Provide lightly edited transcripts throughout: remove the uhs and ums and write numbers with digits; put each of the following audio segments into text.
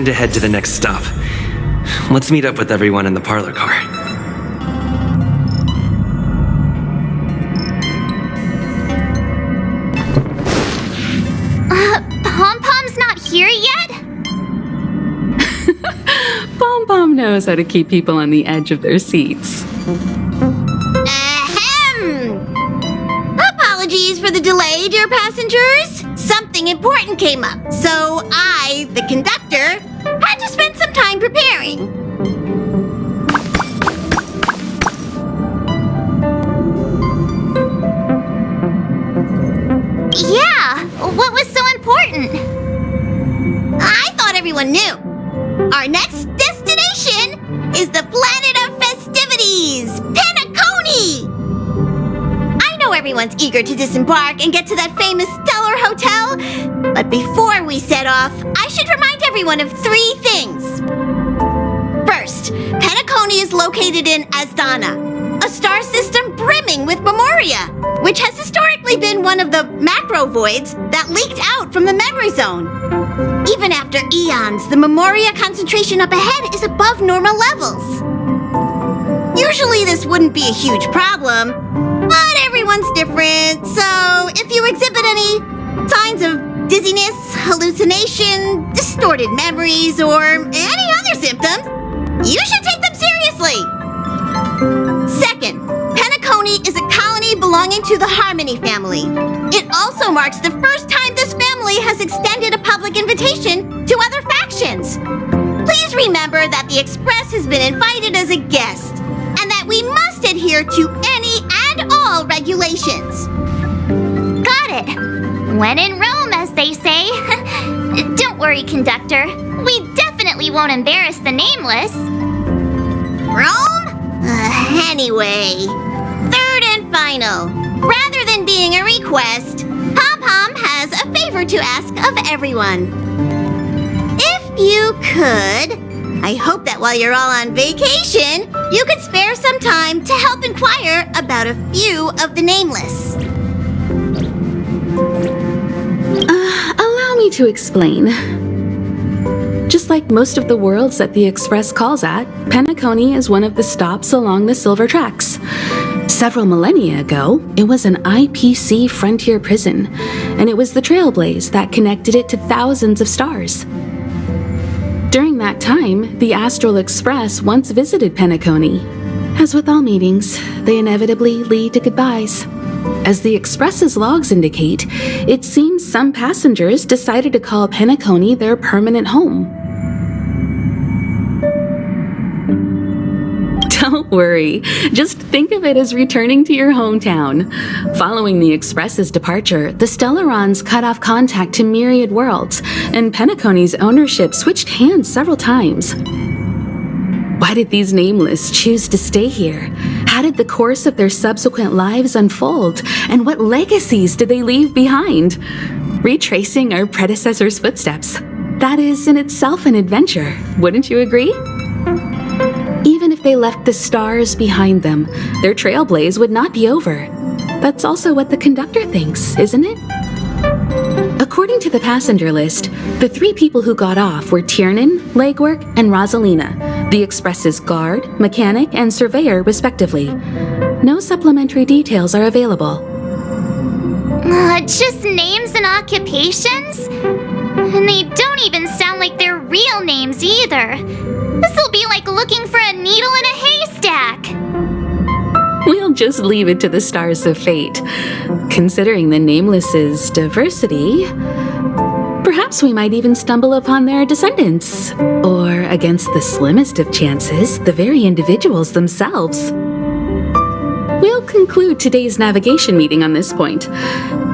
time to head to the next stop. Let's meet up with everyone in the parlor car. Pom-Pom's not here yet? Pom-Pom knows how to keep people on the edge of their seats. Ahem! Apologies for the delay, dear passengers. Something important came up, so I, the conductor, had to spend some time preparing. Yeah, what was so important? I thought everyone knew. Our next destination is the planet of festivities, Penacony! I know everyone's eager to disembark and get to that famous stellar hotel, but before we set off, I should remind everyone of 3 things. First, Penacony is located in Astana, a star system brimming with Memoria, which has historically been one of the macro voids that leaked out from the memory zone. Even after eons, the Memoria concentration up ahead is above normal levels. Usually this wouldn't be a huge problem, but everyone's different, so if you exhibit any signs of dizziness, hallucination, distorted memories, or any other symptoms, you should take them seriously. Second, Penacony is a colony belonging to the Charmony family. It also marks the first time this family has extended a public invitation to other factions. Please remember that the Express has been invited as a guest, and that we must adhere to any and all regulations. Got it. When in Rome, as they say. Don't worry, conductor. We definitely won't embarrass the nameless. Rome? Anyway, third and final. Rather than being a request, Pom-Pom has a favor to ask of everyone. If you could, I hope that while you're all on vacation, you could spare some time to help inquire about a few of the nameless. Allow me to explain. Just like most of the worlds that the Express calls at, Penacony is one of the stops along the Silver Tracks. Several millennia ago, it was an IPC frontier prison, and it was the Trailblaze that connected it to thousands of stars. During that time, the Astral Express once visited Penacony. As with all meetings, they inevitably lead to goodbyes. As the Express's logs indicate, it seems some passengers decided to call Penacony their permanent home. Don't worry, just think of it as returning to your hometown. Following the Express's departure, the Stellarons cut off contact to myriad worlds, and Penacony's ownership switched hands several times. Why did these nameless choose to stay here? How did the course of their subsequent lives unfold? And what legacies did they leave behind? Retracing our predecessors' footsteps. That is in itself an adventure, wouldn't you agree? Even if they left the stars behind them, their trailblaze would not be over. That's also what the conductor thinks, isn't it? According to the passenger list, the 3 people who got off were Tiernan, Legwork, and Rosalina, the Express's guard, mechanic, and surveyor, respectively. No supplementary details are available. Just names and occupations? And they don't even sound like their real names either. This'll be like looking for a needle in a haystack. We'll just leave it to the stars of fate. Considering the Nameless's diversity, perhaps we might even stumble upon their descendants. Or, against the slimmest of chances, the very individuals themselves. We'll conclude today's navigation meeting on this point.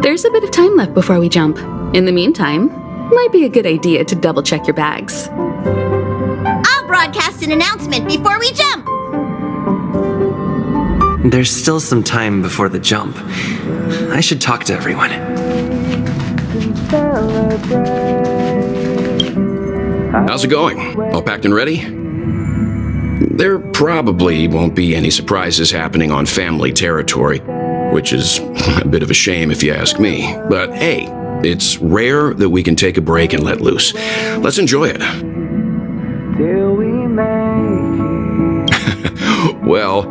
There's a bit of time left before we jump. In the meantime, might be a good idea to double-check your bags. I'll broadcast an announcement before we jump. There's still some time before the jump. I should talk to everyone. How's it going? All packed and ready? There probably won't be any surprises happening on family territory, which is a bit of a shame if you ask me. But hey, it's rare that we can take a break and let loose. Let's enjoy it. Well,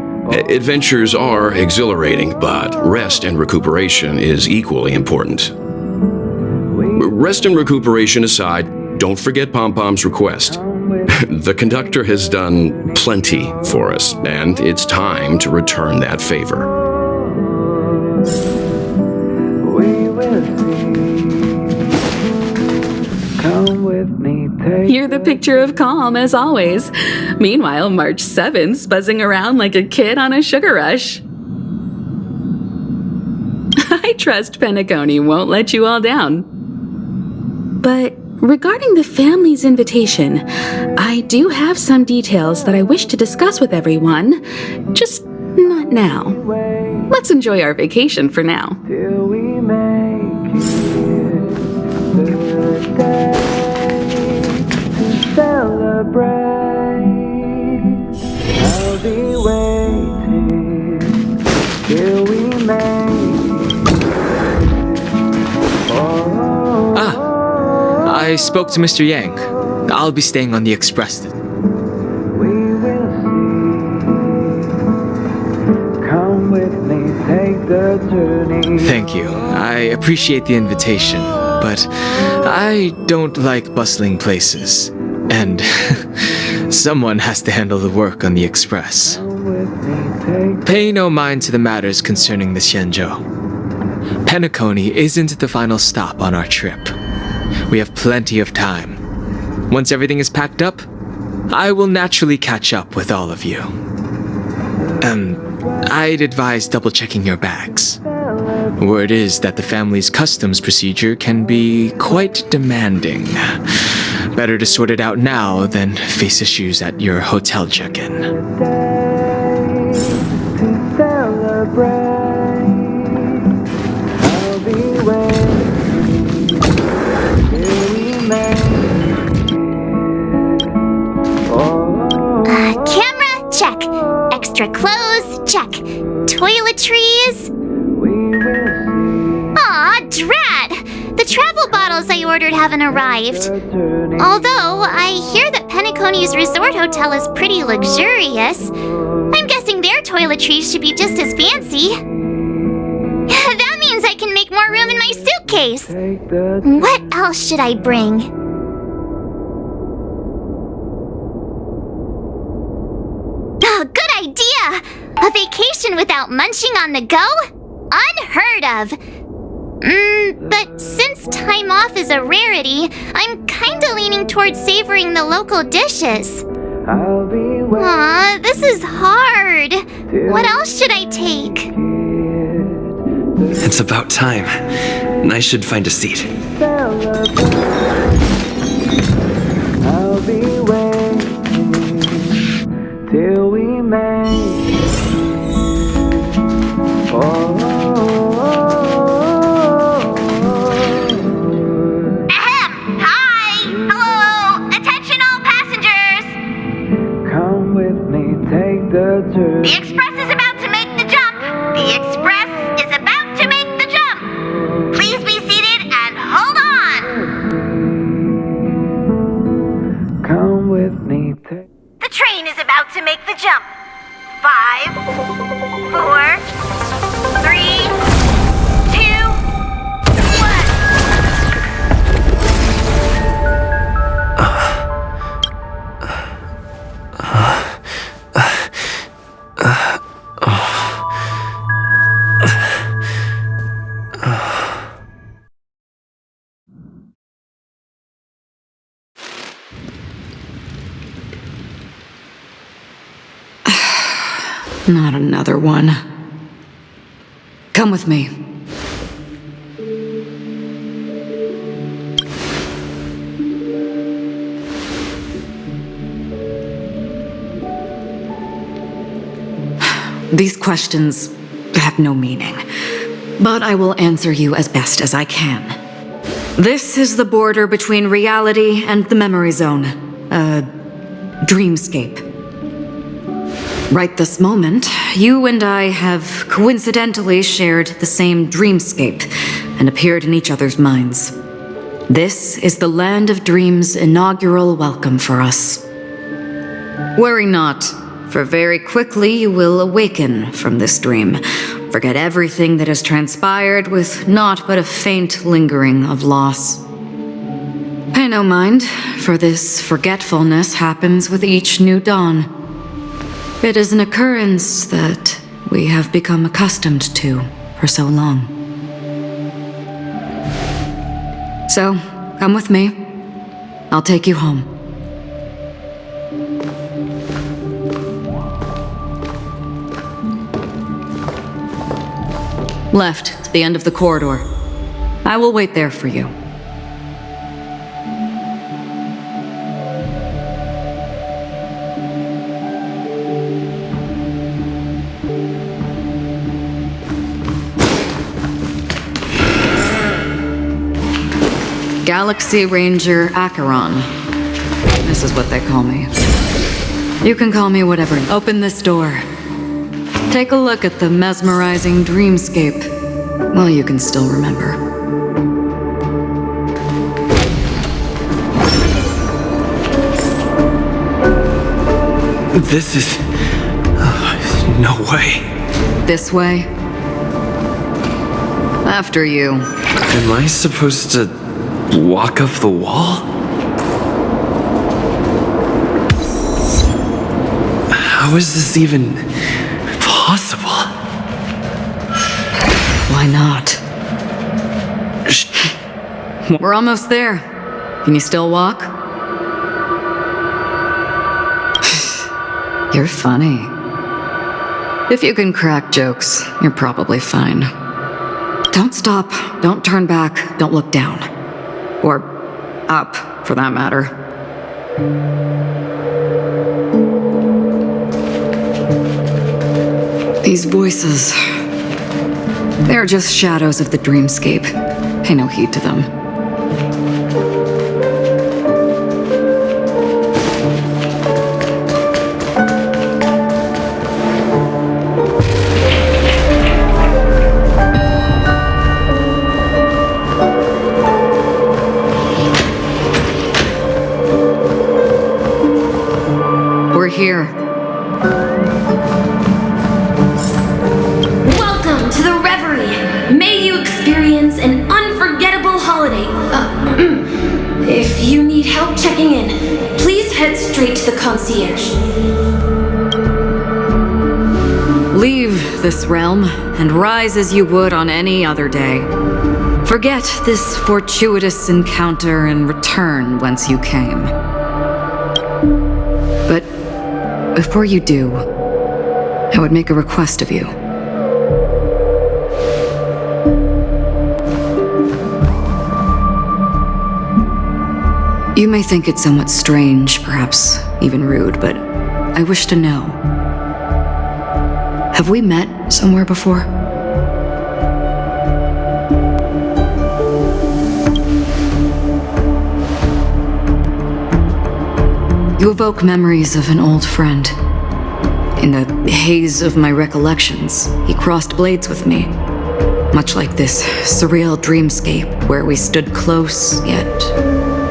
adventures are exhilarating, but rest and recuperation is equally important. Rest and recuperation aside, don't forget Pom Pom's request. The conductor has done plenty for us, and it's time to return that favor. You're the picture of calm, as always. Meanwhile, March 7th's buzzing around like a kid on a sugar rush. I trust Penacony won't let you all down. But regarding the family's invitation, I do have some details that I wish to discuss with everyone, just not now. Let's enjoy our vacation for now. I spoke to Mr. Yang. I'll be staying on the express. Thank you. I appreciate the invitation, but I don't like bustling places. And someone has to handle the work on the express. Pay no mind to the matters concerning the Xianzhou. Penacony isn't the final stop on our trip. We have plenty of time. Once everything is packed up, I will naturally catch up with all of you. I'd advise double-checking your bags. Word is that the family's customs procedure can be quite demanding. Better to sort it out now than face issues at your hotel check-in. Camera, check. Extra clothes, check. Toiletries. Aw, drat! The travel bottles I ordered haven't arrived. Although, I hear that Penacony's resort hotel is pretty luxurious. I'm guessing their toiletries should be just as fancy. That means I can make more room in my suitcase. What else should I bring? Good idea! A vacation without munching on the go? Unheard of! But since time off is a rarity, I'm kinda leaning towards savoring the local dishes. Aw, this is hard. What else should I take? It's about time. I should find a seat. I'll be waiting till we make Hi! Hello! Attention all passengers! Come with me, take the journey. The express is about to make the jump! The express is about to make the jump! Please be seated and hold on! Come with me, take. The train is about to make the jump. 5, 4, 3, 2, 1. Not another one. Come with me. These questions have no meaning, but I will answer you as best as I can. This is the border between reality and the memory zone, a dreamscape. Right this moment, you and I have coincidentally shared the same dreamscape and appeared in each other's minds. This is the Land of Dreams' inaugural welcome for us. Worry not, for very quickly you will awaken from this dream. Forget everything that has transpired with naught but a faint lingering of loss. Pay no mind, for this forgetfulness happens with each new dawn. It is an occurrence that we have become accustomed to for so long. So, come with me. I'll take you home. Left, to the end of the corridor. I will wait there for you. Galaxy Ranger Acheron. This is what they call me. You can call me whatever. Open this door. Take a look at the mesmerizing dreamscape. Well, you can still remember. This is... no way. This way? After you. Am I supposed to walk up the wall? How is this even possible? Why not? We're almost there. Can you still walk? You're funny. If you can crack jokes, you're probably fine. Don't stop, don't turn back, don't look down. Or up, for that matter. These voices... they're just shadows of the dreamscape. Pay no heed to them. Here. Welcome to the Reverie! May you experience an unforgettable holiday. If you need help checking in, please head straight to the concierge. Leave this realm and rise as you would on any other day. Forget this fortuitous encounter and return whence you came. But before you do, I would make a request of you. You may think it somewhat strange, perhaps even rude, but I wish to know. Have we met somewhere before? You evoke memories of an old friend. In the haze of my recollections, he crossed blades with me. Much like this surreal dreamscape where we stood close, yet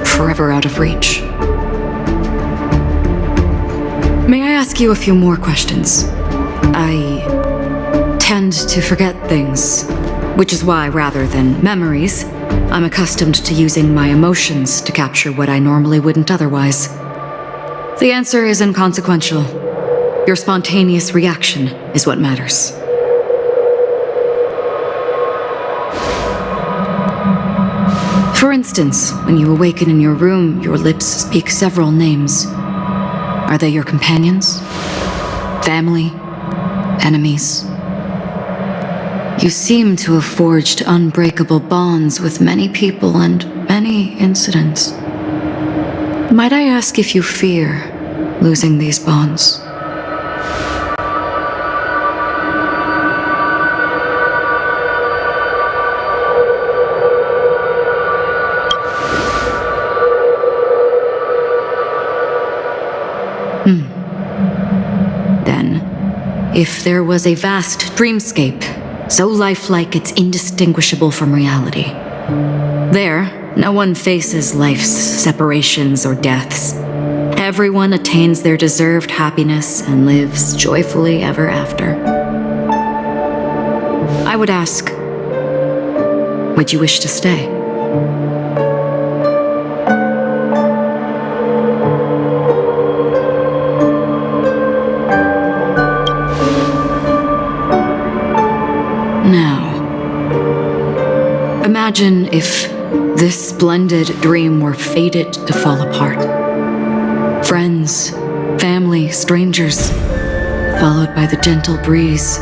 forever out of reach. May I ask you a few more questions? I tend to forget things, which is why, rather than memories, I'm accustomed to using my emotions to capture what I normally wouldn't otherwise. The answer is inconsequential. Your spontaneous reaction is what matters. For instance, when you awaken in your room, your lips speak several names. Are they your companions? Family? Enemies? You seem to have forged unbreakable bonds with many people and many incidents. Might I ask if you fear losing these bonds? Then, if there was a vast dreamscape, so lifelike it's indistinguishable from reality, there, no one faces life's separations or deaths. everyone attains their deserved happiness and lives joyfully ever after. I would ask, would you wish to stay? Now, imagine if this splendid dream were fated to fall apart. Friends, family, strangers, followed by the gentle breeze,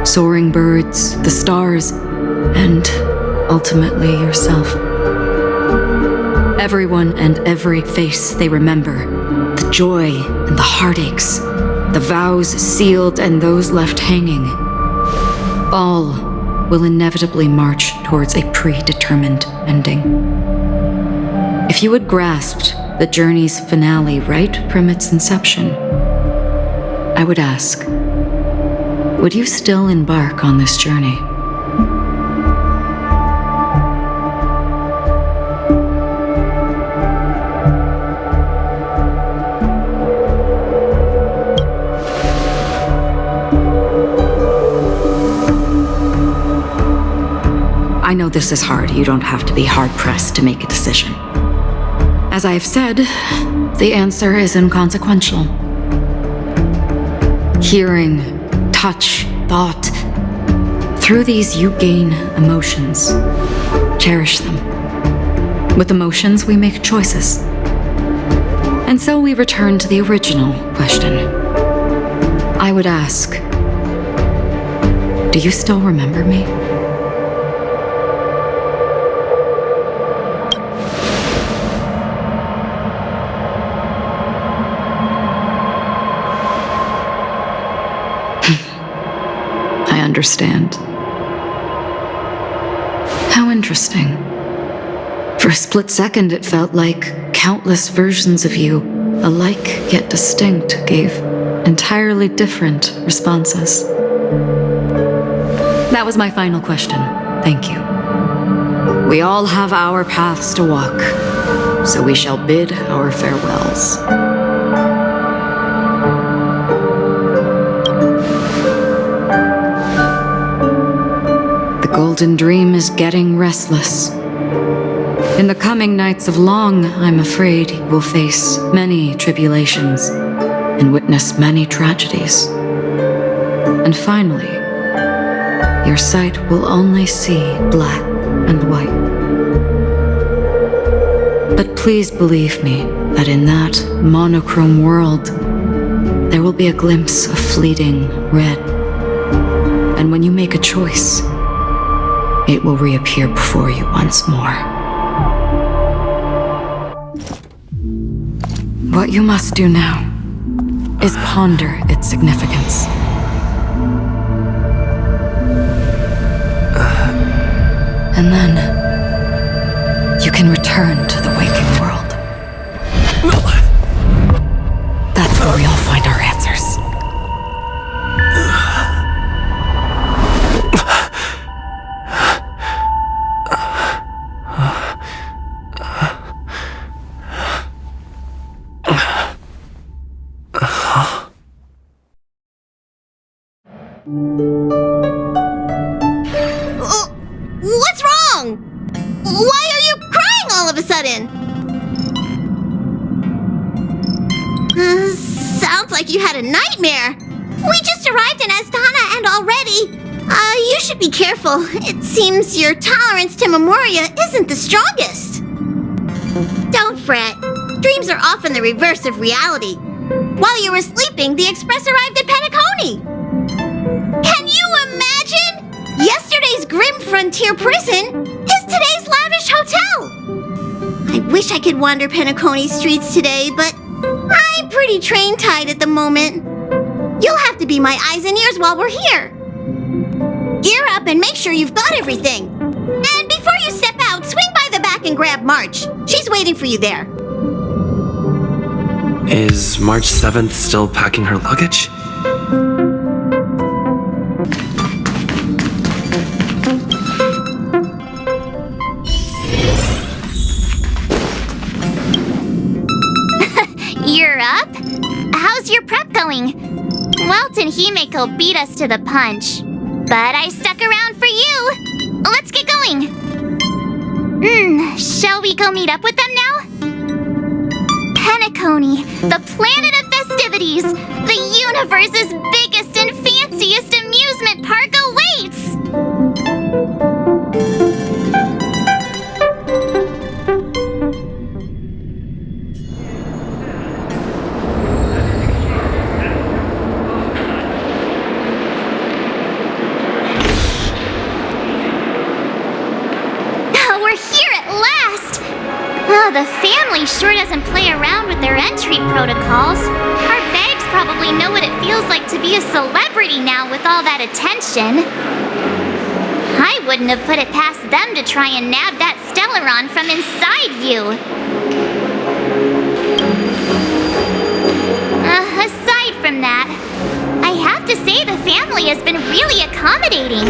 soaring birds, the stars, and ultimately yourself. Everyone and every face they remember, the joy and the heartaches, the vows sealed and those left hanging, all will inevitably march towards a predetermined ending. If you had grasped the journey's finale right from its inception, I would ask, would you still embark on this journey? I know this is hard. You don't have to be hard-pressed to make a decision. As I have said, the answer is inconsequential. Hearing, touch, thought. Through these you gain emotions. Cherish them. With emotions we make choices. And so we return to the original question. I would ask, do you still remember me? I understand. How interesting. For a split second, it felt like countless versions of you, alike yet distinct, gave entirely different responses. That was my final question. Thank you. We all have our paths to walk, so we shall bid our farewells. The golden dream is getting restless. In the coming nights of Long, I'm afraid you will face many tribulations and witness many tragedies. And finally, your sight will only see black and white. But please believe me that in that monochrome world, there will be a glimpse of fleeting red. And when you make a choice, it will reappear before you once more. What you must do now is ponder its significance. And then you can return to the waking world. That's where we all find our answers. What's wrong? Why are you crying all of a sudden? Sounds like you had a nightmare. We just arrived in Astana and already... you should be careful. It seems your tolerance to Memoria isn't the strongest. Don't fret. Dreams are often the reverse of reality. While you were sleeping, the express arrived at Penacony. Can you imagine? Yesterday's grim frontier prison is today's lavish hotel. I wish I could wander Penacony streets today, but I'm pretty train-tied at the moment. You'll have to be my eyes and ears while we're here. Gear up and make sure you've got everything. And before you step out, swing by the back and grab March. She's waiting for you there. Is March 7th still packing her luggage? You're up? Himeko beat us to the punch. But I stuck around for you. Let's get going. Shall we go meet up with them now? Penacony, the planet of festivities. The universe's biggest and fanciest amusement park awaits. The family sure doesn't play around with their entry protocols. Our bags probably know what it feels like to be a celebrity now with all that attention. I wouldn't have put it past them to try and nab that Stellaron from inside you. Aside from that, I have to say the family has been really accommodating.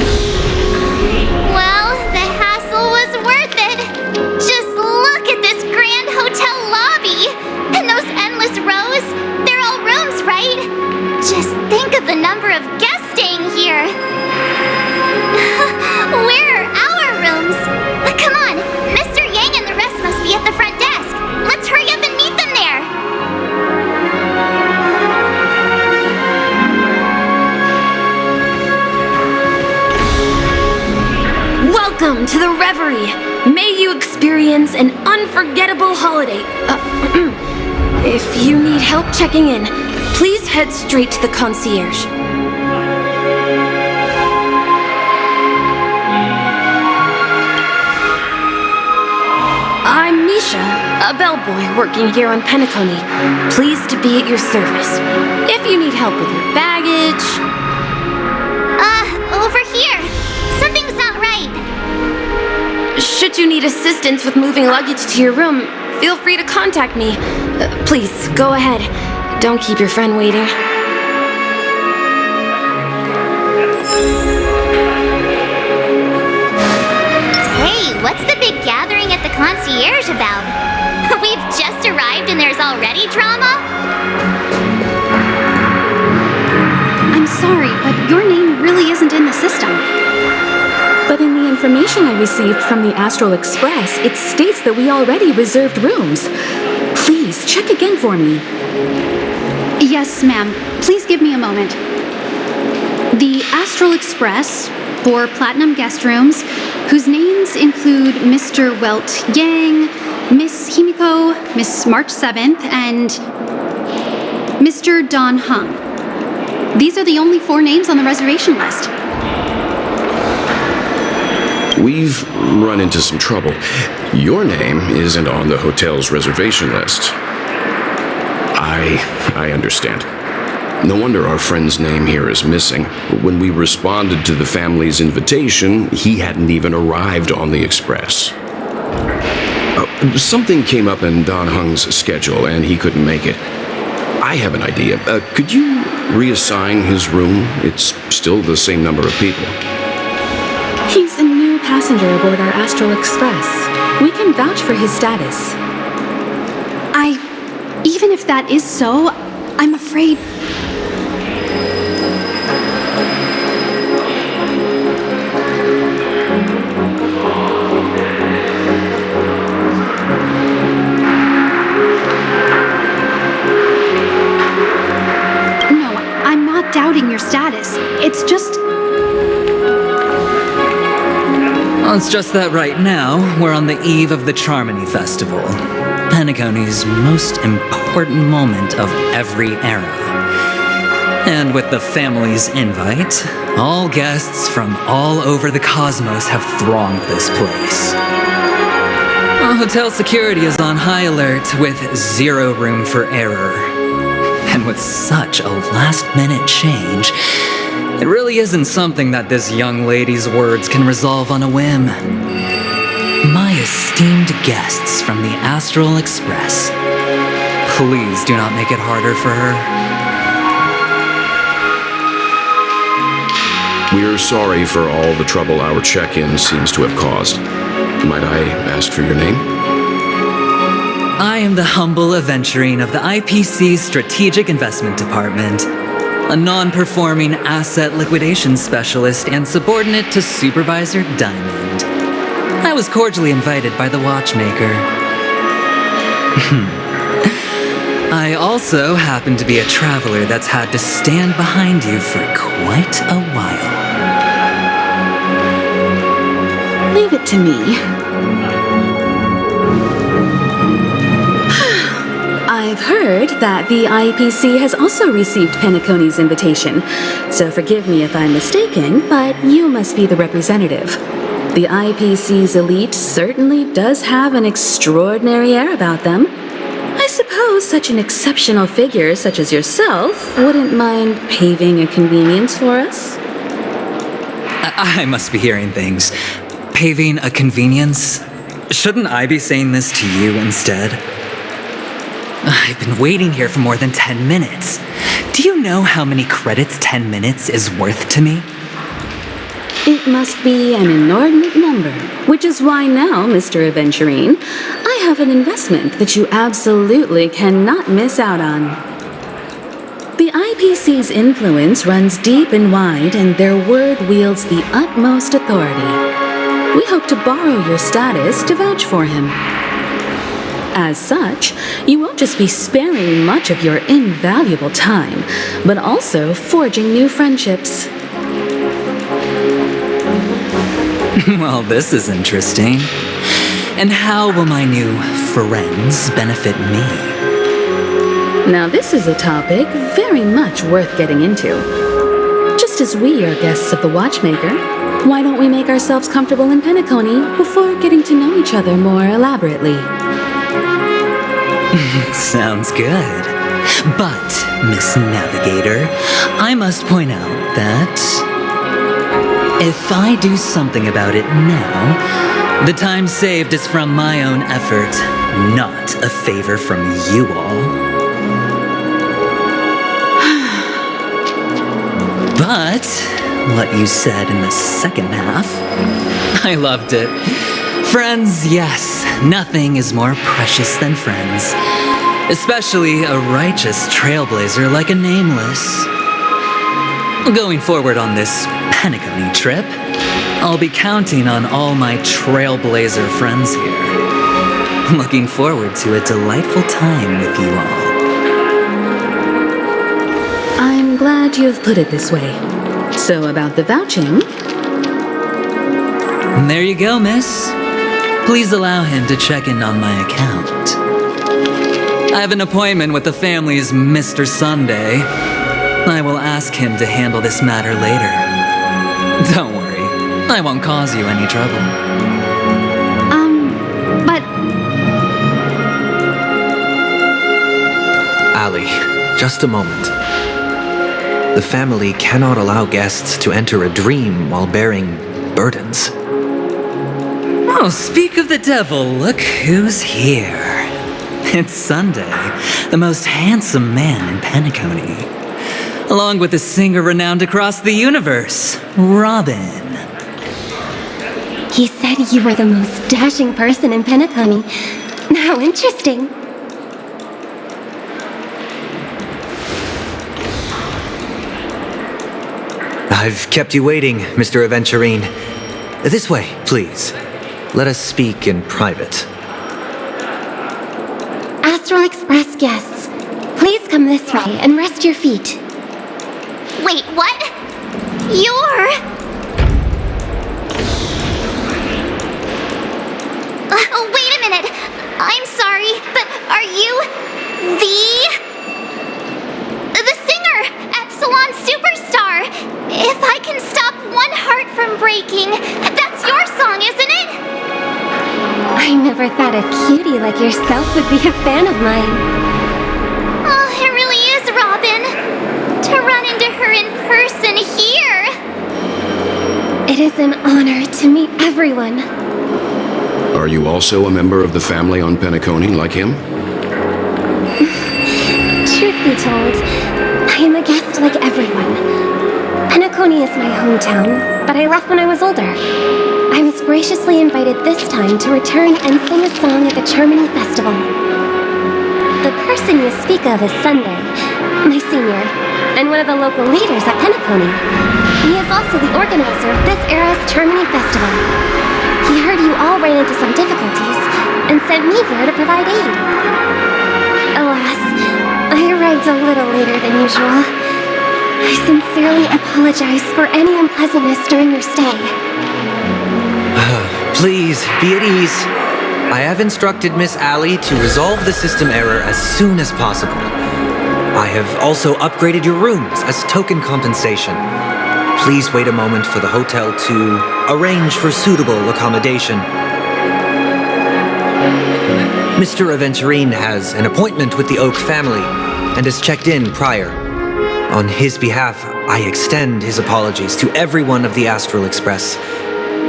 Well, the hassle was worth it. Just look at this grand hotel lobby! And those endless rows, they're all rooms, right? Just think of the number of guests staying here. Where are our rooms? Come on, Mr. Yang and the rest must be at the front desk. Let's hurry up and meet them there. Welcome to the Reverie. May you experience an unforgettable holiday. If you need help checking in, please head straight to the concierge. I'm Misha, a bellboy working here on Penacony. Pleased to be at your service. If you need help with your baggage... Over here. Something's not right. Should you need assistance with moving luggage to your room, feel free to contact me. Please, go ahead. Don't keep your friend waiting. Hey, what's the big gathering at the concierge about? We've just arrived and there's already drama? I'm sorry, but your name really isn't in the system. But in the information I received from the Astral Express, it states that we already reserved rooms. Please, check again for me. Yes, ma'am. Please give me a moment. The Astral Express, for Platinum guest rooms, whose names include Mr. Welt Yang, Miss Himeko, Miss March 7th, and Mr. Don Hung. These are the only 4 names on the reservation list. We've run into some trouble. Your name isn't on the hotel's reservation list. I understand. No wonder our friend's name here is missing. When we responded to the family's invitation, he hadn't even arrived on the express. Something came up in Don Hung's schedule, and he couldn't make it. I have an idea. Could you reassign his room? It's still the same number of people. He's a new passenger aboard our Astral Express. We can vouch for his status. Even if that is so, I'm afraid... No, I'm not doubting your status. It's just... Well, it's just that right now, we're on the eve of the Charmony Festival. Penacony's most important moment of every era. And with the family's invite, all guests from all over the cosmos have thronged this place. Hotel security is on high alert with 0 room for error. And with such a last-minute change, it really isn't something that this young lady's words can resolve on a whim. My esteemed guests from the Astral Express, please do not make it harder for her. We're sorry for all the trouble our check-in seems to have caused. Might I ask for your name? I am the humble aventurine of the IPC's Strategic Investment Department. a non-performing asset liquidation specialist and subordinate to Supervisor Diamond. I was cordially invited by the watchmaker. I also happen to be a traveler that's had to stand behind you for quite a while. Leave it to me. I've heard that the IPC has also received Penacony's invitation, so forgive me if I'm mistaken, but you must be the representative. The IPC's elite certainly does have an extraordinary air about them. I suppose such an exceptional figure such as yourself wouldn't mind paving a convenience for us? I must be hearing things. Paving a convenience? Shouldn't I be saying this to you instead? I've been waiting here for more than 10 minutes. Do you know how many credits 10 minutes is worth to me? It must be an inordinate number, which is why now, Mr. Aventurine, I have an investment that you absolutely cannot miss out on. The IPC's influence runs deep and wide, and their word wields the utmost authority. We hope to borrow your status to vouch for him. As such, you won't just be sparing much of your invaluable time, but also forging new friendships. Well, this is interesting. And how will my new friends benefit me? Now this is a topic very much worth getting into. Just as we are guests of the Watchmaker, why don't we make ourselves comfortable in Penacony before getting to know each other more elaborately? Sounds good. But, Miss Navigator, I must point out that if I do something about it now, the time saved is from my own effort, not a favor from you all. But what you said in the second half, I loved it. Friends, yes, nothing is more precious than friends. Especially a righteous trailblazer like a Nameless. Going forward on this Penacony trip, I'll be counting on all my trailblazer friends here. Looking forward to a delightful time with you all. I'm glad you have put it this way. So about the vouching... There you go, miss. Please allow him to check in on my account. I have an appointment with the family's Mr. Sunday. I will ask him to handle this matter later. Don't worry, I won't cause you any trouble. But... Ali, just a moment. The family cannot allow guests to enter a dream while bearing burdens. Oh, speak of the devil, look who's here. It's Sunday, the most handsome man in Penacony. Along with a singer renowned across the universe, Robin. He said you were the most dashing person in Penacony. How interesting. I've kept you waiting, Mr. Aventurine. This way, please. Let us speak in private. Astral Express guests, please come this way and rest your feet. Wait, what? You're... wait a minute. I'm sorry, but are you the singer, Epsilon Superstar? If I can stop one heart from breaking, that's your song, isn't it? I never thought a cutie like yourself would be a fan of mine. Oh, it really is, Robin. To run into her in person here. It is an honor to meet everyone. Are you also a member of the family on Penacony like him? Truth be told, I am a guest like everyone. Penacony is my hometown, but I left when I was older. I was graciously invited this time to return and sing a song at the Charmony festival. The person you speak of is Sunday, my senior, and one of the local leaders at Penacony. He is also the organizer of this era's Charmony festival. He heard you all ran into some difficulties and sent me here to provide aid. Alas, I arrived a little later than usual. I sincerely apologize for any unpleasantness during your stay. Please, be at ease. I have instructed Miss Allie to resolve the system error as soon as possible. I have also upgraded your rooms as token compensation. Please wait a moment for the hotel to arrange for suitable accommodation. Mr. Aventurine has an appointment with the Oak family and has checked in prior. On his behalf, I extend his apologies to everyone of the Astral Express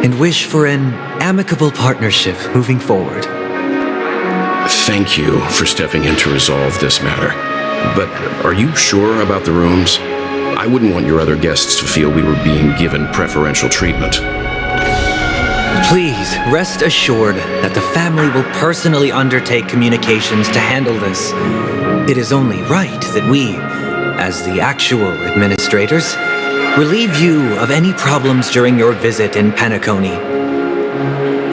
and wish for an amicable partnership moving forward. Thank you for stepping in to resolve this matter. But are you sure about the rooms? I wouldn't want your other guests to feel we were being given preferential treatment. Please rest assured that the family will personally undertake communications to handle this. It is only right that we, as the actual administrators, relieve you of any problems during your visit in Penacony.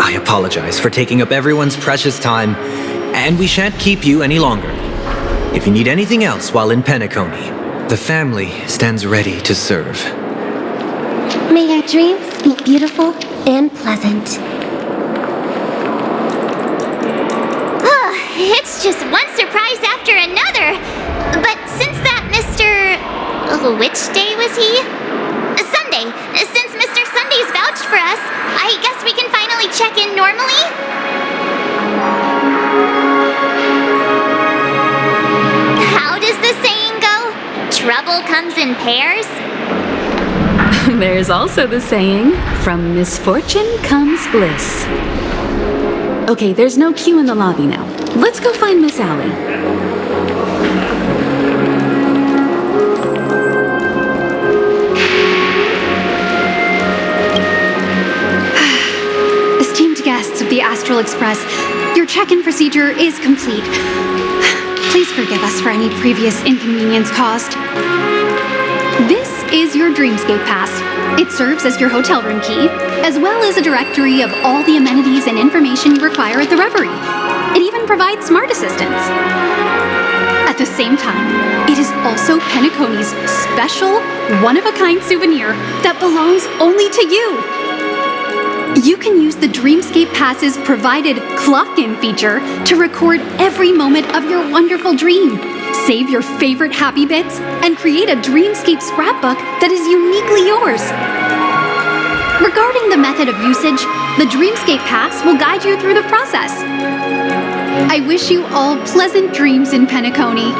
I apologize for taking up everyone's precious time, and we shan't keep you any longer. If you need anything else while in Penacony, the family stands ready to serve. May your dreams be beautiful and pleasant. It's just one surprise after another. But since that Mr. Which day was he? Sunday. Since Mr. Sunday's vouched for us, I guess we can finally check in normally? How does the saying go? Trouble comes in pairs? There's also the saying, from misfortune comes bliss. Okay, there's no queue in the lobby now. Let's go find Miss Allie. Esteemed guests of the Astral Express, your check-in procedure is complete. Please forgive us for any previous inconvenience caused. This is your Dreamscape Pass. It serves as your hotel room key, as well as a directory of all the amenities and information you require at the Reverie. It even provides smart assistants. At the same time, it is also Penacony's special, one-of-a-kind souvenir that belongs only to you. You can use the Dreamscape Pass's provided clock-in feature to record every moment of your wonderful dream. Save your favorite happy bits and create a Dreamscape scrapbook that is uniquely yours. Regarding the method of usage, the Dreamscape Pass will guide you through the process. I wish you all pleasant dreams in Penacony.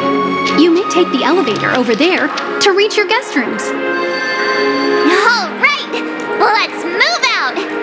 You may take the elevator over there to reach your guest rooms. All right, let's move out.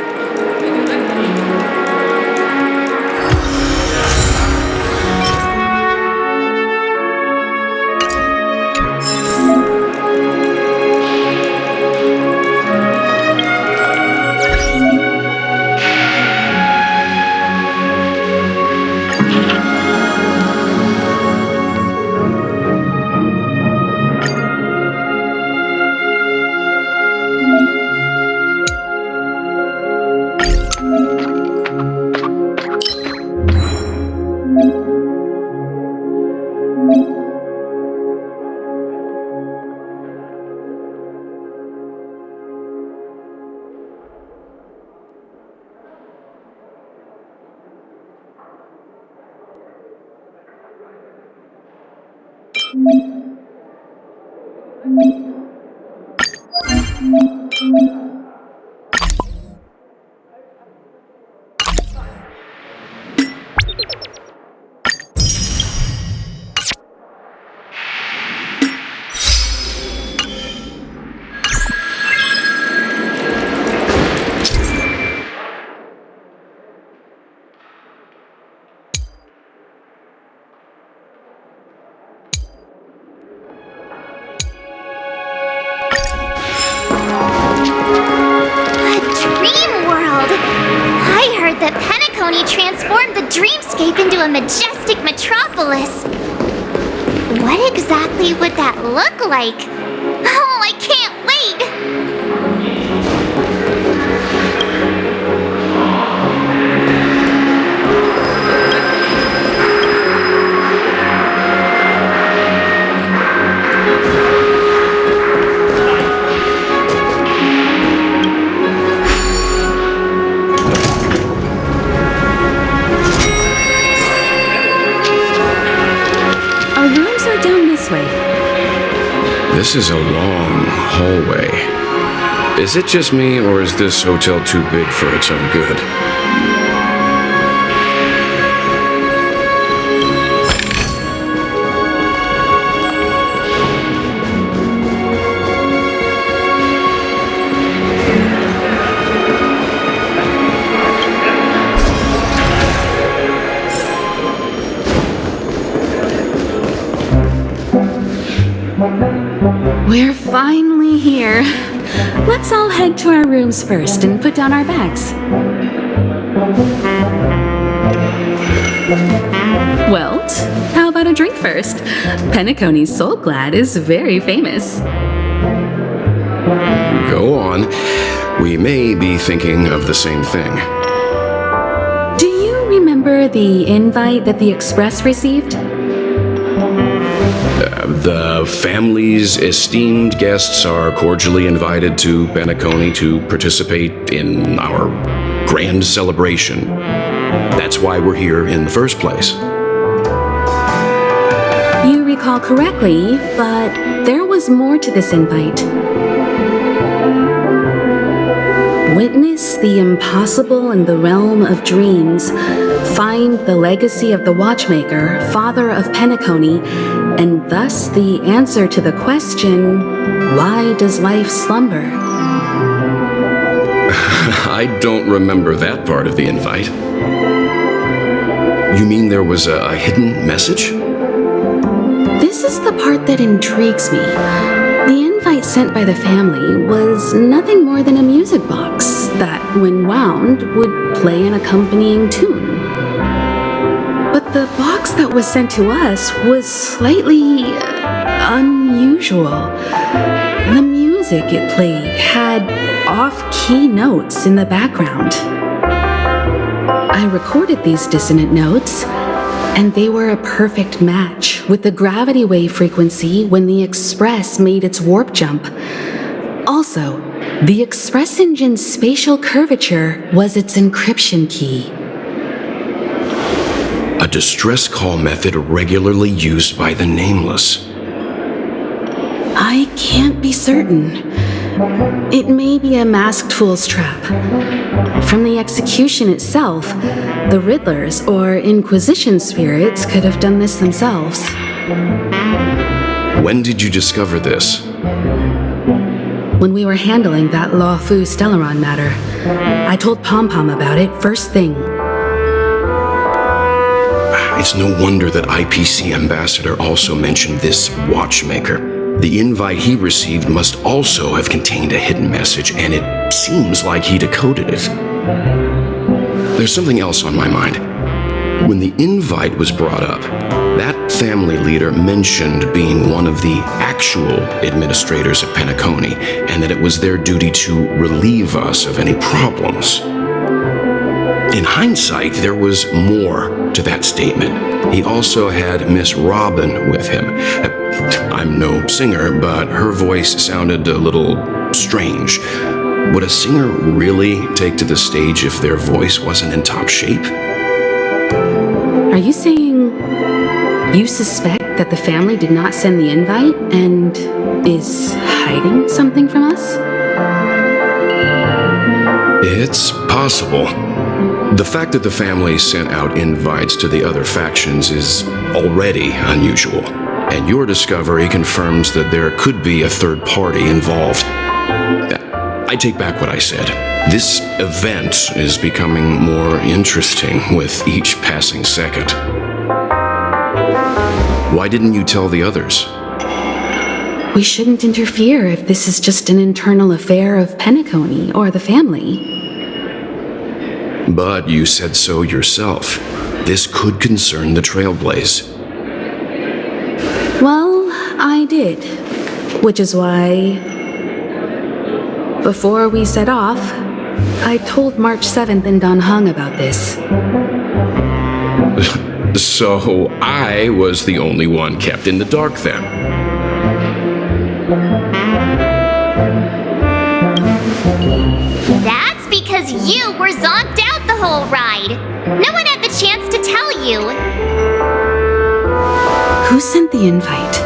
Transformed the dreamscape into a majestic metropolis. What exactly would that look like? This is a long hallway. Is it just me, or is this hotel too big for its own good? We're finally here. Let's all head to our rooms first and put down our bags. Welt, how about a drink first? Penacony's Soul Glad is very famous. Go on. We may be thinking of the same thing. Do you remember the invite that the Express received? The family's esteemed guests are cordially invited to Penacony to participate in our grand celebration. That's why we're here in the first place. You recall correctly, but there was more to this invite. Witness the impossible in the realm of dreams. Find the legacy of the Watchmaker, father of Penacony, and thus the answer to the question, why does life slumber? I don't remember that part of the invite. You mean there was a hidden message? This is the part that intrigues me. The invite sent by the family was nothing more than a music box that, when wound, would play an accompanying tune. But the box that was sent to us was slightly unusual. The music it played had off-key notes in the background. I recorded these dissonant notes, and they were a perfect match with the gravity wave frequency when the Express made its warp jump. Also, the Express engine's spatial curvature was its encryption key. A distress call method regularly used by the Nameless. I can't be certain. It may be a masked fool's trap. From the execution itself, the Riddlers or Inquisition spirits could have done this themselves. When did you discover this? When we were handling that Luofu Stellaron matter, I told Pom Pom about it first thing. It's no wonder that IPC Ambassador also mentioned this Watchmaker. The invite he received must also have contained a hidden message, and it seems like he decoded it. There's something else on my mind. When the invite was brought up, that family leader mentioned being one of the actual administrators of Penacony, and that it was their duty to relieve us of any problems. In hindsight, there was more to that statement. He also had Miss Robin with him. I'm no singer, but her voice sounded a little strange. Would a singer really take to the stage if their voice wasn't in top shape? Are you saying you suspect that the family did not send the invite and is hiding something from us? It's possible. The fact that the family sent out invites to the other factions is already unusual, and your discovery confirms that there could be a third party involved. I take back what I said. This event is becoming more interesting with each passing second. Why didn't you tell the others? We shouldn't interfere if this is just an internal affair of Penacony or the family. But you said so yourself. This could concern the Trailblaze. Well, I did. Which is why, before we set off, I told March 7th and Don Hung about this. So I was the only one kept in the dark then. That's because you were zonked out the whole ride. No one had the chance to tell you. Who sent the invite?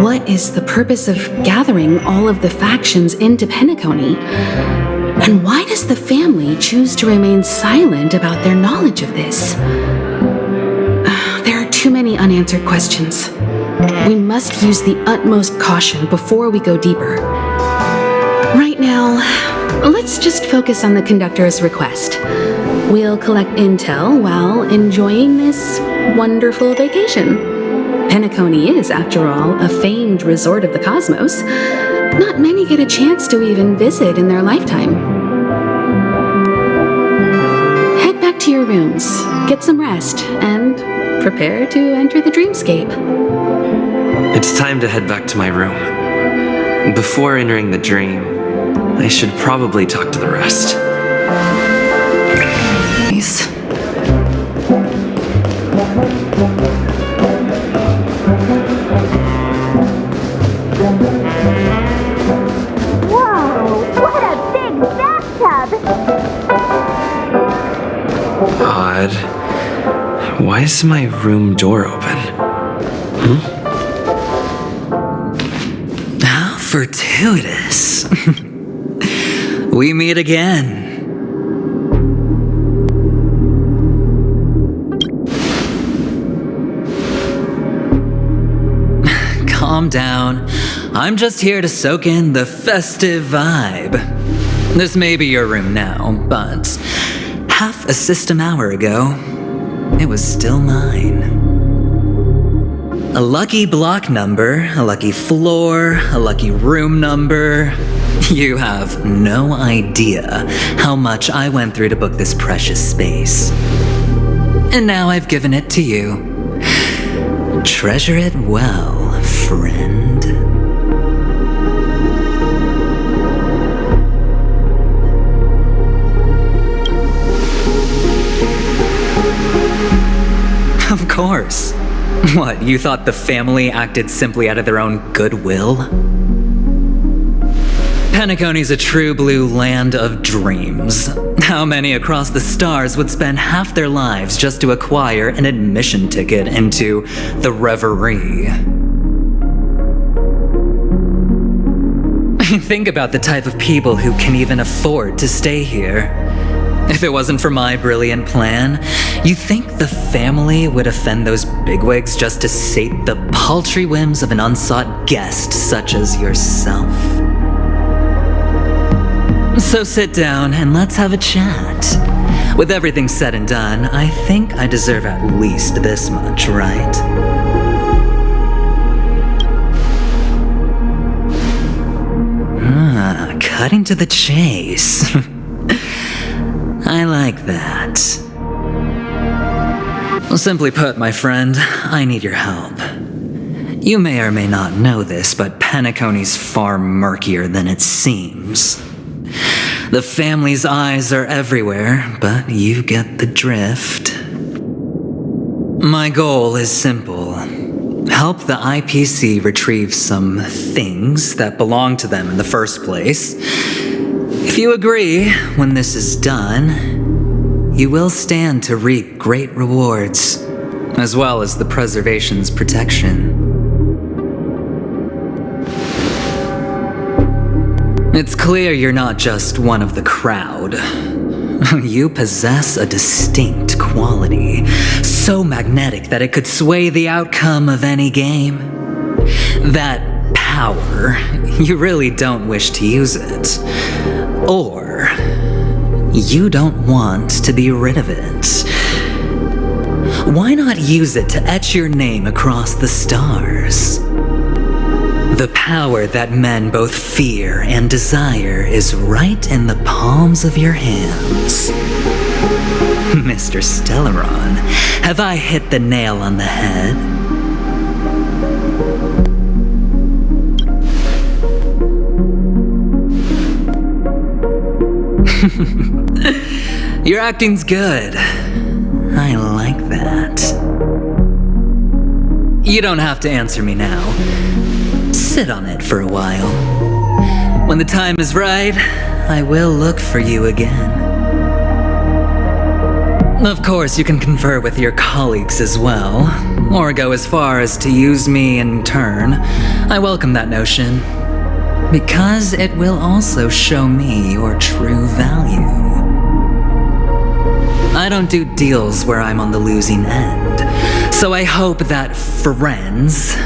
What is the purpose of gathering all of the factions into Penacony? And why does the family choose to remain silent about their knowledge of this? There are too many unanswered questions. We must use the utmost caution before we go deeper. Right now, let's just focus on the conductor's request. We'll collect intel while enjoying this wonderful vacation. Penacony is, after all, a famed resort of the cosmos. Not many get a chance to even visit in their lifetime. Head back to your rooms, get some rest, and prepare to enter the dreamscape. It's time to head back to my room. Before entering the dream, I should probably talk to the rest. Nice. Odd. Why is my room door open? How fortuitous. We meet again. Calm down. I'm just here to soak in the festive vibe. This may be your room now, but half a system hour ago, it was still mine. A lucky block number, a lucky floor, a lucky room number. You have no idea how much I went through to book this precious space. And now I've given it to you. Treasure it well, friend. Of course. What, you thought the family acted simply out of their own goodwill? Penacony's a true blue land of dreams. How many across the stars would spend half their lives just to acquire an admission ticket into the reverie? Think about the type of people who can even afford to stay here. If it wasn't for my brilliant plan, you think the family would offend those bigwigs just to sate the paltry whims of an unsought guest such as yourself? So sit down and let's have a chat. With everything said and done, I think I deserve at least this much, right? Cutting to the chase. I like that. Well, simply put, my friend, I need your help. You may or may not know this, but Penacony's far murkier than it seems. The family's eyes are everywhere, but you get the drift. My goal is simple. Help the IPC retrieve some things that belong to them in the first place. If you agree, when this is done, you will stand to reap great rewards, as well as the preservation's protection. It's clear you're not just one of the crowd. You possess a distinct quality, so magnetic that it could sway the outcome of any game. That power, you really don't wish to use it. Or you don't want to be rid of it. Why not use it to etch your name across the stars? The power that men both fear and desire is right in the palms of your hands. Mr. Stellaron, have I hit the nail on the head? Your acting's good. I like that. You don't have to answer me now. Sit on it for a while. When the time is right, I will look for you again. Of course, you can confer with your colleagues as well, or go as far as to use me in turn. I welcome that notion, because it will also show me your true value. I don't do deals where I'm on the losing end, so I hope that friends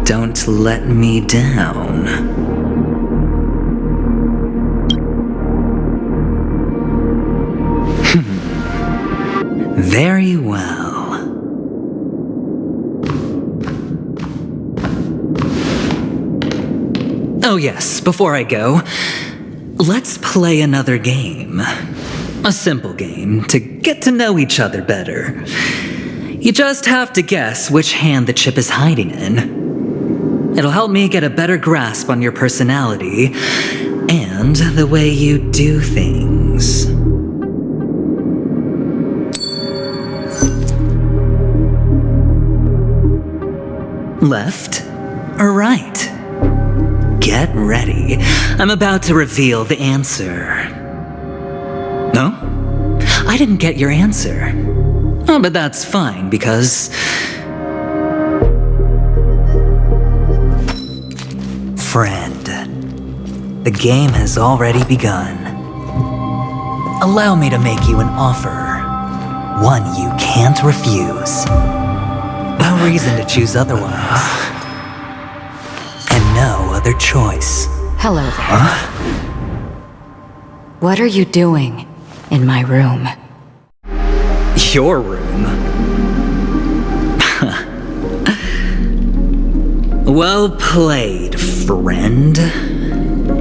don't let me down. Very well. Oh yes, before I go, let's play another game. A simple game to get to know each other better. You just have to guess which hand the chip is hiding in. It'll help me get a better grasp on your personality and the way you do things. Left or right? Get ready. I'm about to reveal the answer. No? I didn't get your answer. Oh, but that's fine because... Friend, the game has already begun. Allow me to make you an offer. One you can't refuse. No reason to choose otherwise. And no other choice. Hello there. What are you doing in my room? Your room? Well played, friend.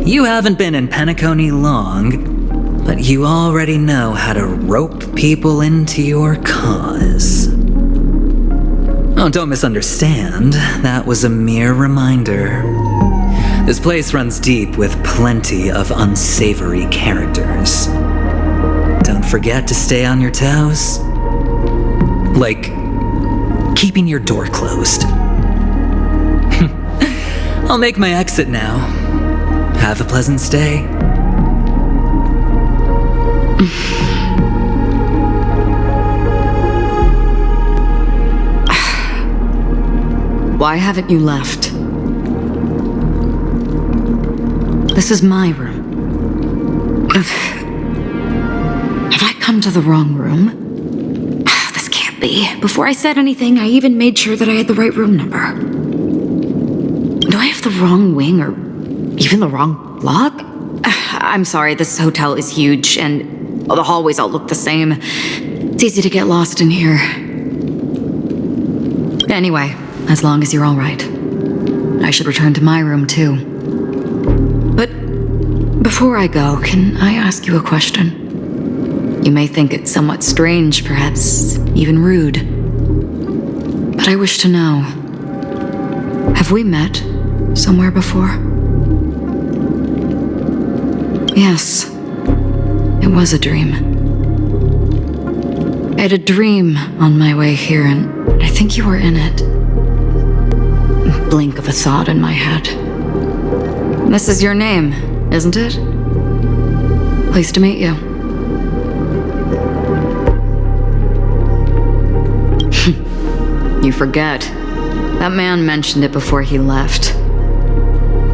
You haven't been in Penacony long, but you already know how to rope people into your cause. Oh, don't misunderstand. That was a mere reminder. This place runs deep with plenty of unsavory characters. Don't forget to stay on your toes. Like, keeping your door closed. I'll make my exit now. Have a pleasant stay. Why haven't you left? This is my room. Have I come to the wrong room? This can't be. Before I said anything, I even made sure that I had the right room number. Do I have the wrong wing or even the wrong lock? I'm sorry, this hotel is huge and the hallways all look the same. It's easy to get lost in here. Anyway, as long as you're all right. I should return to my room too. But before I go, can I ask you a question? You may think it somewhat strange, perhaps even rude. But I wish to know, have we met somewhere before? Yes, it was a dream. I had a dream on my way here, and I think you were in it. A blink of a thought in my head. This is your name, isn't it? Pleased to meet you. You forget. That man mentioned it before he left.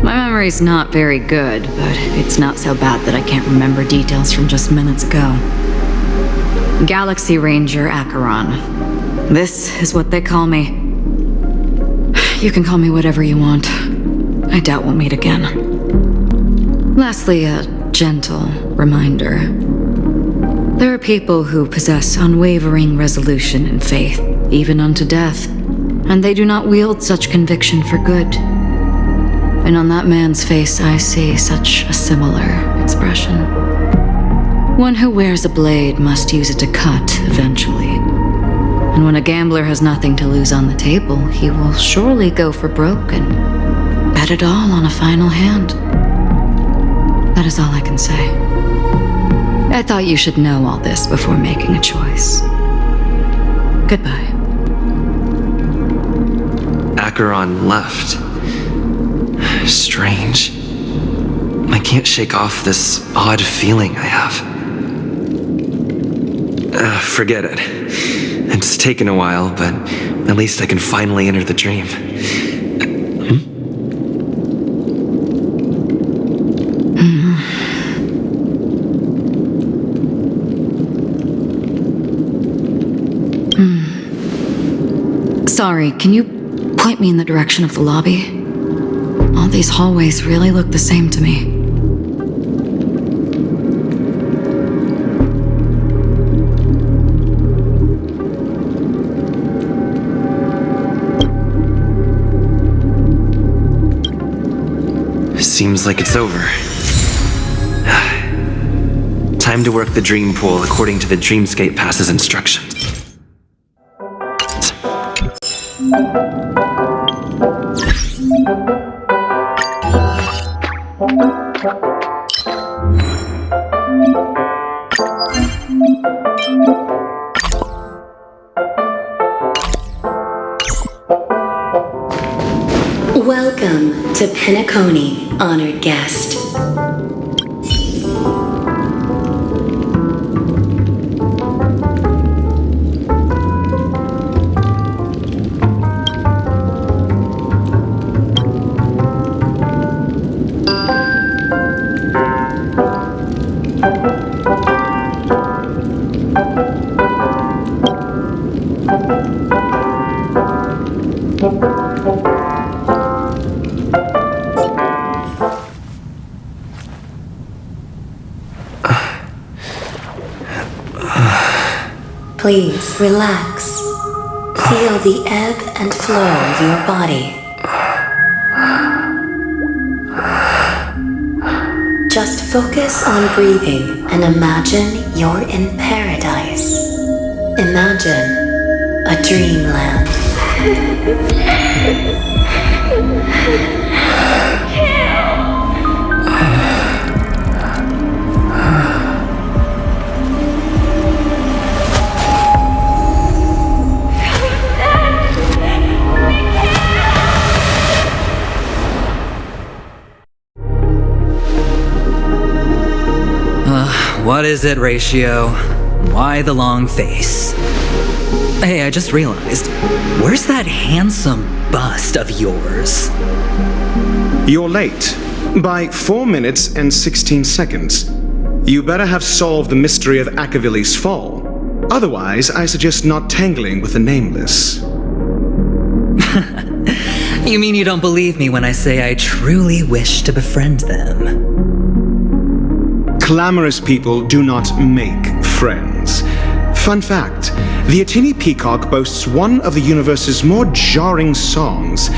My memory's not very good, but it's not so bad that I can't remember details from just minutes ago. Galaxy Ranger Acheron. This is what they call me. You can call me whatever you want. I doubt we'll meet again. Lastly, a gentle reminder. There are people who possess unwavering resolution and faith, even unto death, and they do not wield such conviction for good. And on that man's face I see such a similar expression. One who wears a blade must use it to cut eventually. And when a gambler has nothing to lose on the table, he will surely go for broke and bet it all on a final hand. That is all I can say. I thought you should know all this before making a choice. Goodbye. Acheron left. Strange. I can't shake off this odd feeling I have. Forget it. It's taken a while, but at least I can finally enter the dream. Sorry, can you point me in the direction of the lobby? All these hallways really look the same to me. Seems like it's over. Time to work the dream pool according to the Dreamscape Pass's instructions. Welcome to Penacony, honored guest. Please relax. Feel the ebb and flow of your body. Just focus on breathing and imagine you're in paradise. Imagine a dreamland. What is it, Ratio? Why the long face? Hey, I just realized, where's that handsome bust of yours? You're late. By 4 minutes and 16 seconds. You better have solved the mystery of Akavili's fall. Otherwise, I suggest not tangling with the nameless. You mean you don't believe me when I say I truly wish to befriend them? Clamorous people do not make friends. Fun fact, the Atini Peacock boasts one of the universe's more jarring songs,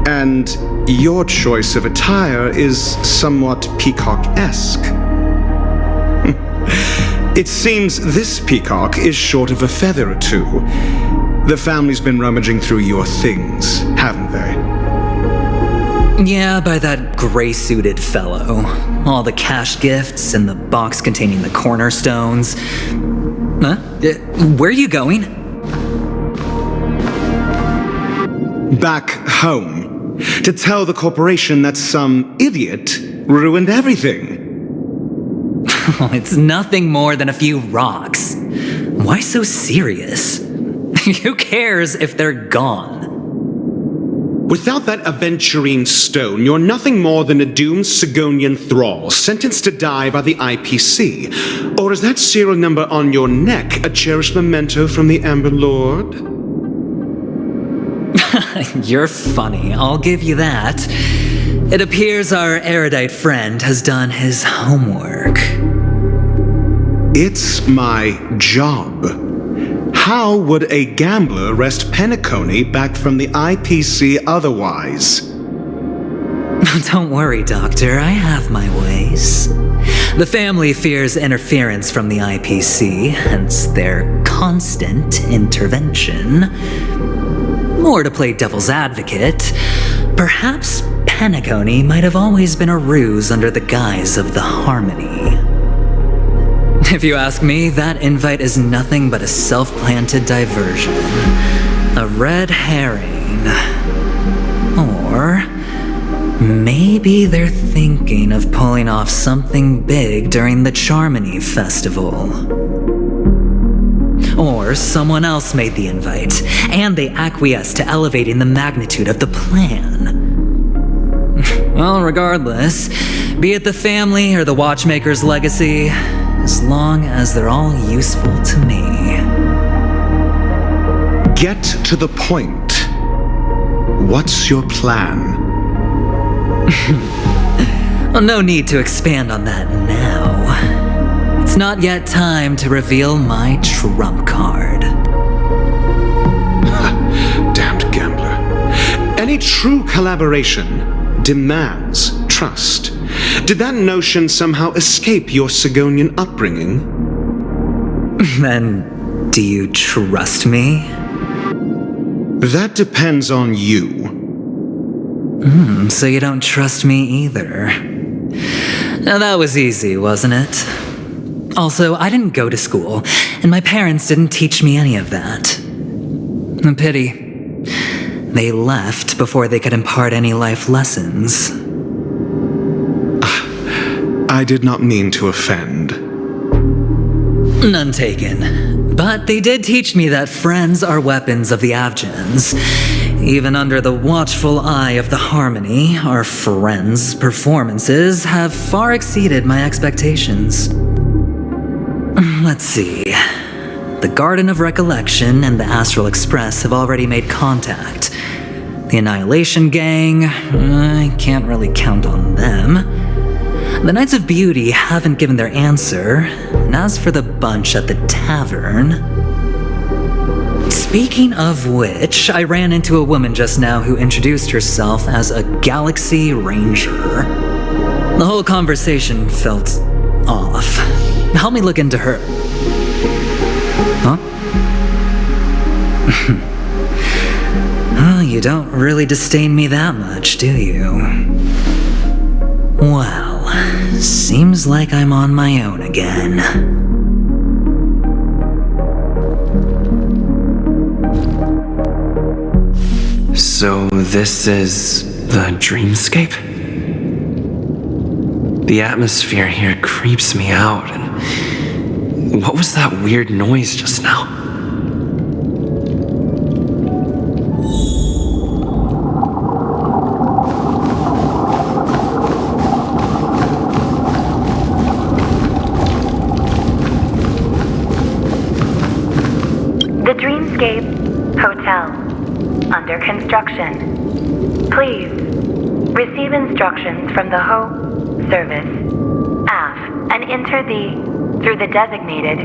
and your choice of attire is somewhat peacock-esque. It seems this peacock is short of a feather or two. The family's been rummaging through your things, haven't they? Yeah, by that gray-suited fellow. All the cash gifts and the box containing the cornerstones. Huh? Where are you going? Back home. To tell the corporation that some idiot ruined everything. It's nothing more than a few rocks. Why so serious? Who cares if they're gone? Without that aventurine stone, you're nothing more than a doomed Sigonian thrall, sentenced to die by the IPC. Or is that serial number on your neck a cherished memento from the Amber Lord? You're funny, I'll give you that. It appears our erudite friend has done his homework. It's my job. How would a gambler wrest Penacony back from the IPC otherwise? Don't worry, Doctor, I have my ways. The family fears interference from the IPC, hence their constant intervention. Or to play devil's advocate, perhaps Penacony might have always been a ruse under the guise of the Harmony. If you ask me, that invite is nothing but a self-planted diversion. A red herring. Or maybe they're thinking of pulling off something big during the Charmony festival. Or someone else made the invite, and they acquiesced to elevating the magnitude of the plan. Well, regardless, be it the family or the Watchmaker's legacy, as long as they're all useful to me. Get to the point. What's your plan? Well, no need to expand on that now. It's not yet time to reveal my trump card. Damned gambler. Any true collaboration demands trust. Did that notion somehow escape your Sigonian upbringing? Then, do you trust me? That depends on you. So you don't trust me either. Now that was easy, wasn't it? Also, I didn't go to school, and my parents didn't teach me any of that. A pity. They left before they could impart any life lessons. I did not mean to offend. None taken. But they did teach me that friends are weapons of the Avgens. Even under the watchful eye of the Harmony, our friends' performances have far exceeded my expectations. Let's see. The Garden of Recollection and the Astral Express have already made contact. The Annihilation Gang, I can't really count on them. The Knights of Beauty haven't given their answer, and as for the bunch at the tavern... Speaking of which, I ran into a woman just now who introduced herself as a Galaxy Ranger. The whole conversation felt off. Help me look into her... Huh? Well, you don't really disdain me that much, do you? Well, seems like I'm on my own again. So this is the dreamscape? The atmosphere here creeps me out, and what was that weird noise just now? The Dreamscape Hotel. Under construction. Please receive instructions from the service, AF, and enter through the designated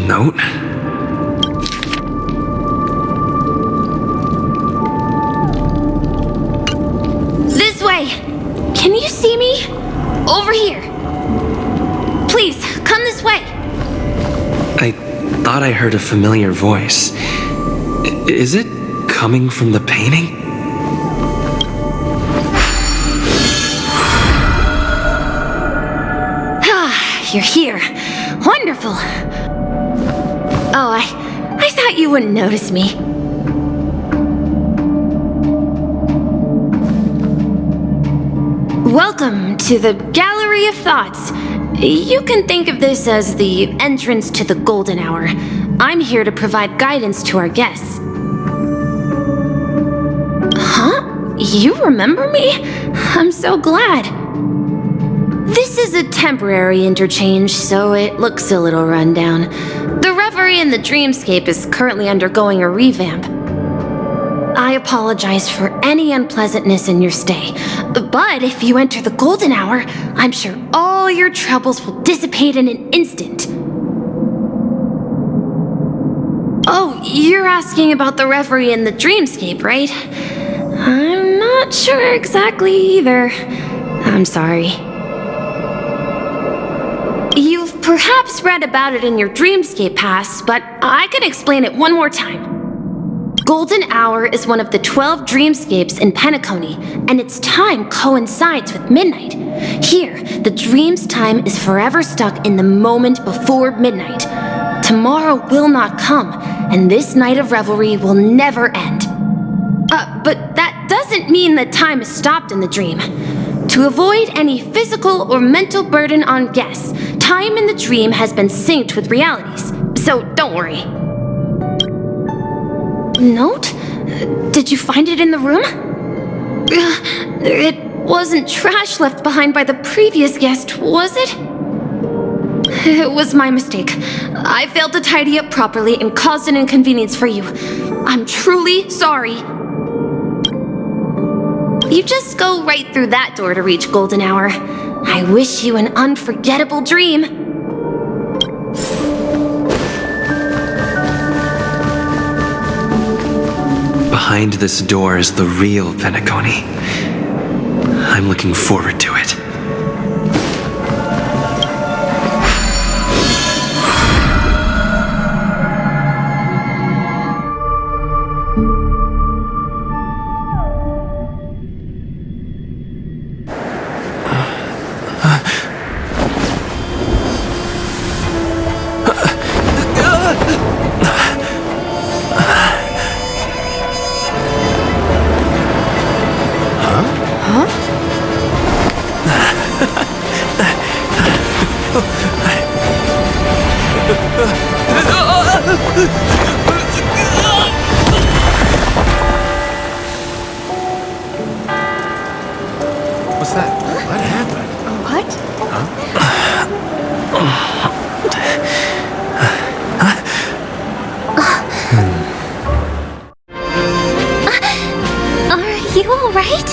note? This way! Can you see me? Over here! Please, come this way! I thought I heard a familiar voice. Is it coming from the painting? You're here. Wonderful. Oh, I thought you wouldn't notice me. Welcome to the Gallery of Thoughts. You can think of this as the entrance to the Golden Hour. I'm here to provide guidance to our guests. Huh? You remember me? I'm so glad. This is a temporary interchange, so it looks a little rundown. The Reverie in the Dreamscape is currently undergoing a revamp. I apologize for any unpleasantness in your stay, but if you enter the Golden Hour, I'm sure all your troubles will dissipate in an instant. Oh, you're asking about the Reverie in the Dreamscape, right? I'm not sure exactly either. I'm sorry. You've perhaps read about it in your Dreamscape Pass, but I can explain it one more time. Golden Hour is one of the 12 dreamscapes in Penacony, and its time coincides with midnight. Here, the dream's time is forever stuck in the moment before midnight. Tomorrow will not come, and this night of revelry will never end. But that doesn't mean that time is stopped in the dream. To avoid any physical or mental burden on guests, time in the dream has been synced with realities, so don't worry. Note? Did you find it in the room? It wasn't trash left behind by the previous guest, was it? It was my mistake. I failed to tidy up properly and caused an inconvenience for you. I'm truly sorry. You just go right through that door to reach Golden Hour. I wish you an unforgettable dream. Behind this door is the real Penacony. I'm looking forward to it. What's that? What happened? What? Are you all right?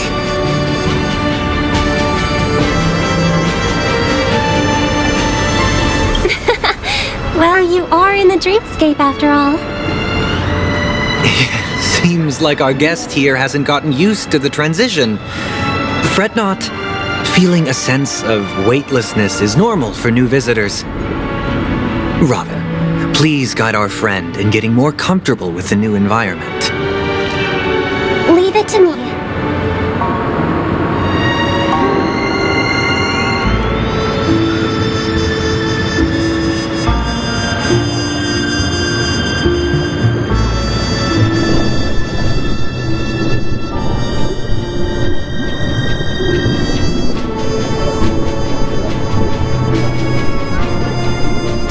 Well, you are in the dreamscape after all. Seems like our guest here hasn't gotten used to the transition. Fret not. Feeling a sense of weightlessness is normal for new visitors. Robin, please guide our friend in getting more comfortable with the new environment. Leave it to me.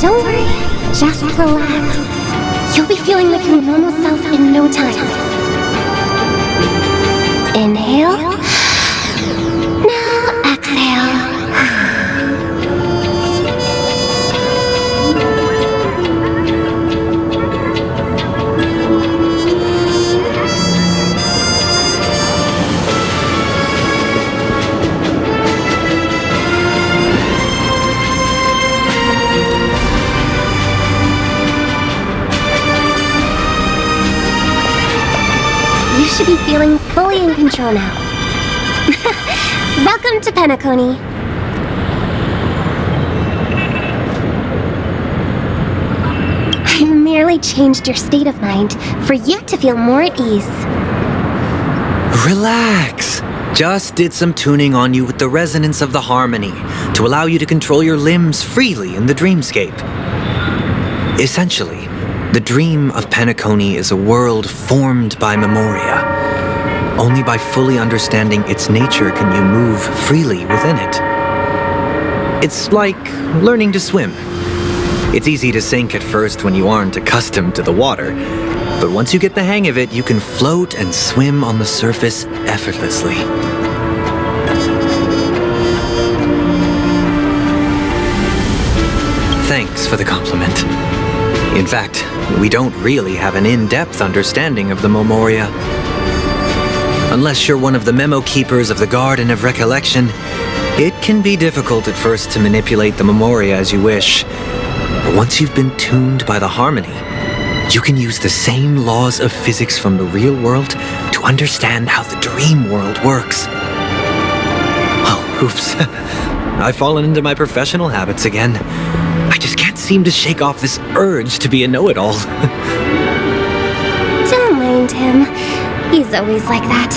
Don't worry, just relax. You'll be feeling like your normal self in no time. Inhale. Now exhale. You should be feeling fully in control now. Welcome to Penacony. I merely changed your state of mind for you to feel more at ease. Relax. Just did some tuning on you with the resonance of the harmony to allow you to control your limbs freely in the dreamscape. Essentially, the dream of Penacony is a world formed by Memoria. Only by fully understanding its nature can you move freely within it. It's like learning to swim. It's easy to sink at first when you aren't accustomed to the water, but once you get the hang of it, you can float and swim on the surface effortlessly. Thanks for the compliment. In fact, we don't really have an in-depth understanding of the Memoria. Unless you're one of the memo keepers of the Garden of Recollection, it can be difficult at first to manipulate the Memoria as you wish. But once you've been tuned by the harmony, you can use the same laws of physics from the real world to understand how the dream world works. Oh, oops. I've fallen into my professional habits again. I just can't seem to shake off this urge to be a know-it-all. Don't mind It's always like that.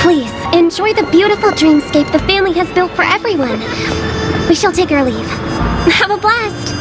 Please, enjoy the beautiful dreamscape the family has built for everyone. We shall take our leave. Have a blast!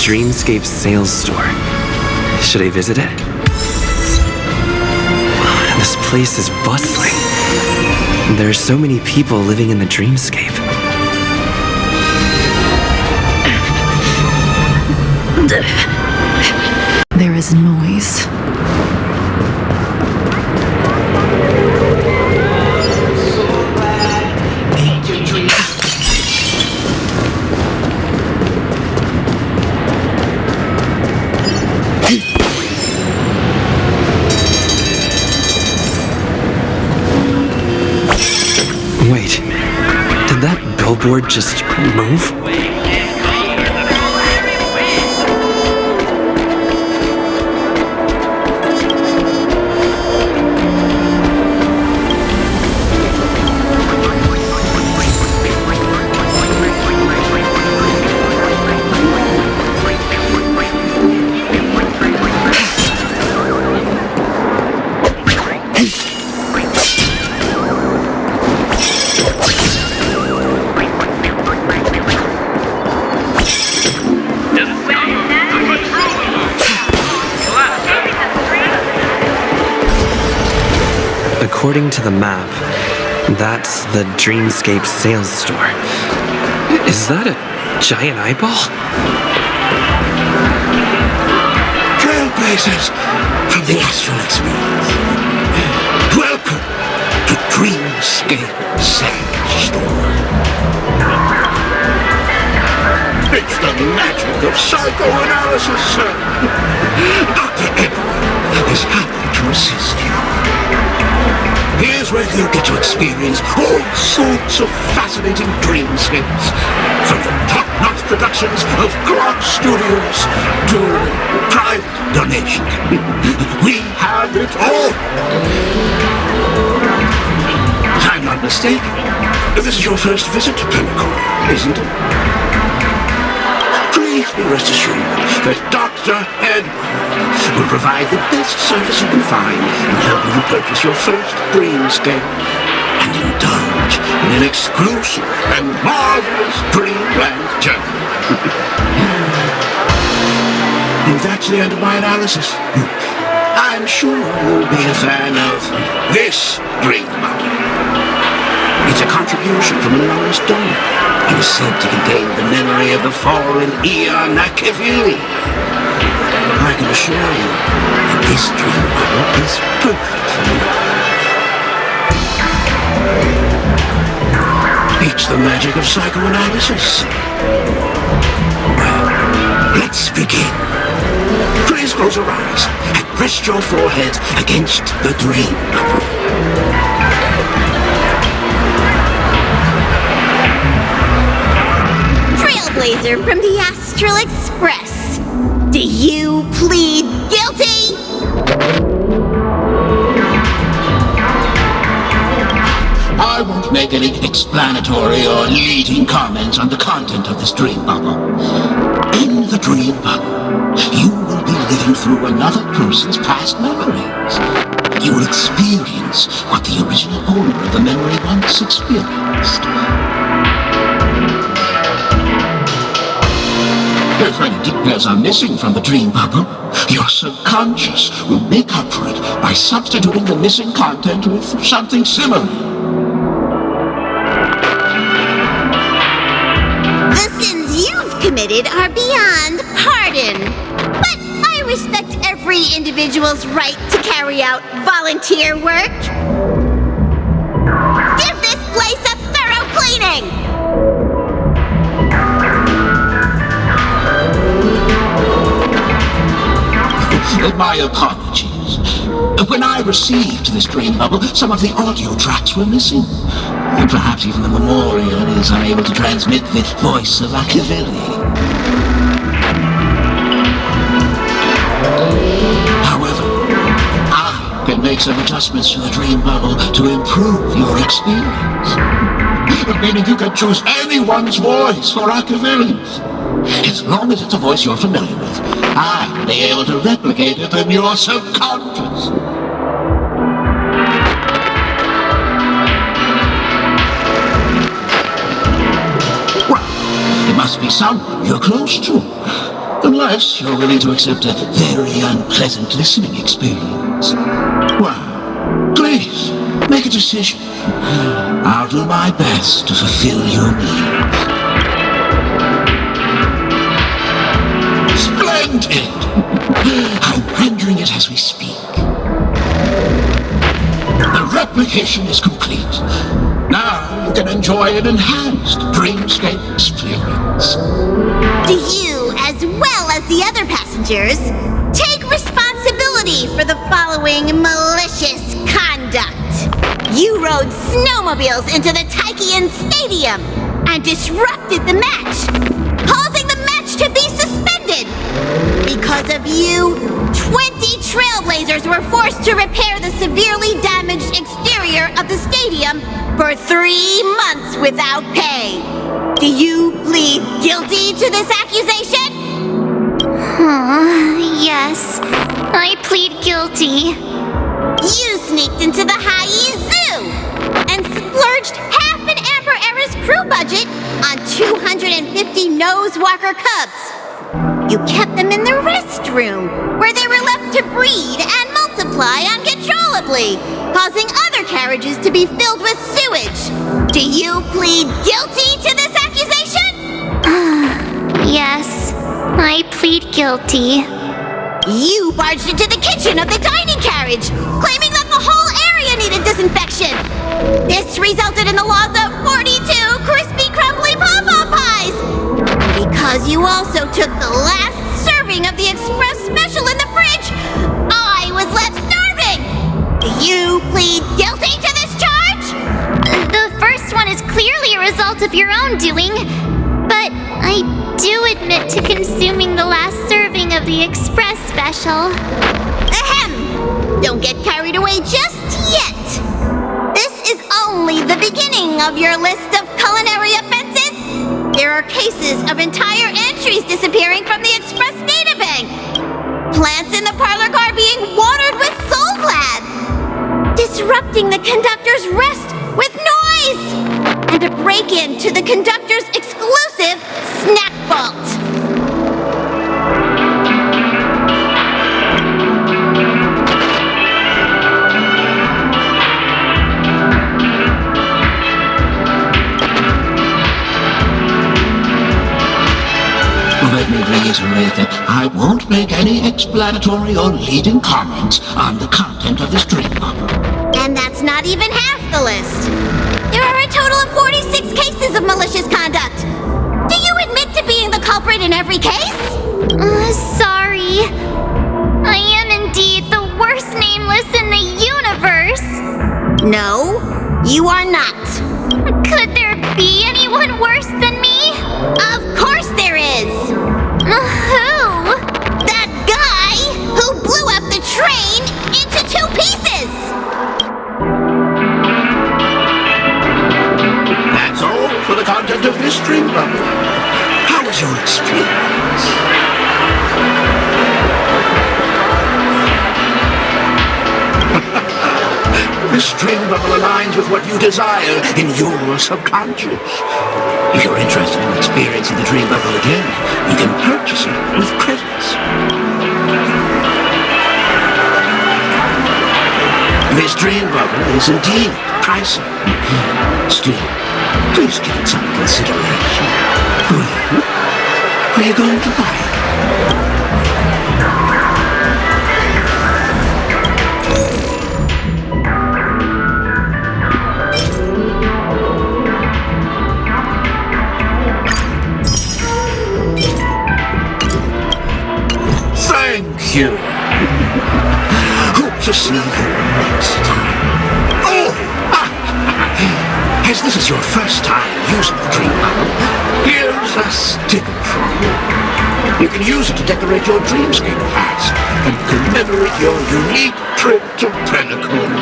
Dreamscape sales store. Should I visit it? This place is bustling. There are so many people living in the dreamscape. There is noise. Wait, did that billboard just move? According to the map, that's the Dreamscape sales store. Is that a giant eyeball? Trailblazers from the astral experience. Welcome to Dreamscape sales store. It's the magic of psychoanalysis, sir. Dr. Edward is happy to assist you. Here's where you get to experience all sorts of fascinating dreamscapes. From the top-notch productions of Glock Studios to private donation. We have it all. If I'm not mistaken, this is your first visit to Penacony, isn't it? Please be rest assured that Dr. Edward will provide the best service you can find in helping you purchase your first dreamscape and indulge in an exclusive and marvelous dreamland journey. And that's the end of my analysis. I'm sure you'll be a fan of this dream bubble. It's a contribution from an anonymous donor. It is said to contain the memory of the fallen Eon Nakivili. I can assure you that this dream bubble is perfect for you. It's the magic of psychoanalysis. Well, let's begin. Please close your eyes and rest your forehead against the dream bubble. Trailblazer from the Astral Express. Do you plead guilty? I won't make any explanatory or leading comments on the content of this dream bubble. In the dream bubble, you will be living through another person's past memories. You will experience what the original owner of the memory once experienced. If any details are missing from the dream bubble, your subconscious will make up for it by substituting the missing content with something similar. The sins you've committed are beyond pardon. But I respect every individual's right to carry out volunteer work. Give this place a thorough cleaning! My apologies. When I received this dream bubble, some of the audio tracks were missing. And perhaps even the Memoria is unable to transmit the voice of Akivili. However, I can make some adjustments to the dream bubble to improve your experience. Meaning you can choose anyone's voice for Akivili's. As long as it's a voice you're familiar with, I'll be able to replicate it in your subconscious. Well, it must be someone you're close to. Unless you're willing to accept a very unpleasant listening experience. Well, please, make a decision. I'll do my best to fulfill your needs. Splendid! I'm rendering it as we speak. The replication is complete. Now you can enjoy an enhanced dreamscape experience. Do you, as well as the other passengers, take responsibility for the following malicious conduct? You rode snowmobiles into the Taikian Stadium and disrupted the match, causing the match to be suspended. Because of you, 20 trailblazers were forced to repair the severely damaged exterior of the stadium for 3 months without pay. Do you plead guilty to this accusation? Yes, I plead guilty. You sneaked into the Haie Zoo and splurged half an Amber Era's crew budget on 250 Nosewalker cubs. You kept them in the restroom, where they were left to breed and multiply uncontrollably, causing other carriages to be filled with sewage. Do you plead guilty to this accusation? Yes, I plead guilty. You barged into the kitchen of the dining carriage, claiming that the whole area needed disinfection. This resulted in the loss of 42 crispy, crumbly pom-pom pies. And because you also took the last serving of the express special in the fridge, I was left starving. Do you plead guilty to this charge? The first one is clearly a result of your own doing, but I do admit to consuming the last serving of the express special. Ahem! Don't get carried away just yet. This is only the beginning of your list of culinary offenses. There are cases of entire entries disappearing from the express databank. Plants in the parlor car being watered with Soulglad. Disrupting the conductor's rest with noise. And a break-in to the conductor's exclusive snack vault. Let me reiterate that I won't make any explanatory or leading comments on the content of this dream bubble. And that's not even half the list. There are a total of 46 cases of malicious conduct. Do you admit to being the culprit in every case? Sorry. I am indeed the worst nameless in the universe. No, you are not. Could there be anyone worse than me? Of course there is. Who? That guy who blew up the train into 2 pieces. That's all for the content of this dream bubble. How was your experience? This dream bubble aligns with what you desire in your subconscious. If you're interested in experiencing the dream bubble again, you can purchase it with credits. This dream bubble is indeed pricey. Still, please give it some consideration. Well, are you going to buy it? Thank you. to see you next time. Oh! As this is your first time using the dream map, here's a sticker for you. You can use it to decorate your dreamscape paths and commemorate your unique trip to Penacony.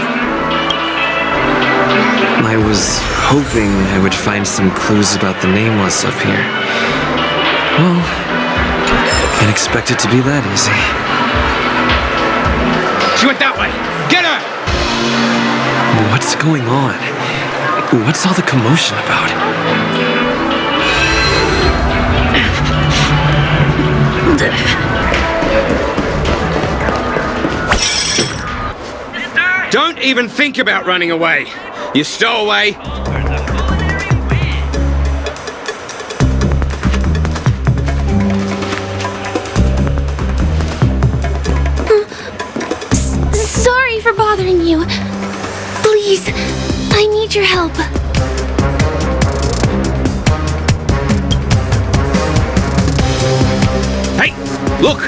I was hoping I would find some clues about the Nameless up here. Well, didn't expect it to be that easy. She went that way! Get her! What's going on? What's all the commotion about? Don't even think about running away. You stowaway. Sorry for bothering you. Please, I need your help. Hey, look!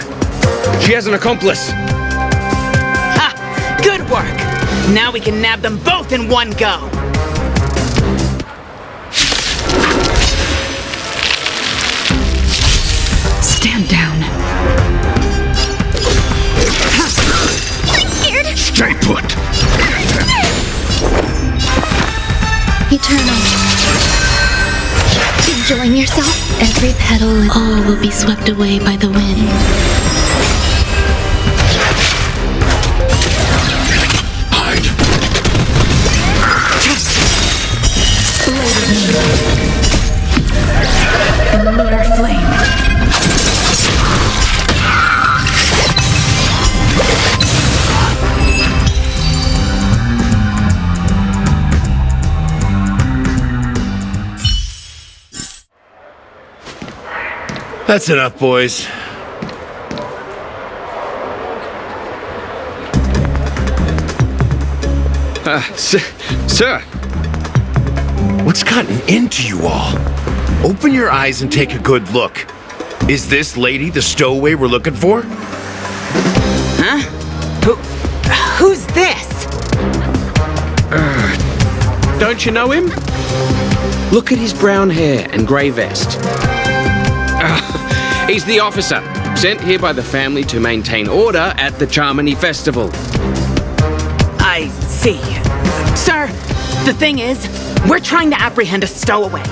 She has an accomplice. Ha! Good work! Now we can nab them both in one go. Stand down. I'm scared. Stay put. Eternal. Enjoying yourself? Every petal and all will be swept away by the wind. Hide. The lunar flame. That's enough, boys. Sir. What's gotten into you all? Open your eyes and take a good look. Is this lady the stowaway we're looking for? Huh? Who's this? Don't you know him? Look at his brown hair and grey vest. He's the officer, sent here by the family to maintain order at the Charmony festival. I see. Sir, the thing is, we're trying to apprehend a stowaway.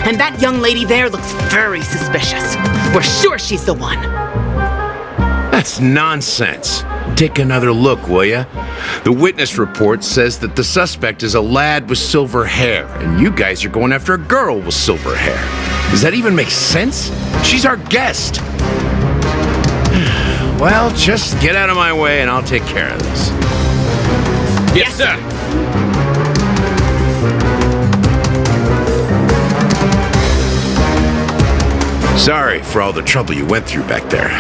And that young lady there looks very suspicious. We're sure she's the one. That's nonsense. Take another look, will ya? The witness report says that the suspect is a lad with silver hair, and you guys are going after a girl with silver hair. Does that even make sense? She's our guest. Well, just get out of my way and I'll take care of this. Yes, sir. Sorry for all the trouble you went through back there.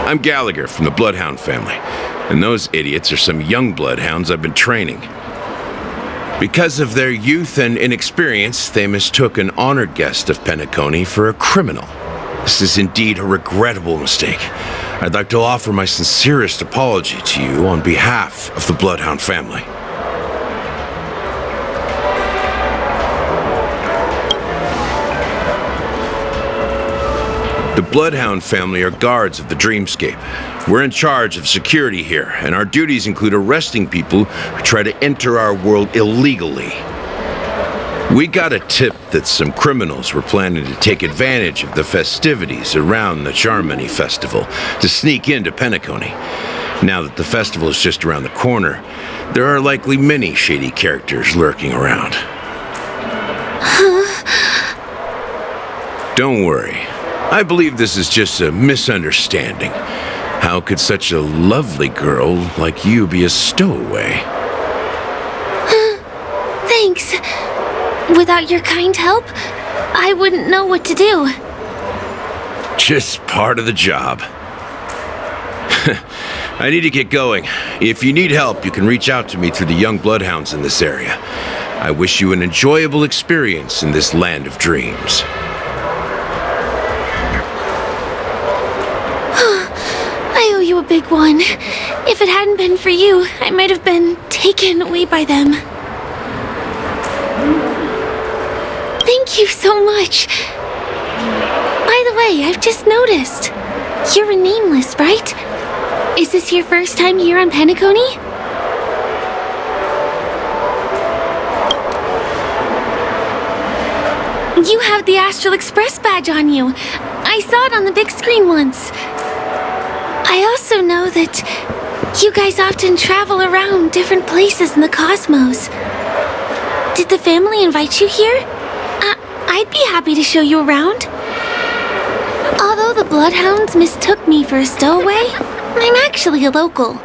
I'm Gallagher from the Bloodhound family, and those idiots are some young bloodhounds I've been training. Because of their youth and inexperience, they mistook an honored guest of Penacony for a criminal. This is indeed a regrettable mistake. I'd like to offer my sincerest apology to you on behalf of the Bloodhound family. The Bloodhound family are guards of the Dreamscape. We're in charge of security here, and our duties include arresting people who try to enter our world illegally. We got a tip that some criminals were planning to take advantage of the festivities around the Charmony festival to sneak into Penacony. Now that the festival is just around the corner, there are likely many shady characters lurking around. Don't worry. I believe this is just a misunderstanding. How could such a lovely girl like you be a stowaway? Thanks. Without your kind help, I wouldn't know what to do. Just part of the job. I need to get going. If you need help, you can reach out to me through the young bloodhounds in this area. I wish you an enjoyable experience in this land of dreams. I owe you a big big one. If it hadn't been for you, I might have been taken away by them. Thank you so much. By the way, I've just noticed. You're a nameless, right? Is this your first time here on Penacony? You have the Astral Express badge on you. I saw it on the big screen once. I also know that you guys often travel around different places in the cosmos. Did the family invite you here? I'd be happy to show you around. Although the Bloodhounds mistook me for a stowaway, I'm actually a local.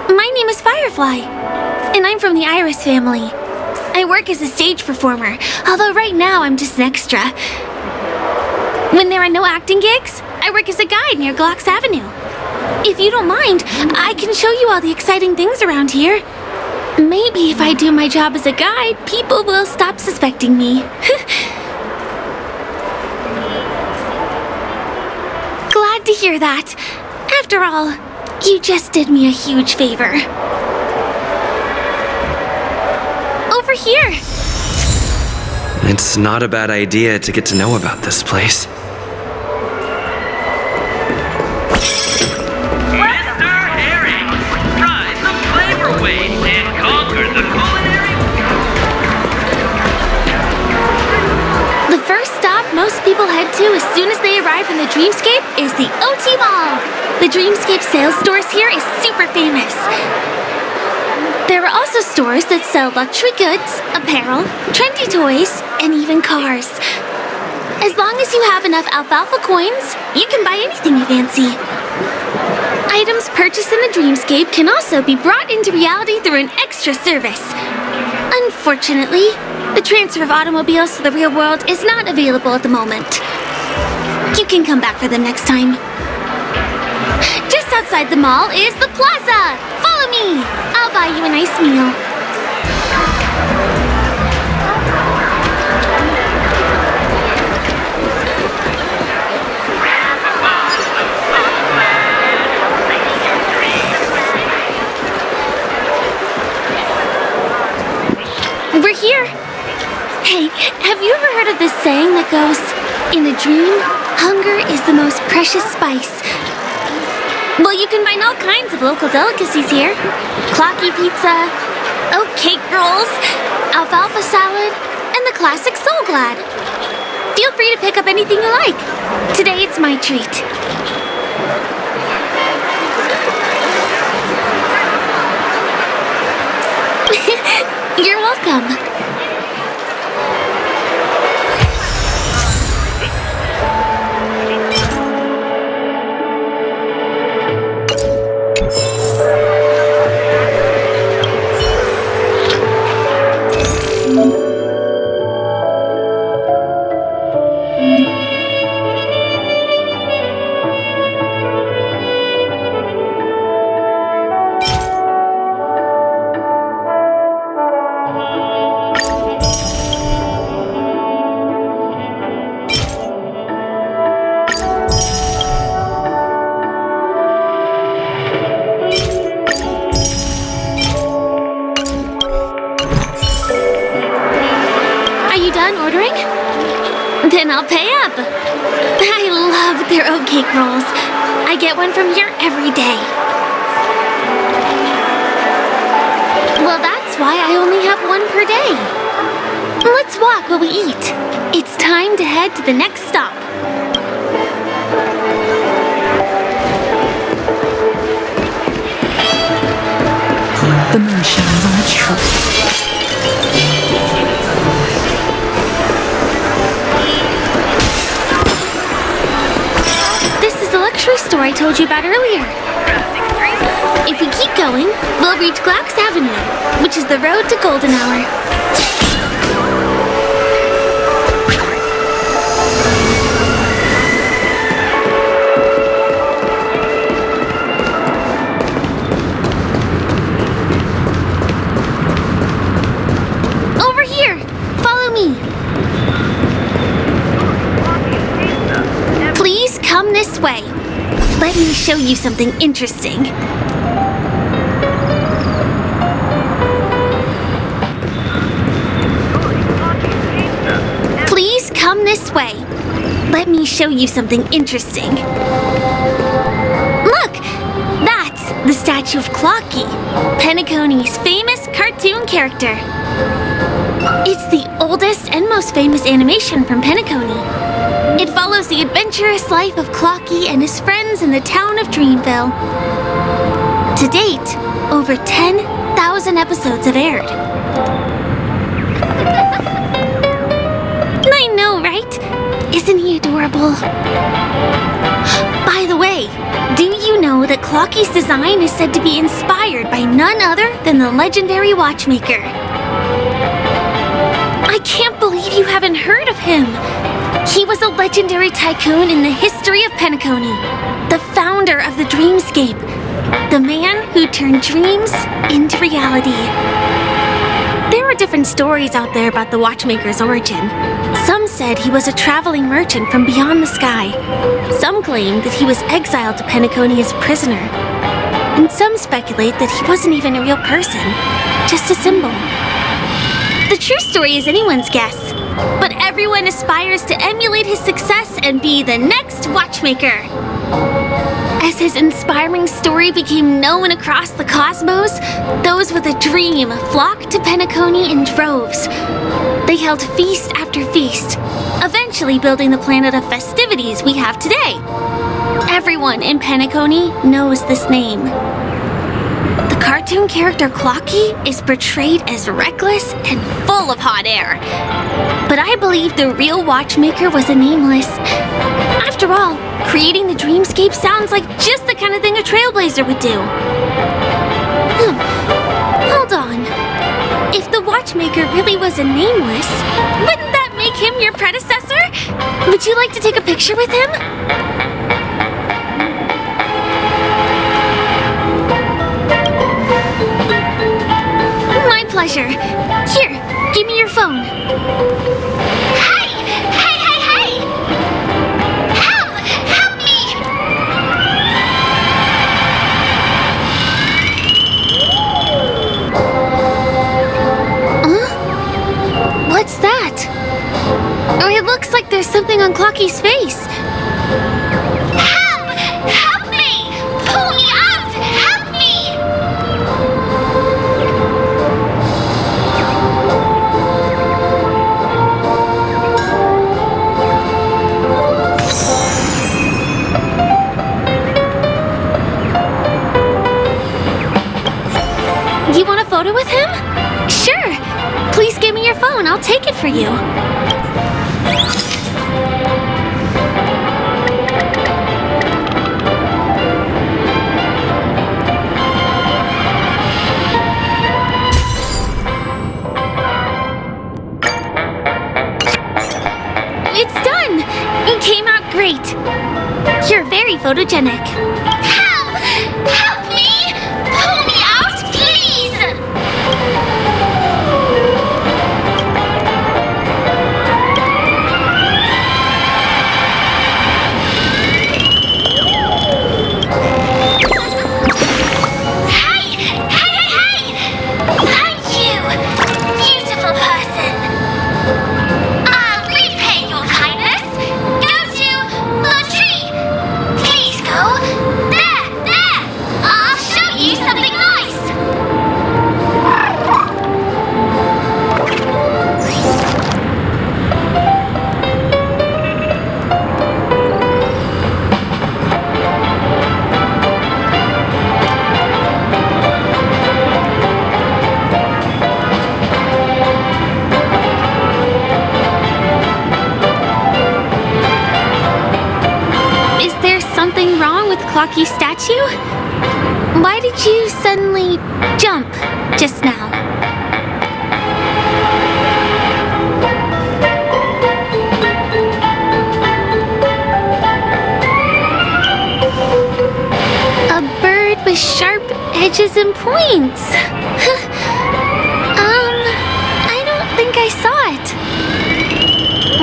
My name is Firefly, and I'm from the Iris family. I work as a stage performer, although right now I'm just an extra. When there are no acting gigs, I work as a guide near Glocks Avenue. If you don't mind, I can show you all the exciting things around here. Maybe if I do my job as a guide, people will stop suspecting me. Glad to hear that. After all, you just did me a huge favor. Over here! It's not a bad idea to get to know about this place. The first stop most people head to as soon as they arrive in the Dreamscape is the OT Mall. The Dreamscape sales stores here is super famous. There are also stores that sell luxury goods, apparel, trendy toys, and even cars. As long as you have enough alfalfa coins, you can buy anything you fancy. Items purchased in the Dreamscape can also be brought into reality through an extra service. Unfortunately, the transfer of automobiles to the real world is not available at the moment. You can come back for them next time. Just outside the mall is the plaza! Follow me! I'll buy you a nice meal. We're here. Hey, have you ever heard of this saying that goes, in a dream, hunger is the most precious spice? Well, you can find all kinds of local delicacies here. Clocky pizza, oat cake rolls, alfalfa salad, and the classic Soul Glad. Feel free to pick up anything you like. Today it's my treat. You're welcome. Then I'll pay up. I love their oat cake rolls. I get one from here every day. Well, that's why I only have one per day. Let's walk while we eat. It's time to head to the next stop. The motion is on a truck. Store I told you about earlier. If we keep going, we'll reach Glocks Avenue, which is the road to Golden Hour. Over here! Follow me! Please come this way. Let me show you something interesting. Please come this way. Let me show you something interesting. Look! That's the statue of Clocky, Penacony's famous cartoon character. It's the oldest and most famous animation from Penacony. It follows the adventurous life of Clocky and his friends in the town of Dreamville. To date, over 10,000 episodes have aired. I know, right? Isn't he adorable? By the way, do you know that Clocky's design is said to be inspired by none other than the legendary watchmaker? I can't believe you haven't heard of him! He was a legendary tycoon in the history of Penacony, the founder of the Dreamscape, the man who turned dreams into reality. There are different stories out there about the watchmaker's origin. Some said he was a traveling merchant from beyond the sky. Some claim that he was exiled to Penacony as a prisoner. And some speculate that he wasn't even a real person, just a symbol. The true story is anyone's guess, but everyone aspires to emulate his success and be the next watchmaker. As his inspiring story became known across the cosmos, those with a dream flocked to Penacony in droves. They held feast after feast, eventually building the planet of festivities we have today. Everyone in Penacony knows this name. The cartoon character Clocky is portrayed as reckless and full of hot air. But I believe the real watchmaker was a nameless. After all, creating the dreamscape sounds like just the kind of thing a trailblazer would do. Hold on. If the watchmaker really was a nameless, wouldn't that make him your predecessor? Would you like to take a picture with him? My pleasure. Here, give me your phone. Hey! Hey, hey, hey! Help! Help me! Huh? What's that? It looks like there's something on Clocky's face. Help! Help me! Pull me out! Help me! You want a photo with him? Sure. Please give me your phone. I'll take it for you. It's done! It came out great. You're very photogenic. Help! Help me! Pull me out, please! Hey! Hey, hey, hey! Thank you, beautiful person. I'll repay your kindness. Go to litlle. Please go. There, there. I'll show you something nice. Is there something wrong with Clocky's statue? Why did you suddenly jump just now? A bird with sharp edges and points. I don't think I saw it.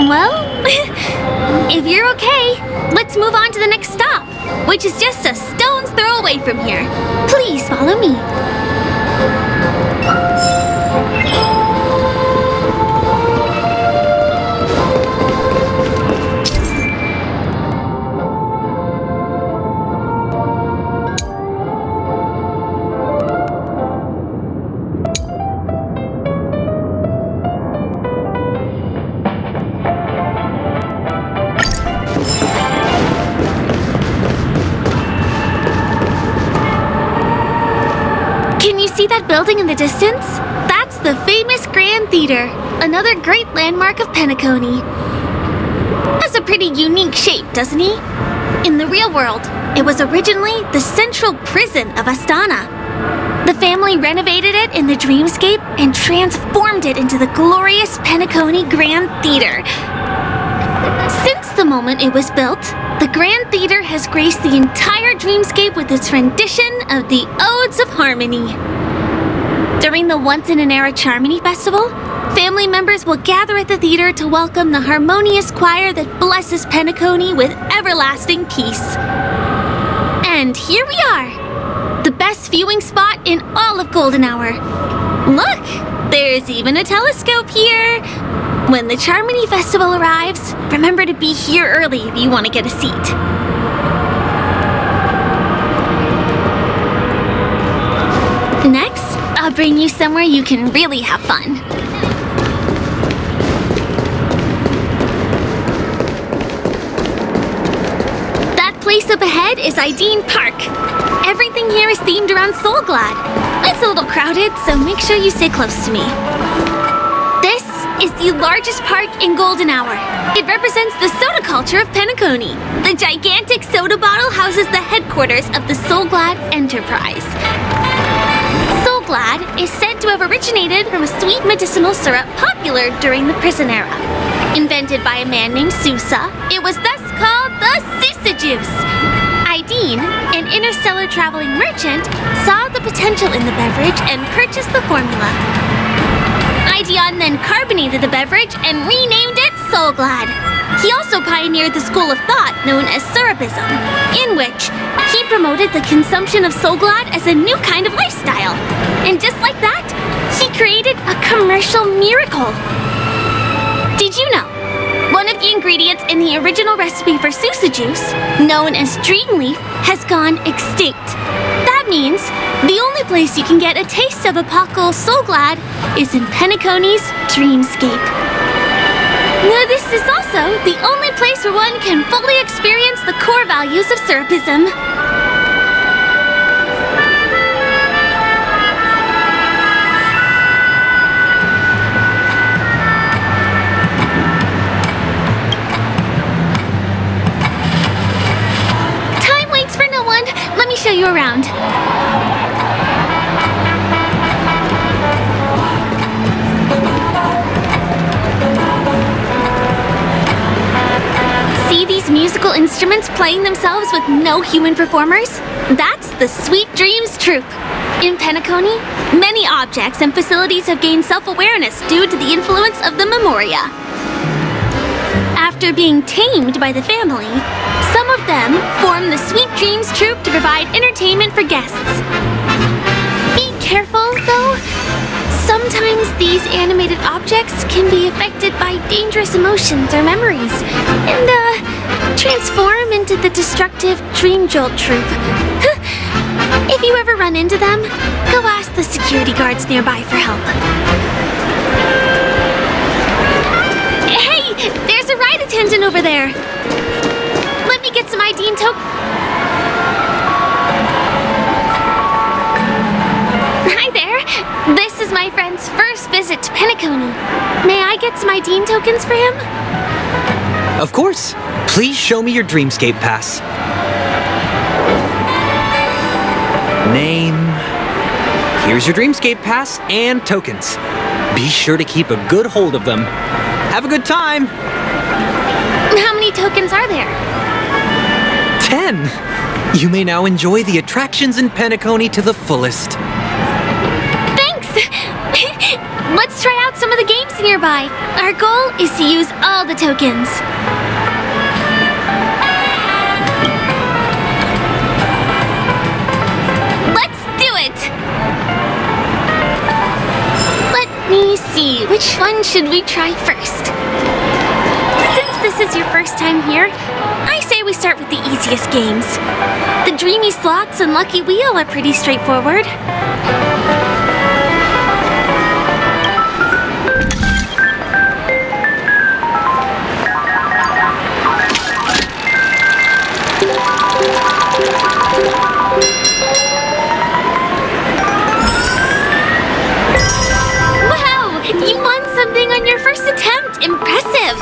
Well, if you're okay, let's move on to the next stop. which is just a stone's throw away from here. Please follow me. See that building in the distance? That's the famous Grand Theater, another great landmark of Penacony. Has a pretty unique shape, doesn't he? In the real world, it was originally the central prison of Astana. The family renovated it in the dreamscape and transformed it into the glorious Penacony Grand Theater. Since the moment it was built, the Grand Theater has graced the entire dreamscape with its rendition of the Odes of Harmony. During the once-in-an-era Charmony festival, family members will gather at the theater to welcome the harmonious choir that blesses Penacony with everlasting peace. And here we are, the best viewing spot in all of Golden Hour. Look, there's even a telescope here. When the Charmony festival arrives, remember to be here early if you want to get a seat. Next, I'll bring you somewhere you can really have fun. That place up ahead is Ideen Park. Everything here is themed around Soulglad. It's a little crowded, so make sure you stay close to me. This is the largest park in Golden Hour. It represents the soda culture of Penacony. The gigantic soda bottle houses the headquarters of the Soulglad Enterprise. Soulglad is said to have originated from a sweet medicinal syrup popular during the prison era. Invented by a man named Sousa, it was thus called the Sousa Juice. Ideen, an interstellar traveling merchant, saw the potential in the beverage and purchased the formula. Ideon then carbonated the beverage and renamed it Soulglad. He also pioneered the school of thought known as Syrupism, in which he promoted the consumption of Soulglad as a new kind of lifestyle. And just like that, he created a commercial miracle. Did you know? One of the ingredients in the original recipe for Sousa Juice, known as Dreamleaf, has gone extinct. That means the only place you can get a taste of Apocal Soulglad is in Penacony's Dreamscape. Now, this is also the only place where one can fully experience the core values of Syrupism. Time waits for no one. Let me show you around. See these musical instruments playing themselves with no human performers? That's the Sweet Dreams Troupe. In Penacony, many objects and facilities have gained self-awareness due to the influence of the Memoria. After being tamed by the family, some of them form the Sweet Dreams Troupe to provide entertainment for guests. Be careful, though. Sometimes these animated objects can be affected by dangerous emotions or memories, and transform into the destructive Dream Jolt Troupe. If you ever run into them, go ask the security guards nearby for help. Hey, there's a ride attendant over there. Let me get some Ideen token. Hi there. This is my friend's first visit to Penacony. May I get some Ideen tokens for him? Of course. Please show me your Dreamscape pass. Name. Here's your Dreamscape pass and tokens. Be sure to keep a good hold of them. Have a good time. How many tokens are there? 10. You may now enjoy the attractions in Penacony to the fullest. Thanks! Let's try out some of the games nearby. Our goal is to use all the tokens. see, which one should we try first? Since this is your first time here, I say we start with the easiest games. The Dreamy Slots and Lucky Wheel are pretty straightforward. Wow! You won something on your first attempt! Impressive!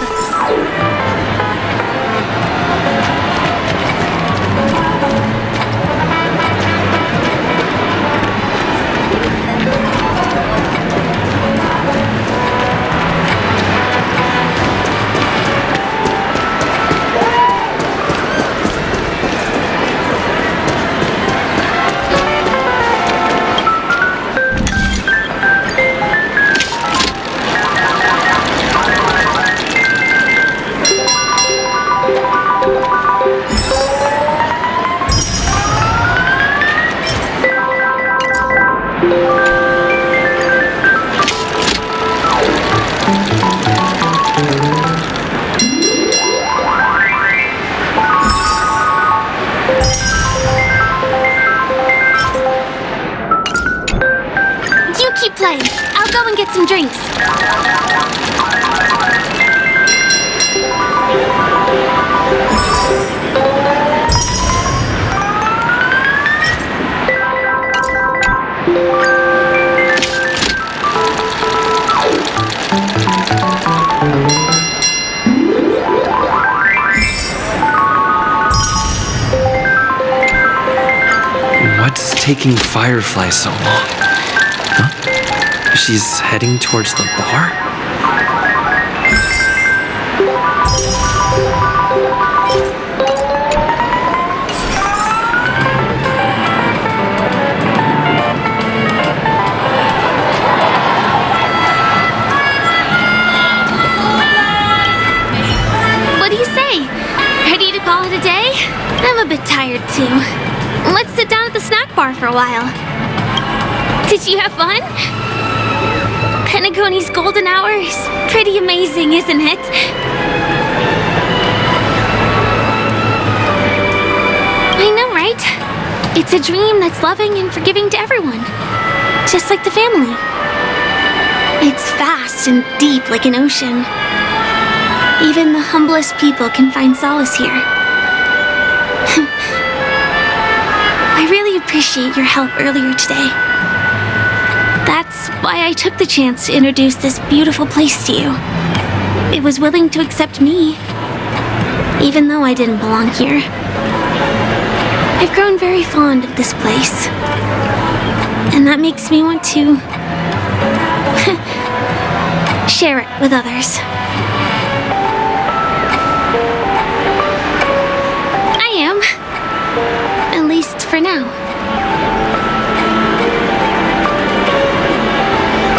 Keep playing. I'll go and get some drinks. What's taking Firefly so long? Huh? She's heading towards the bar? What do you say? Ready to call it a day? I'm a bit tired too. Let's sit down at the snack bar for a while. Did you have fun? Penacony's golden hour is pretty amazing, isn't it? I know, right? It's a dream that's loving and forgiving to everyone. Just like the family. It's vast and deep like an ocean. Even the humblest people can find solace here. I really appreciate your help earlier today. That's why I took the chance to introduce this beautiful place to you. It was willing to accept me, even though I didn't belong here. I've grown very fond of this place, and that makes me want to share it with others. I am, at least for now.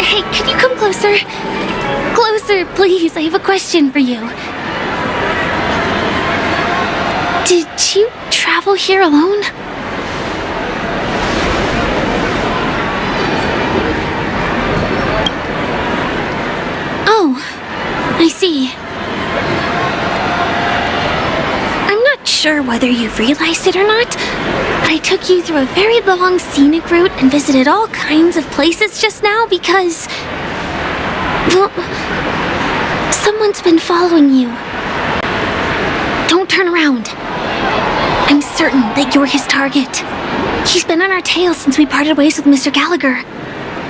Hey, can you come closer? Closer, please. I have a question for you. Did you travel here alone? Oh, I see. I'm not sure whether you've realized it or not, but I took you through a very long scenic route and visited all kinds of places just now because, well, someone's been following you. Don't turn around. I'm certain that you're his target. He's been on our tail since we parted ways with Mr. Gallagher.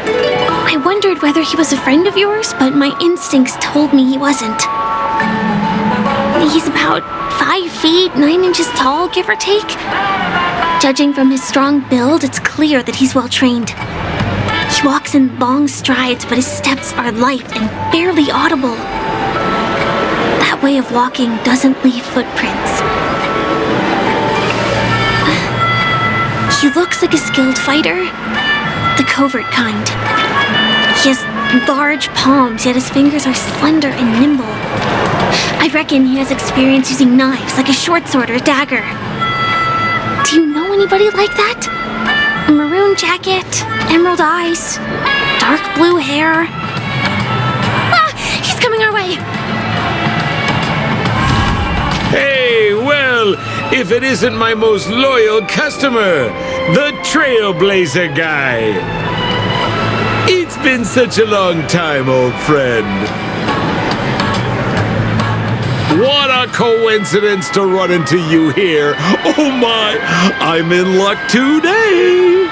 I wondered whether he was a friend of yours, but my instincts told me he wasn't. He's about 5 feet, 9 inches tall, give or take. Judging from his strong build, it's clear that he's well trained. He walks in long strides, but his steps are light and barely audible. That way of walking doesn't leave footprints. He looks like a skilled fighter, the covert kind. He has large palms, yet his fingers are slender and nimble. I reckon he has experience using knives, like a short sword or a dagger. Do you know anybody like that? A maroon jacket, emerald eyes, dark blue hair. Firefly! Hey, well, if it isn't my most loyal customer, the Trailblazer guy. It's been such a long time, old friend. What a coincidence to run into you here. Oh my, I'm in luck today.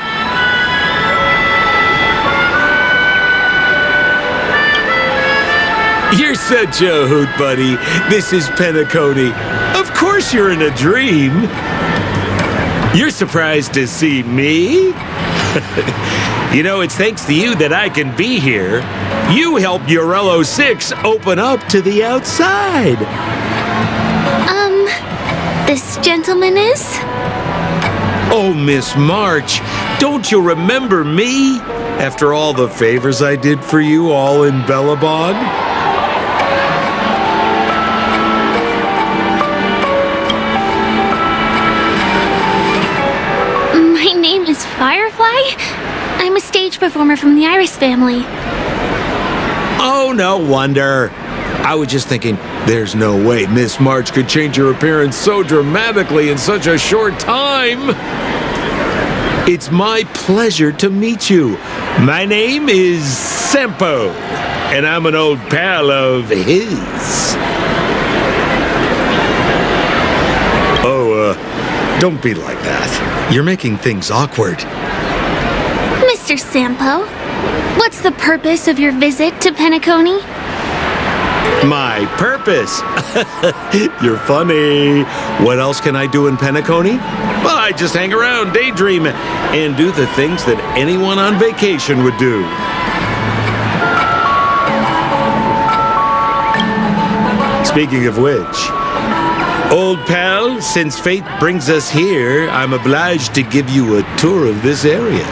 You're such a hoot, buddy. This is Penacony. Of course you're in a dream. You're surprised to see me? You know, it's thanks to you that I can be here. You helped Urello 6 open up to the outside. This gentleman is? Oh, Miss March, don't you remember me? After all the favors I did for you all in Bellabog? My name is Firefly? I'm a stage performer from the Iris family. Oh, no wonder. I was just thinking, there's no way Miss March could change her appearance so dramatically in such a short time. It's my pleasure to meet you. My name is Sempo, and I'm an old pal of his. Oh, don't be like that. You're making things awkward. Mr. Sampo, what's the purpose of your visit to Penacony? My purpose? You're funny. What else can I do in Penacony? Well, I just hang around, daydream, and do the things that anyone on vacation would do. Speaking of which, old pal, since fate brings us here, I'm obliged to give you a tour of this area.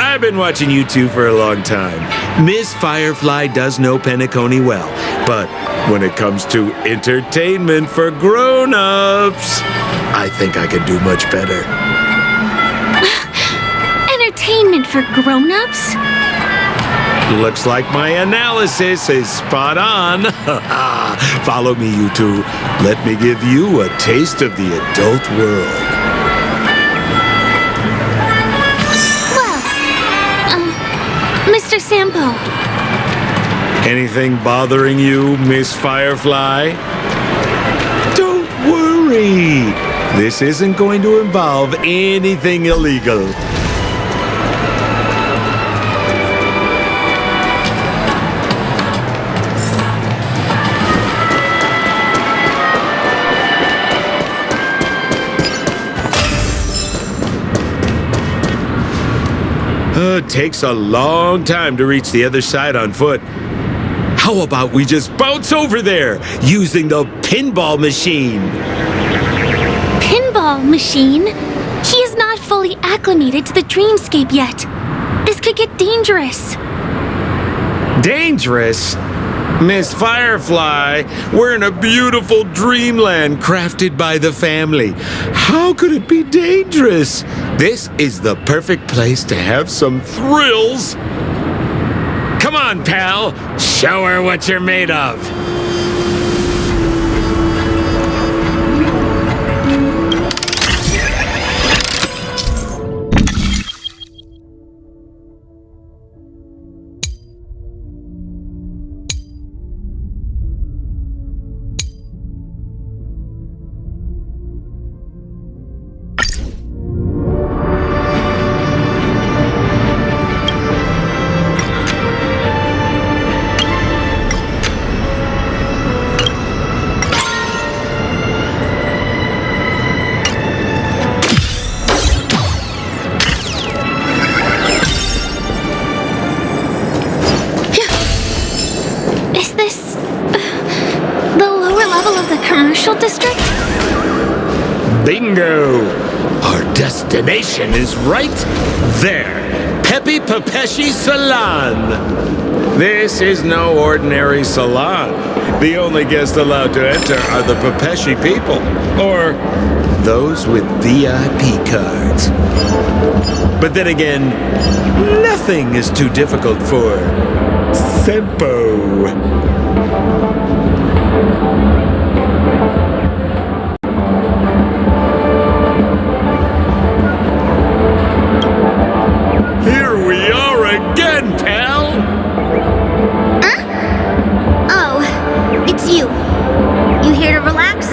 I've been watching you two for a long time. Miss Firefly does know Penacony well, but when it comes to entertainment for grown-ups, I think I could do much better. Entertainment for grown-ups? Looks like my analysis is spot on. Follow me, you two. Let me give you a taste of the adult world. Mr. Sampo. Anything bothering you, Miss Firefly? Don't worry. This isn't going to involve anything illegal. It takes a long time to reach the other side on foot. How about we just bounce over there using the pinball machine? Pinball machine? He is not fully acclimated to the dreamscape yet. This could get dangerous. Dangerous? Miss Firefly, we're in a beautiful dreamland crafted by the family. How could it be dangerous? This is the perfect place to have some thrills. Come on, pal. Show her what you're made of. District? Bingo! Our destination is right there. Pepe Pepeshi Salon. This is no ordinary salon. The only guests allowed to enter are the Pepeshi people, or those with VIP cards. But then again, nothing is too difficult for Sempo. Here we are again, pal! Oh, it's you. You here to relax?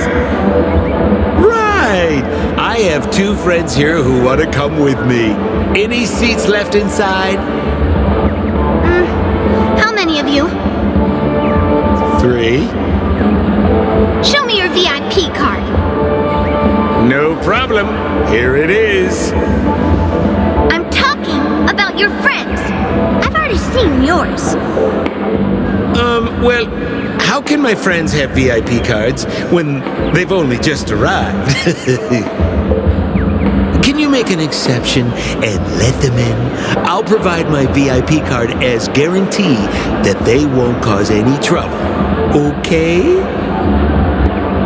Right! I have 2 friends here who want to come with me. Any seats left inside? How many of you? 3. Show me your VIP card. No problem. Here it is. I'm talking about your friends. I've already seen yours. Well, how can my friends have VIP cards when they've only just arrived? Can you make an exception and let them in? I'll provide my VIP card as guarantee that they won't cause any trouble. Okay?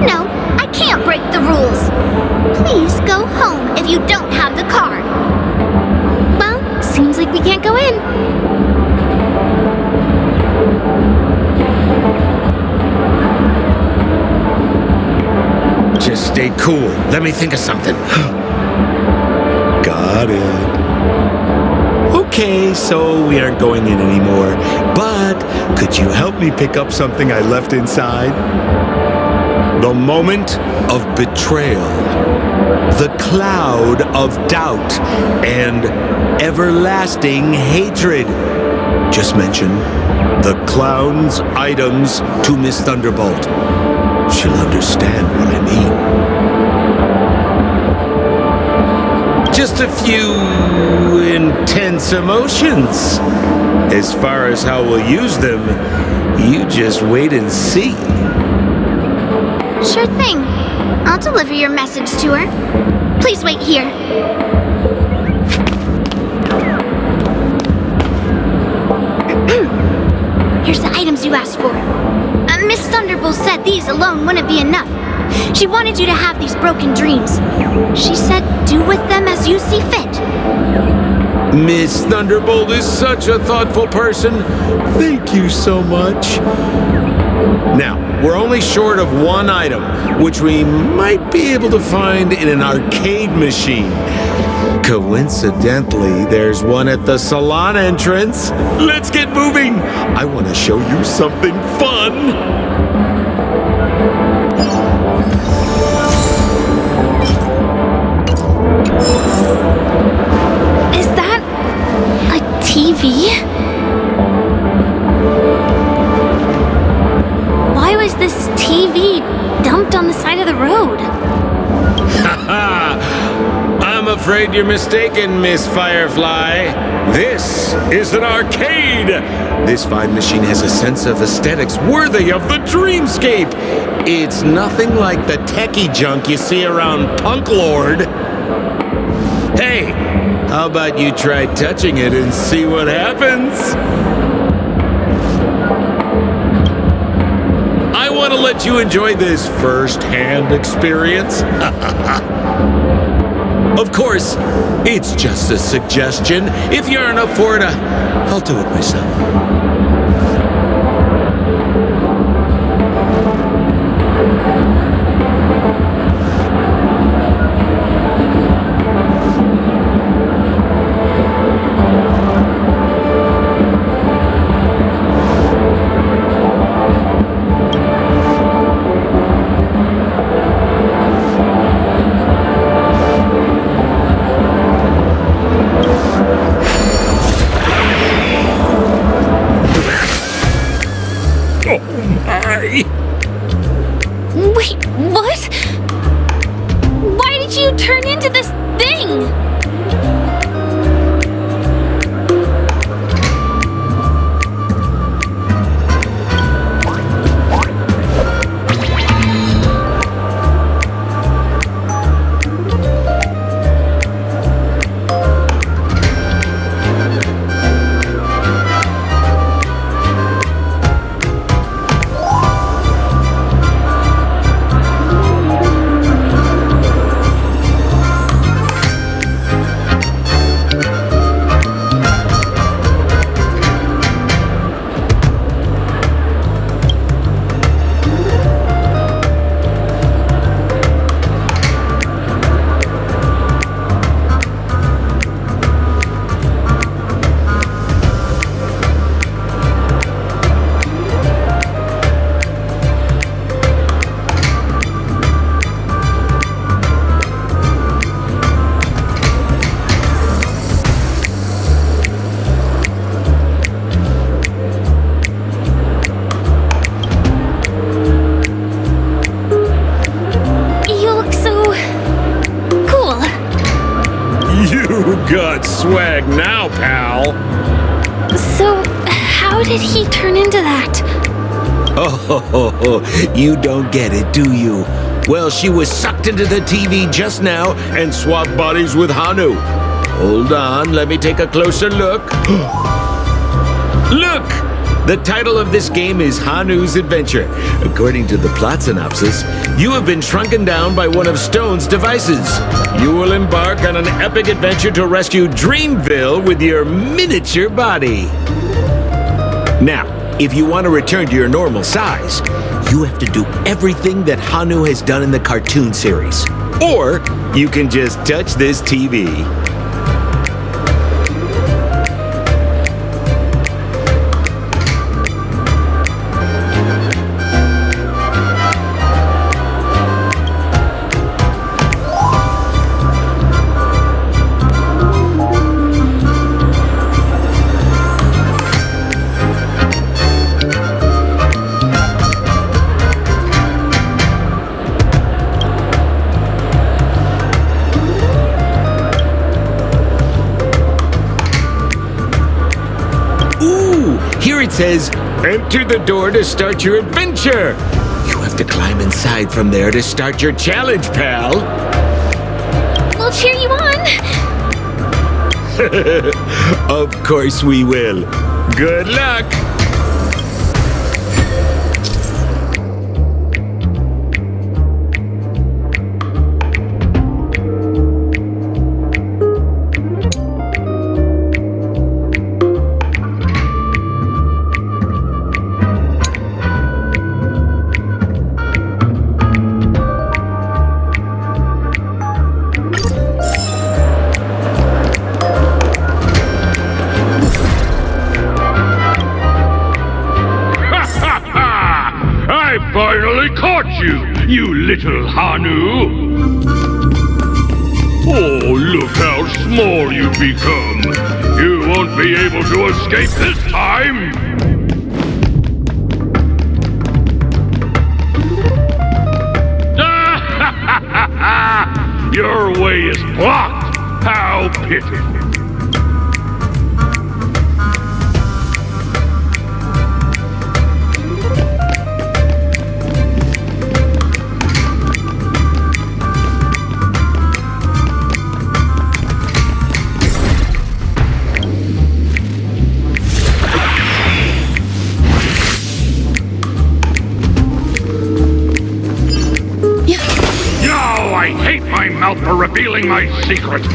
No, I can't break the rules. Please go home if you don't have the card. Well, seems like we can't go in. Just stay cool. Let me think of something. Got it. Okay, so we aren't going in anymore. But could you help me pick up something I left inside? The moment of betrayal. The cloud of doubt and everlasting hatred. Just mention the clown's items to Miss Thunderbolt. She'll understand what I mean. Just a few intense emotions. As far as how we'll use them, you just wait and see. Sure thing. I'll deliver your message to her. Please wait here. Here's the items you asked for. Miss Thunderbolt said these alone wouldn't be enough. She wanted you to have these broken dreams. She said do with them as you see fit. Miss Thunderbolt is such a thoughtful person. Thank you so much. Now, we're only short of 1 item, which we might be able to find in an arcade machine. Coincidentally, there's one at the salon entrance. Let's get moving. I want to show you something fun. Is that a TV? Why was this TV dumped on the side of the road? I'm afraid you're mistaken, Miss Firefly. This is an arcade. This fine machine has a sense of aesthetics worthy of the dreamscape. It's nothing like the techie junk you see around Punk Lord. Hey, how about you try touching it and see what happens? I want to let you enjoy this first-hand experience. Of course, it's just a suggestion. If you aren't up for it, I'll do it myself. Wait, what? Why did you turn into this thing? swag now, pal. So, how did he turn into that? Oh, you don't get it, do you? Well, she was sucked into the TV just now and swapped bodies with Hanu. Hold on, let me take a closer look. Look! The title of this game is Hanu's Adventure. According to the plot synopsis, you have been shrunken down by one of Stone's devices. You will embark on an epic adventure to rescue Dreamville with your miniature body. Now, if you want to return to your normal size, you have to do everything that Hanu has done in the cartoon series. Or you can just touch this TV. Here it says, enter the door to start your adventure. You have to climb inside from there to start your challenge, pal. We'll cheer you on. Of course we will. Good luck. Finally caught you, you little Hanu! Oh, look how small you've become! You won't be able to escape this time! Your way is blocked! How pitiful! I hate my mouth for revealing my secret!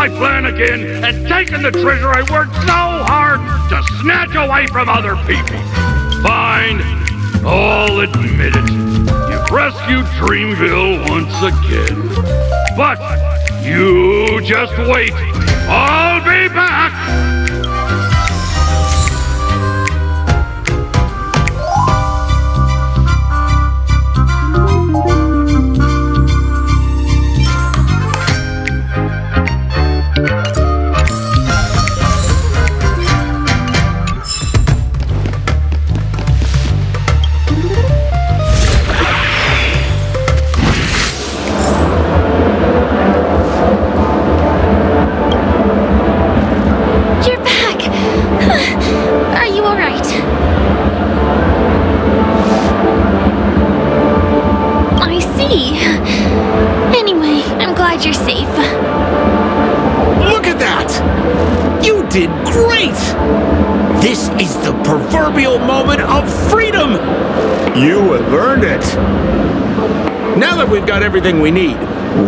my plan again and taken the treasure I worked so hard to snatch away from other people. Fine, I'll admit it. You've rescued Dreamville once again. But you just wait. I'll be back! You're safe. Look at that! You did great! This is the proverbial moment of freedom! You have earned it. Now that we've got everything we need,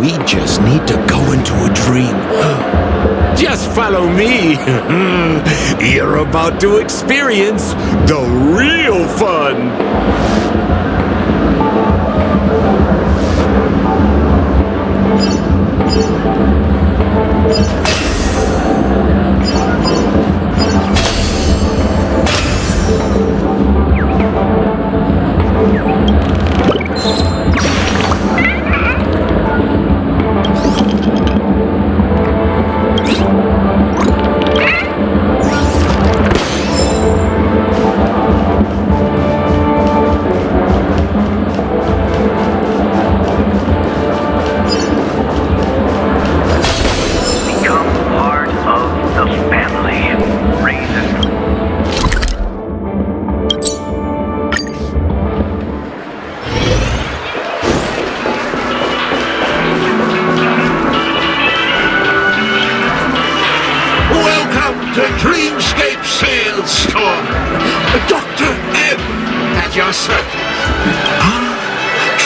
we just need to go into a dream. Just follow me. You're about to experience the real fun.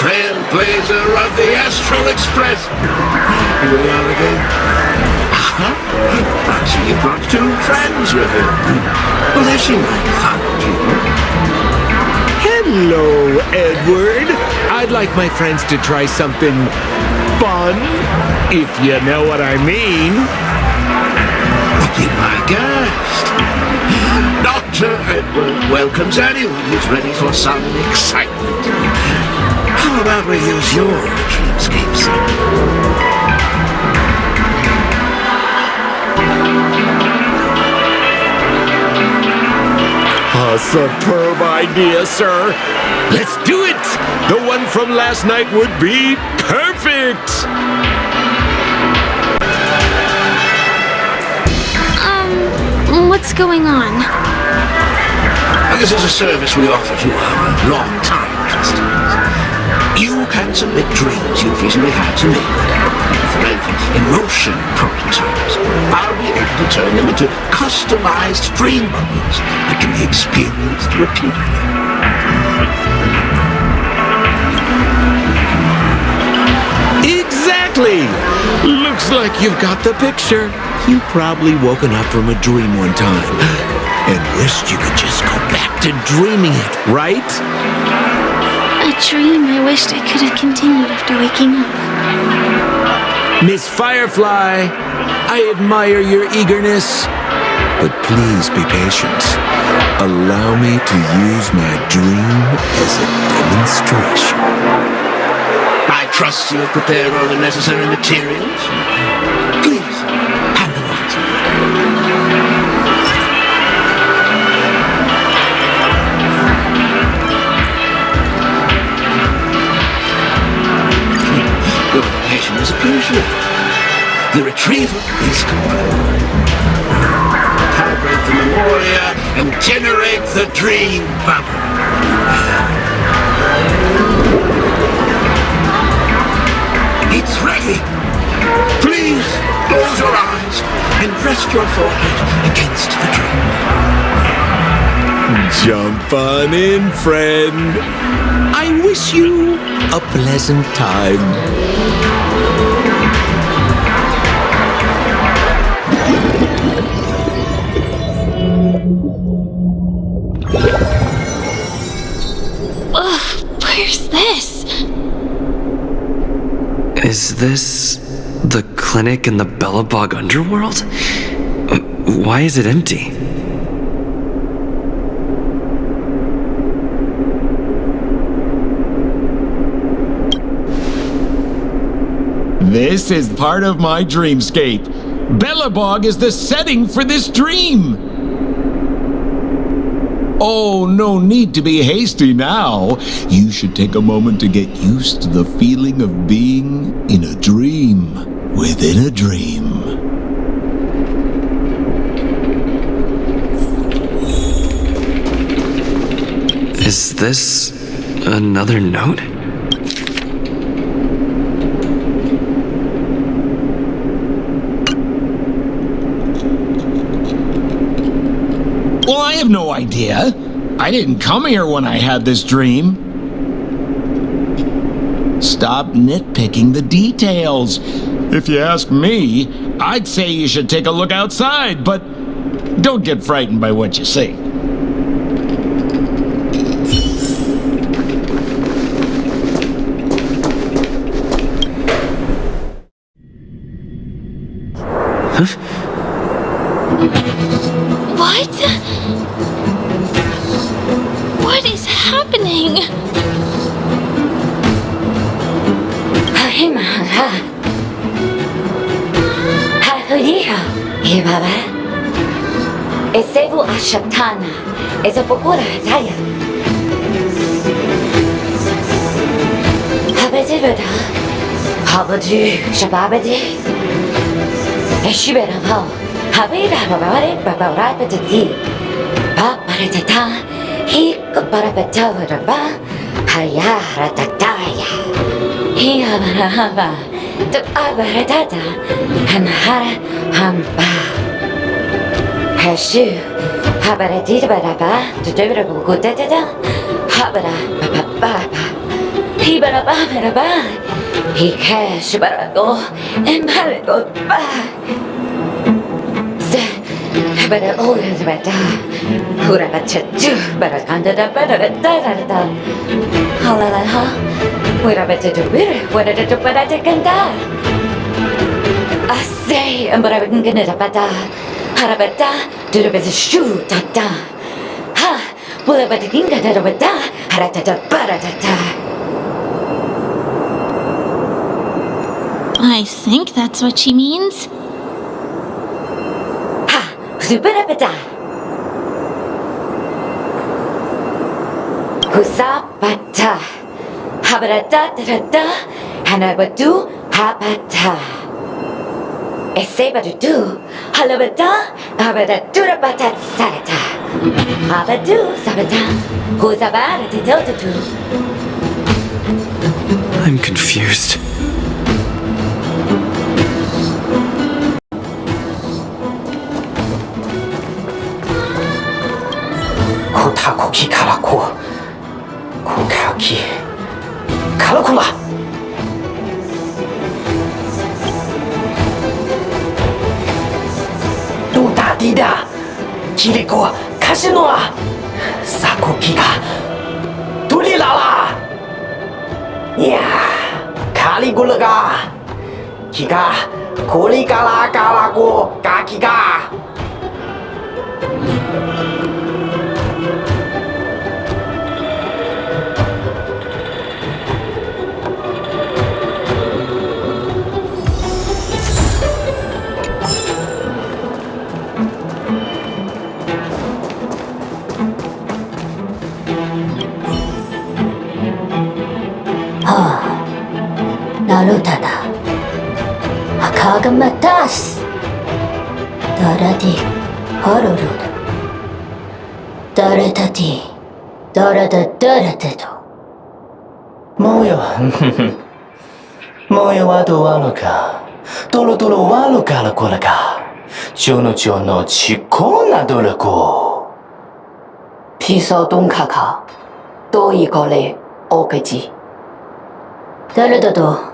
Trailblazer of the astral express. Here we are again. Actually, you've got two friends with you. Blessing my fun people. Hello, Edward. I'd like my friends to try something fun, if you know what I mean. Be my guest. Dr. Edward welcomes anyone who's ready for some excitement. How about we use your dreamscape set? A superb idea, sir. Let's do it! The one from last night would be perfect! What's going on? This is a service we offer to our long-time customers. You can submit dreams you've recently had to me. With relevant emotion prototypes, I'll be able to turn them into customized dream bubbles that can be experienced repeatedly. Exactly! Looks like you've got the picture. You've probably woken up from a dream one time and wished you could just go back to dreaming it, right? A dream I wished I could have continued after waking up. Miss Firefly, I admire your eagerness, but please be patient. Allow me to use my dream as a demonstration. I trust you have prepared all the necessary materials. Please, hand them over to me. Your donation is appreciated. The retrieval is complete. Calibrate the Memoria and generate the dream bubble. It's ready. Please close your eyes and rest your forehead against the dream. Jump on in, friend. I wish you a pleasant time. Where's this? Is this the clinic in the Bellabog underworld? Why is it empty? This is part of my dreamscape. Bellabog is the setting for this dream. Oh, no need to be hasty now. You should take a moment to get used to the feeling of being in a dream within a dream. Is this another note? Well, I have no idea. I didn't come here when I had this dream. Stop nitpicking the details. If you ask me, I'd say you should take a look outside, but don't get frightened by what you see. What? What is happening? Esevu Ashatana is a Bokura Daya. Habedibeda, Habadu, Shababadi, Eshibera, Habida, Babarapati, Babaratata, he Barapatava, Hayara Tataya, he Abarahava, to Abaratata, and Hara Hamba. Hashu, Habaratita Baraba, to Debra Gudeta, Habara, Baba, Hibara Baba, he cash Barago, and Barago Ba. Habara Oga Bata, Hurabatu, Barakanda, Barada, Halala, we're about to do it, what did it do, but I can die. I say, and but I wouldn't get it about Harabata, do the best shoot, tata. Ha, will I begin to do with that? Haratata, baratata. I think that's what she means. Ha, superapata. Husapata. Habarata, and I would do habata. Esebadu, halabata, abadadura batat sarata. Abadu, sabata, who's about it to do? I'm confused. Kotakoki Karako. Kokaki. Karakuma. Tidak, Kiriko, Kashinoa, Sakokiga, Tulilala, Ya, Kaligulaga, Kiga, Kolikala Kalago, Kakiga. Narutada Akagamatas Daradi Harurud Daretati Darada Dareteto Moyo Moyo Wado Waluka Dolo Dolo Waluka la Kolaka Jono Jono Chikona Dolako Piso Dunkaka Doi Gole Okaji Daredado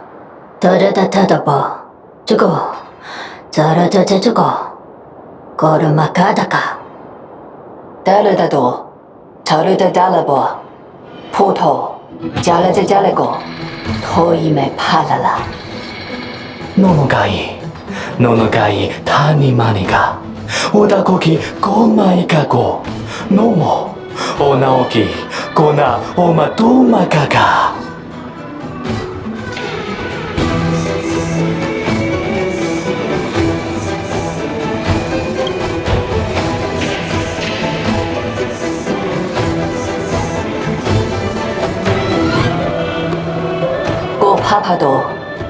Daredatadaba Jugo Zaratatajugo Gorumakadaka Daredado Taredadalabo Poto jalego, toime palala. Nonogai tani maniga, odakoki gomaikago, nomo, onaoki, kona omatomakaga. パパド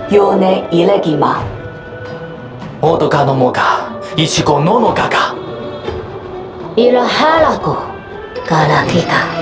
ヨネイレギマオトカノモガイシコノノガガイラハラコガラキカ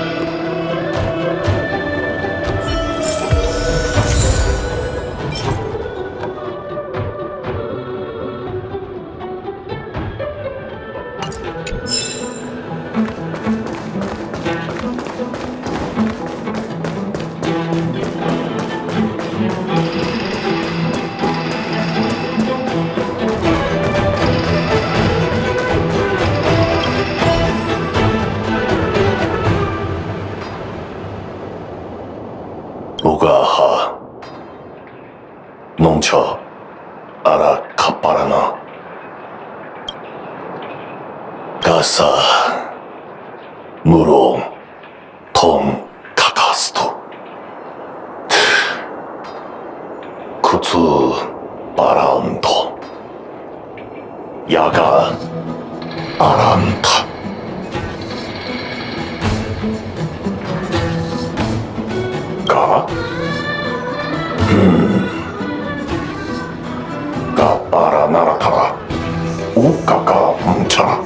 농처 아라 카파라나 가사 무로 톰 카카스토 쿠츠 바라운토 야가 아란타 가 Kapara naratara, ukaka mchara,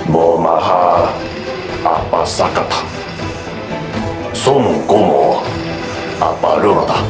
momaha apasakata, son gomo aparurada.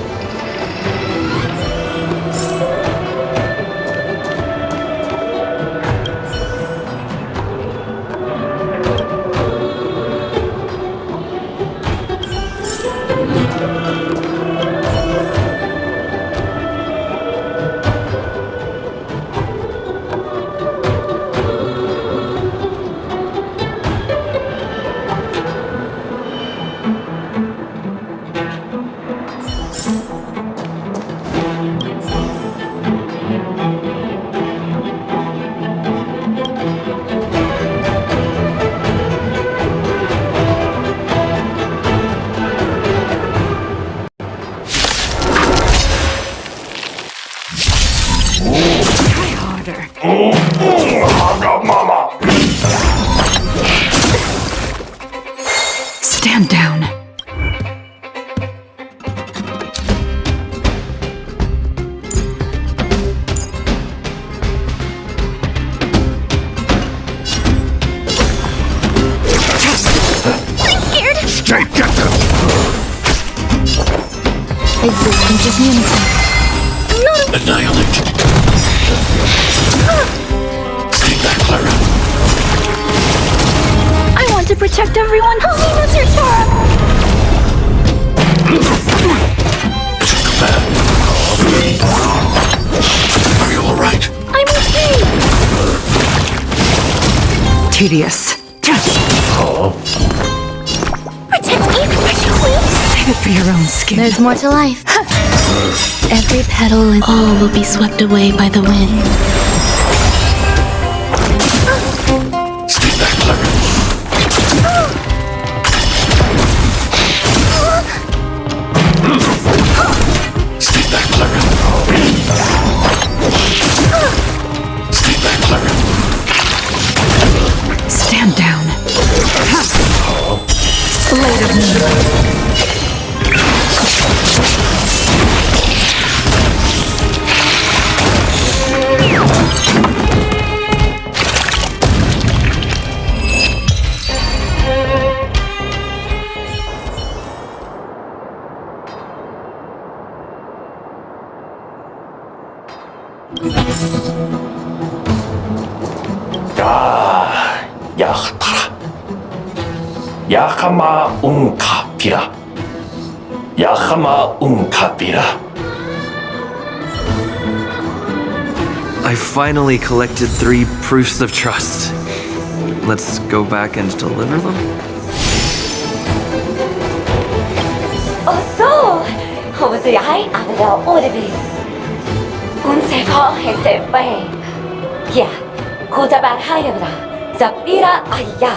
'Cause there's more to life. Every petal and all will be swept away by the wind. Stay back, Clara. Stay back, Clara. Stay back, Clara. Stand down. Blade of me. Yakama unkapira. Yakama unkapira. I finally collected 3 proofs of trust. Let's go back and deliver them? Hosei Avida Odibi. Unsefa Hesefe. Yeah, Kotabar Hayabra. Zapira Aya.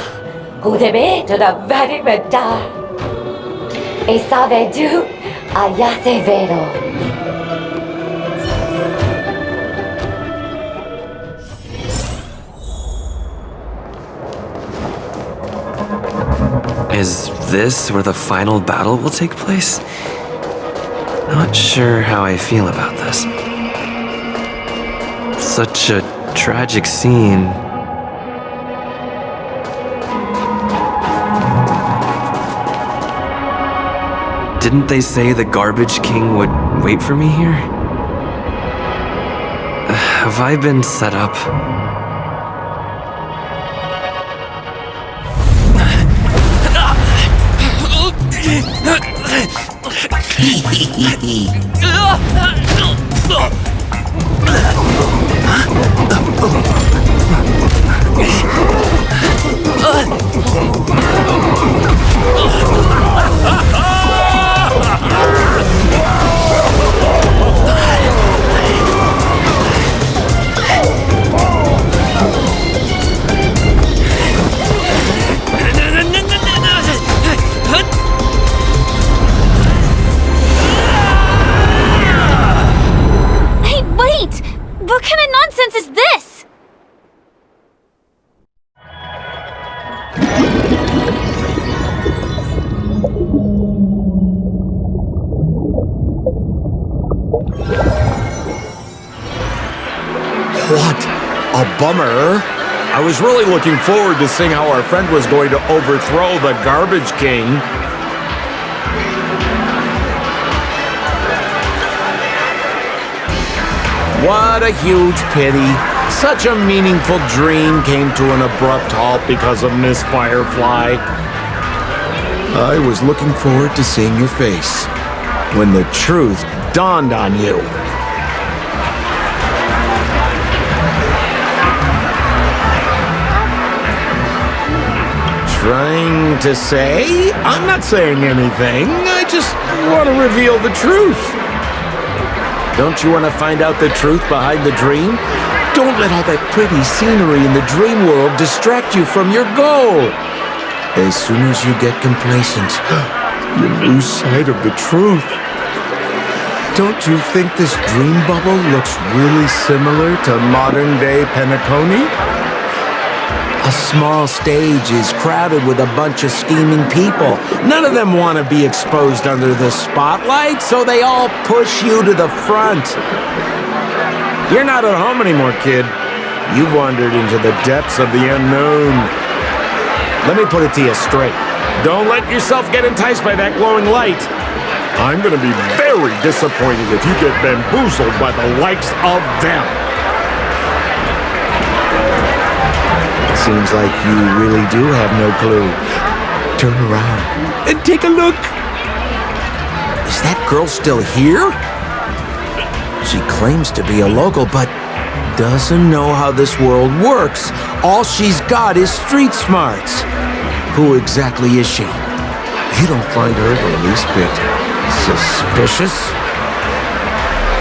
Hodebe to the very beda. Esave du Ayase Vero. Is this where the final battle will take place? Not sure how I feel about this. Such a tragic scene. Didn't they say the Garbage King would wait for me here? Have I been set up? What kind of nonsense is this? What a bummer. I was really looking forward to seeing how our friend was going to overthrow the Garbage King. What a huge pity. Such a meaningful dream came to an abrupt halt because of Miss Firefly. I was looking forward to seeing your face when the truth dawned on you. Trying to say? I'm not saying anything. I just want to reveal the truth. Don't you want to find out the truth behind the dream? Don't let all that pretty scenery in the dream world distract you from your goal. As soon as you get complacent, you lose sight of the truth. Don't you think this dream bubble looks really similar to modern-day Penacony? A small stage is crowded with a bunch of scheming people. None of them want to be exposed under the spotlight, so they all push you to the front. You're not at home anymore, kid. You've wandered into the depths of the unknown. Let me put it to you straight. Don't let yourself get enticed by that glowing light. I'm gonna be very disappointed if you get bamboozled by the likes of them. Seems like you really do have no clue. Turn around and take a look. Is that girl still here? She claims to be a local, but doesn't know how this world works. All she's got is street smarts. Who exactly is she? You don't find her the least bit suspicious?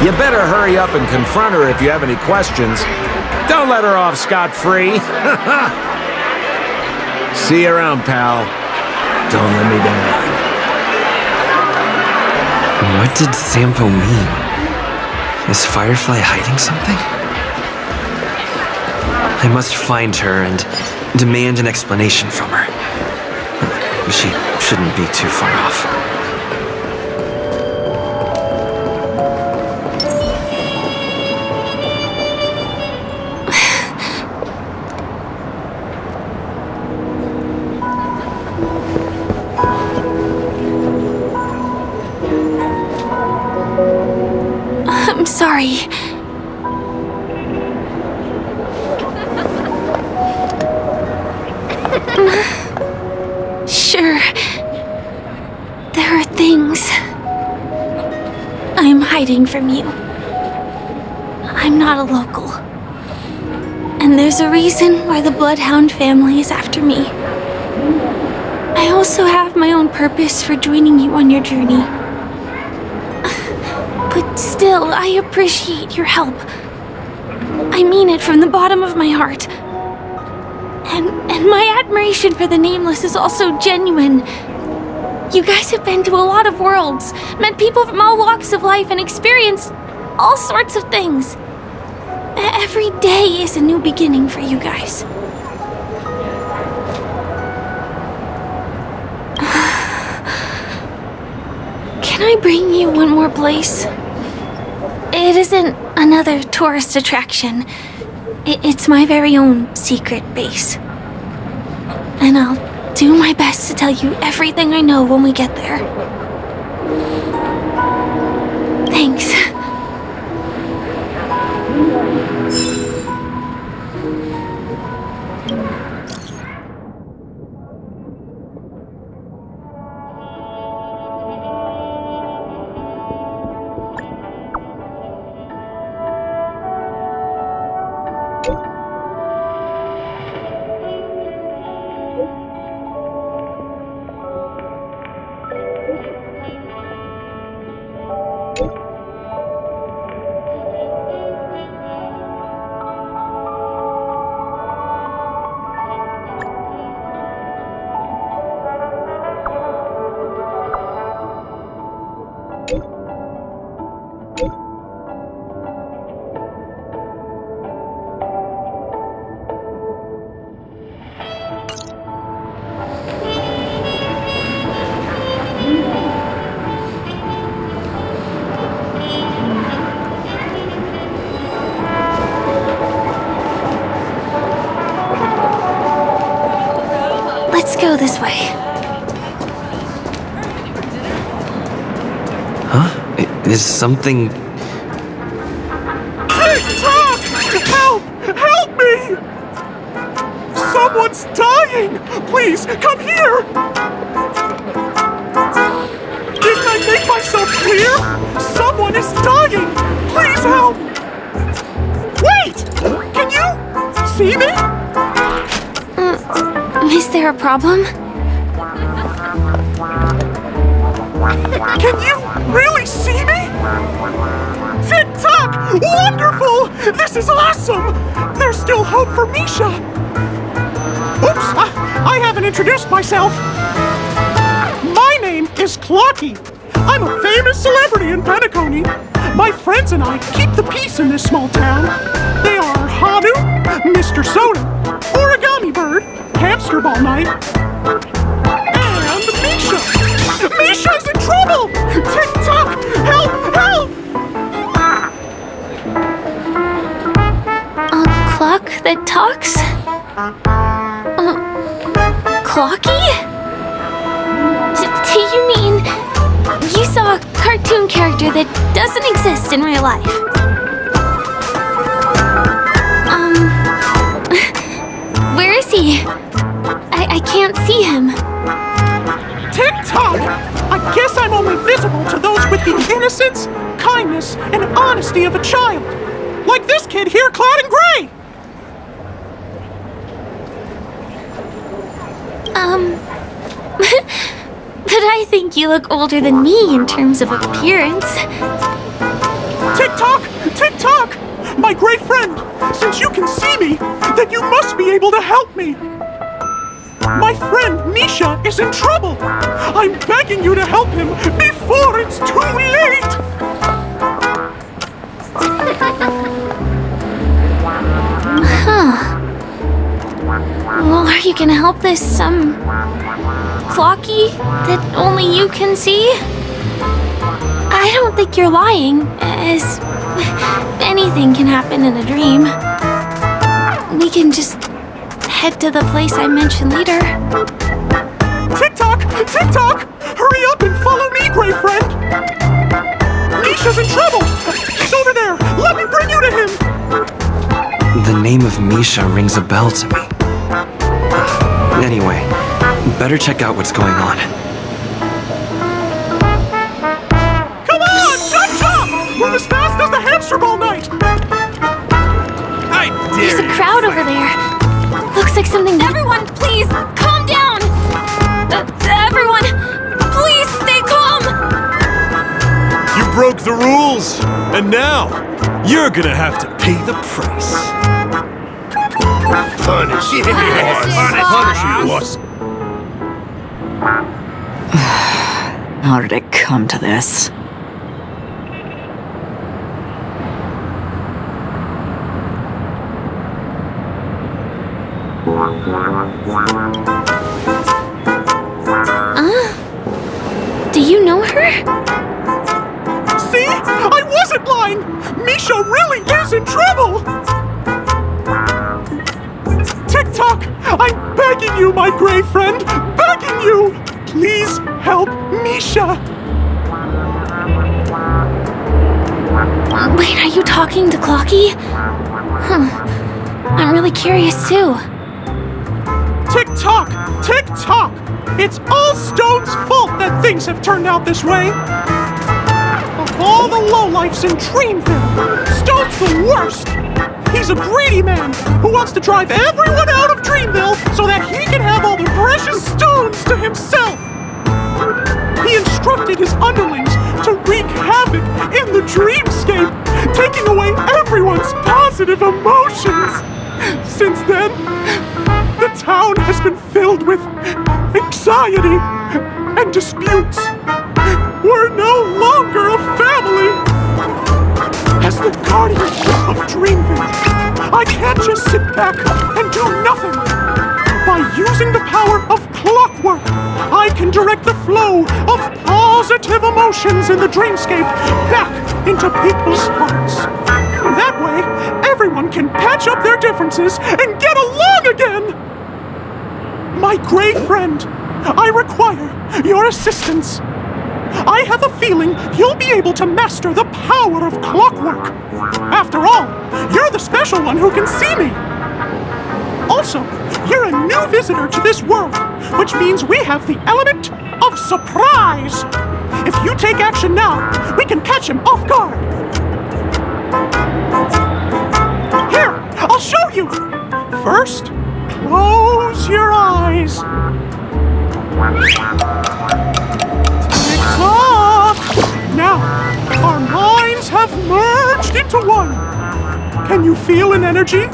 You better hurry up and confront her if you have any questions. Don't let her off scot-free. See you around, pal. Don't let me down. What did Sampo mean? Is Firefly hiding something? I must find her and demand an explanation from her. She shouldn't be too far off. I'm sorry. Sure. There are things I'm hiding from you. I'm not a local. And there's a reason why the Bloodhound family is after me. I also have my own purpose for joining you on your journey. But still, I appreciate your help. I mean it from the bottom of my heart. And my admiration for the Nameless is also genuine. You guys have been to a lot of worlds, met people from all walks of life, and experienced all sorts of things. Every day is a new beginning for you guys. Can I bring you one more place? It isn't another tourist attraction. It's my very own secret base. And I'll do my best to tell you everything I know when we get there. Thanks. Let's go this way. Huh? Is something... TikTok! Help! Help me! Someone's dying! Please, come here! Didn't I make myself clear? Someone is dying! Please help! Wait! Can you see me? Is there a problem? Can you really see me? TikTok! Wonderful! This is awesome! There's still hope for Misha! Oops! I haven't introduced myself! My name is Clocky. I'm a famous celebrity in Penacony. My friends and I keep the peace in this small town. They are Hanu, Mr. Soda, Origami Bird, Hamster Ball Knight, and Misha! Misha's in trouble! TikTok! Help! Help! A clock that talks? Clocky? Do you mean you saw a cartoon character that doesn't exist in real life? Where is he? I can't see him. TikTok! I guess I'm only visible to those with the innocence, kindness, and honesty of a child. Like this kid here clad in gray! But I think you look older than me in terms of appearance. TikTok! TikTok! My great friend, since you can see me, then you must be able to help me. My friend Misha is in trouble. I'm begging you to help him before it's too late. Huh. Well, are you gonna help this, Clocky that only you can see? I don't think you're lying, as anything can happen in a dream. We can just head to the place I mentioned later. TikTok! TikTok! Hurry up and follow me, great friend! Misha's in trouble! He's over there! Let me bring you to him! The name of Misha rings a bell to me. Anyway, better check out what's going on. Come on! Chop chop! Move as fast as the hamster ball knight! There's a crowd over there. Looks like something... Everyone, please, calm down! Everyone, please stay calm! You broke the rules, and now you're gonna have to pay the price. Punish you. Punish you, boss. How did it come to this? Do you know her? See? I wasn't lying! Misha really is in trouble! Tick-tock! I'm begging you, my gray friend! Begging you! Please help Misha! Wait, are you talking to Clocky? I'm really curious too. Tick-tock! Tick-tock! It's all Stone's fault that things have turned out this way! Of all the lowlifes in Dreamville, Stone's the worst! He's a greedy man who wants to drive everyone out of Dreamville so that he can have all the precious stones to himself! He instructed his underlings to wreak havoc in the dreamscape, taking away everyone's positive emotions! Since then, the town has been filled with anxiety and disputes. We're no longer a family! As the guardian of Dreamville, I can't just sit back and do nothing. By using the power of clockwork, I can direct the flow of positive emotions in the dreamscape back into people's hearts. That way, everyone can patch up their differences and get along again! My gray friend, I require your assistance. I have a feeling you'll be able to master the power of clockwork. After all, you're the special one who can see me. Also, you're a new visitor to this world, which means we have the element of surprise. If you take action now, we can catch him off guard. Here, I'll show you. First, close your eyes. Tick-tock! Now, our minds have merged into one. Can you feel an energy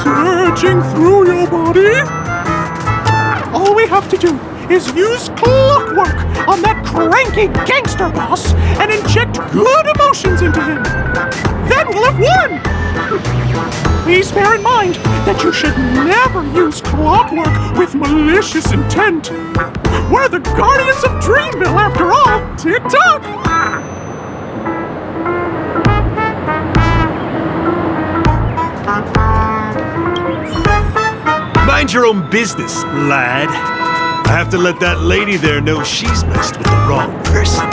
surging through your body? All we have to do is use clockwork on that cranky gangster boss and inject good emotions into him. Then we'll have won! Please bear in mind that you should never use clockwork with malicious intent. We're the Guardians of Dreamville, after all! Tick-tock! Mind your own business, lad. I have to let that lady there know she's messed with the wrong person.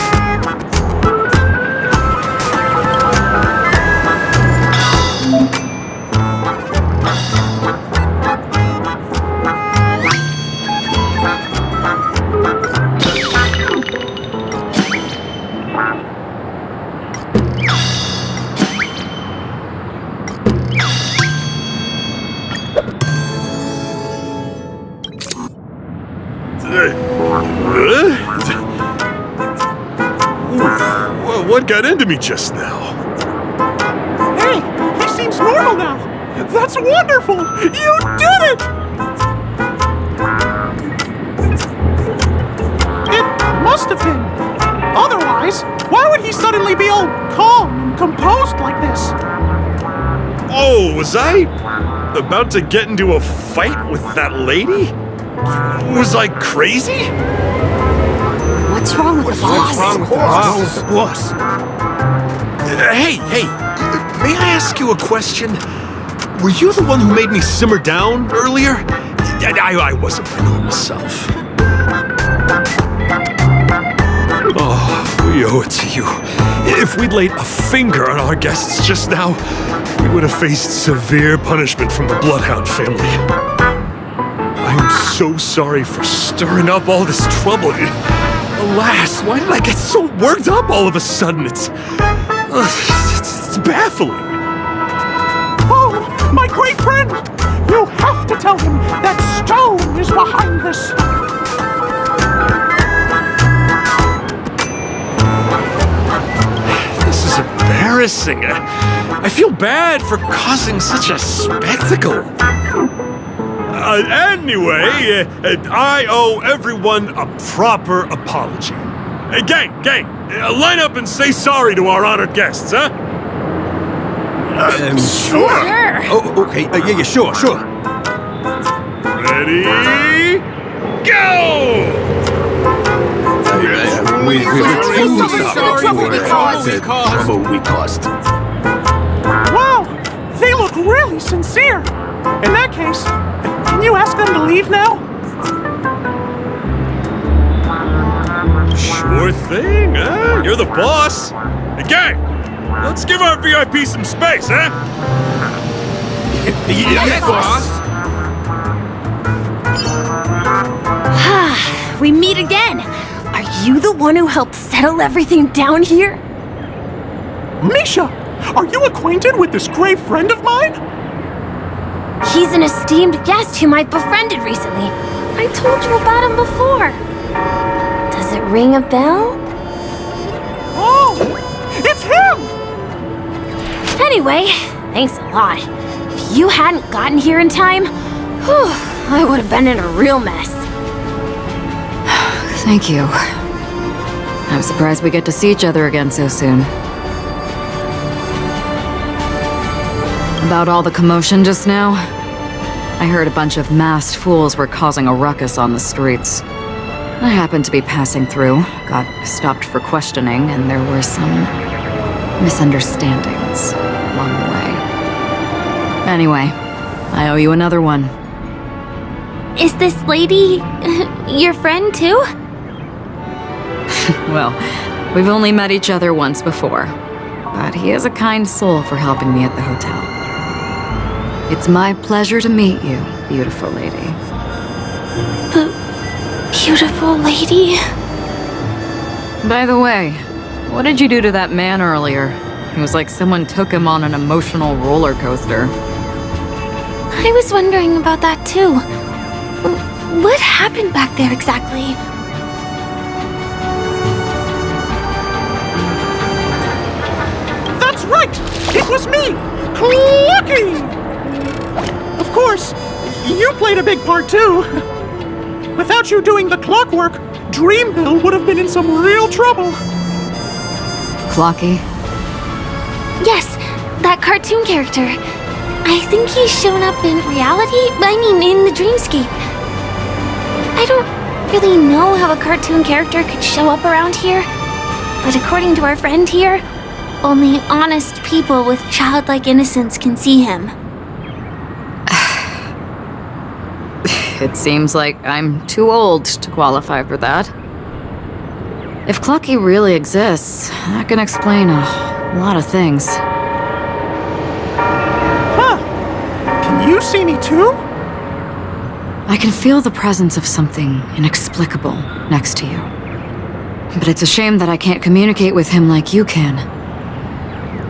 What got into me just now? Hey, he seems normal now. That's wonderful! You did it! It must have been. Otherwise, why would he suddenly be all calm and composed like this? Oh, was I about to get into a fight with that lady? Was I crazy? What's wrong with the boss? What's wrong with the boss? Hey, may I ask you a question? Were you the one who made me simmer down earlier? I wasn't my normal self. Oh, we owe it to you. If we'd laid a finger on our guests just now, we would have faced severe punishment from the Bloodhound family. I'm so sorry for stirring up all this trouble. Alas, why did I get so worked up all of a sudden? It's baffling. Oh, my great friend! You have to tell him that Stone is behind this. embarrassing. I feel bad for causing such a spectacle. Anyway, I owe everyone a proper apology. Gang, line up and say sorry to our honored guests, huh? Sure. Oh, okay. Yeah, sure. Ready? Go! We're truly sorry for the trouble we caused. Wow, they look really sincere. In that case, can you ask them to leave now? Sure thing, huh? You're the boss. Hey, gang, let's give our VIP some space, huh? Yes, boss. We meet again. Are you the one who helped settle everything down here? Misha, are you acquainted with this great friend of mine? He's an esteemed guest whom I've befriended recently. I told you about him before. Does it ring a bell? Oh, it's him! Anyway, thanks a lot. If you hadn't gotten here in time, whew, I would have been in a real mess. Thank you. I'm surprised we get to see each other again so soon. About all the commotion just now, I heard a bunch of masked fools were causing a ruckus on the streets. I happened to be passing through, got stopped for questioning, and there were some misunderstandings along the way. Anyway, I owe you another one. Is this lady your friend too? Well, we've only met each other once before, but he is a kind soul for helping me at the hotel. It's my pleasure to meet you, beautiful lady. Beautiful lady? By the way, what did you do to that man earlier? It was like someone took him on an emotional roller coaster. I was wondering about that too. What happened back there exactly? That's right! It was me! Clucky! Of course, you played a big part too. Without you doing the clockwork, Dreamville would have been in some real trouble. Clocky? Yes, that cartoon character. I think he's shown up in reality, in the dreamscape. I don't really know how a cartoon character could show up around here, but according to our friend here, only honest people with childlike innocence can see him. It seems like I'm too old to qualify for that. If Clocky really exists, that can explain a lot of things. Huh. Can you see me too? I can feel the presence of something inexplicable next to you. But it's a shame that I can't communicate with him like you can.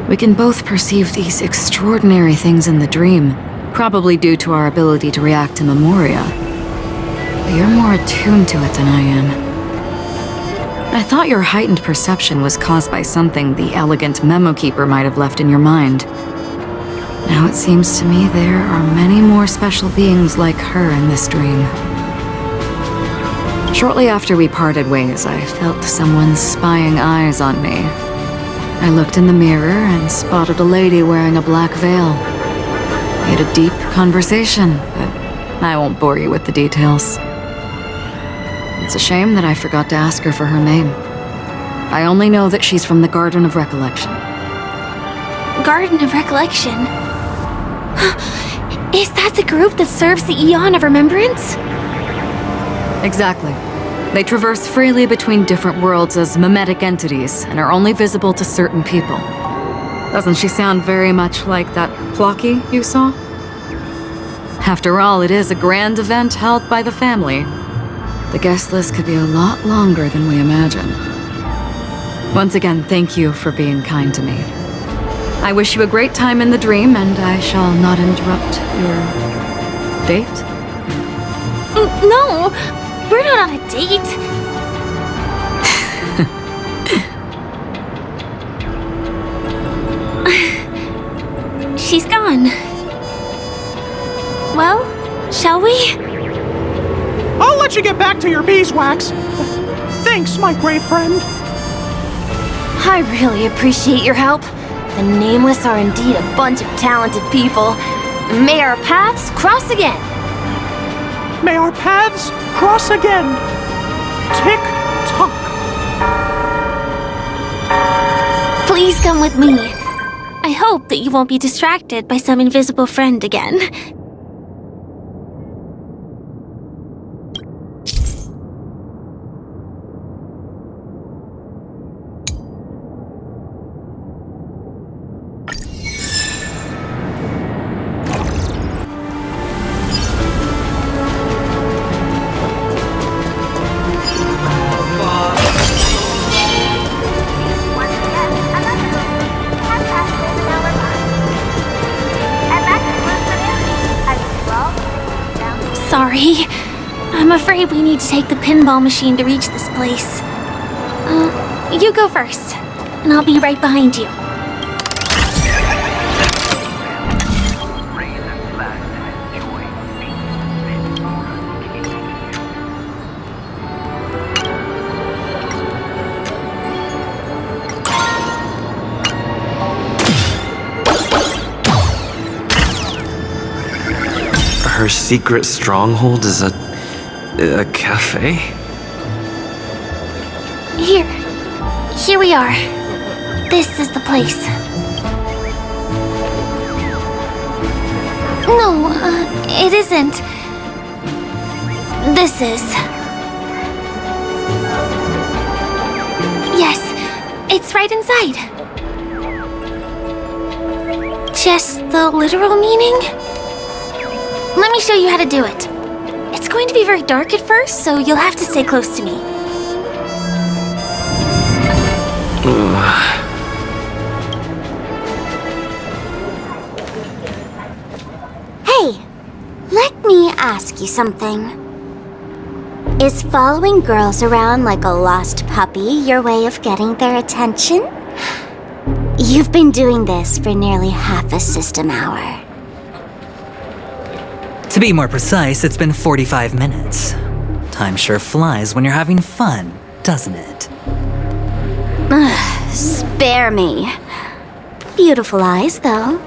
We can both perceive these extraordinary things in the dream, probably due to our ability to react to Memoria. But you're more attuned to it than I am. I thought your heightened perception was caused by something the elegant memo keeper might have left in your mind. Now it seems to me there are many more special beings like her in this dream. Shortly after we parted ways, I felt someone's spying eyes on me. I looked in the mirror and spotted a lady wearing a black veil. We had a deep conversation, but I won't bore you with the details. It's a shame that I forgot to ask her for her name. I only know that she's from the Garden of Recollection. Garden of Recollection? Is that the group that serves the Eon of Remembrance? Exactly. They traverse freely between different worlds as mimetic entities and are only visible to certain people. Doesn't she sound very much like that Clocky you saw? After all, it is a grand event held by the family. The guest list could be a lot longer than we imagine. Once again, thank you for being kind to me. I wish you a great time in the dream, and I shall not interrupt your date. No, we're not on a date. let you get back to your beeswax. Thanks, my great friend. I really appreciate your help. The Nameless are indeed a bunch of talented people. May our paths cross again. May our paths cross again. Tick-tock. Please come with me. I hope that you won't be distracted by some invisible friend again. Sorry. I'm afraid we need to take the pinball machine to reach this place. You go first, and I'll be right behind you. Her secret stronghold is a cafe? Here we are. This is the place. No, it isn't. This is. Yes, it's right inside. Just the literal meaning? Let me show you how to do it. It's going to be very dark at first, so you'll have to stay close to me. Hey, let me ask you something. Is following girls around like a lost puppy your way of getting their attention? You've been doing this for nearly half a system hour. To be more precise, it's been 45 minutes. Time sure flies when you're having fun, doesn't it? Spare me. Beautiful eyes, though.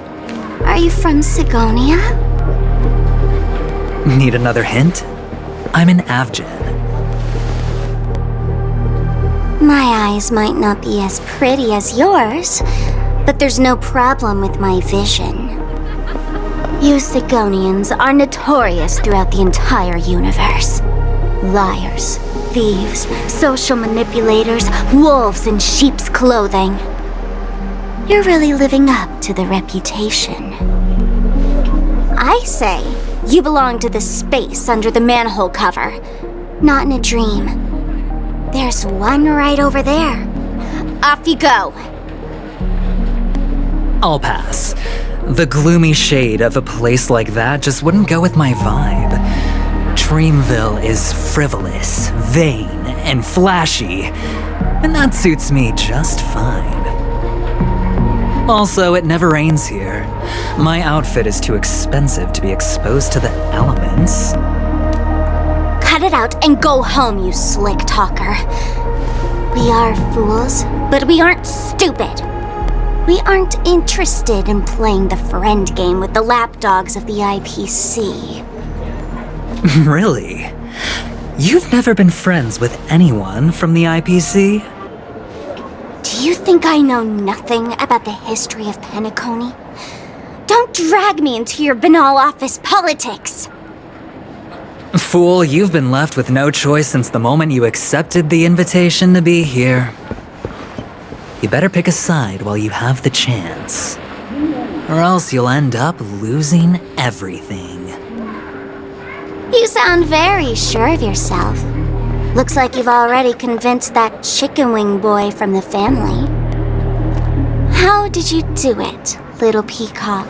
Are you from Sigonia? Need another hint? I'm an Avgen. My eyes might not be as pretty as yours, but there's no problem with my vision. You Sigonians are notorious throughout the entire universe. Liars, thieves, social manipulators, wolves in sheep's clothing. You're really living up to the reputation. I say, you belong to the space under the manhole cover, not in a dream. There's one right over there. Off you go. I'll pass. The gloomy shade of a place like that just wouldn't go with my vibe. Dreamville is frivolous, vain, and flashy, and that suits me just fine. Also, it never rains here. My outfit is too expensive to be exposed to the elements. Cut it out and go home, you slick talker. We are fools, but we aren't stupid. We aren't interested in playing the friend game with the lapdogs of the IPC. Really? You've never been friends with anyone from the IPC? Do you think I know nothing about the history of Penacony? Don't drag me into your banal office politics! Fool, you've been left with no choice since the moment you accepted the invitation to be here. You better pick a side while you have the chance. Or else you'll end up losing everything. You sound very sure of yourself. Looks like you've already convinced that chicken wing boy from the family. How did you do it, little peacock?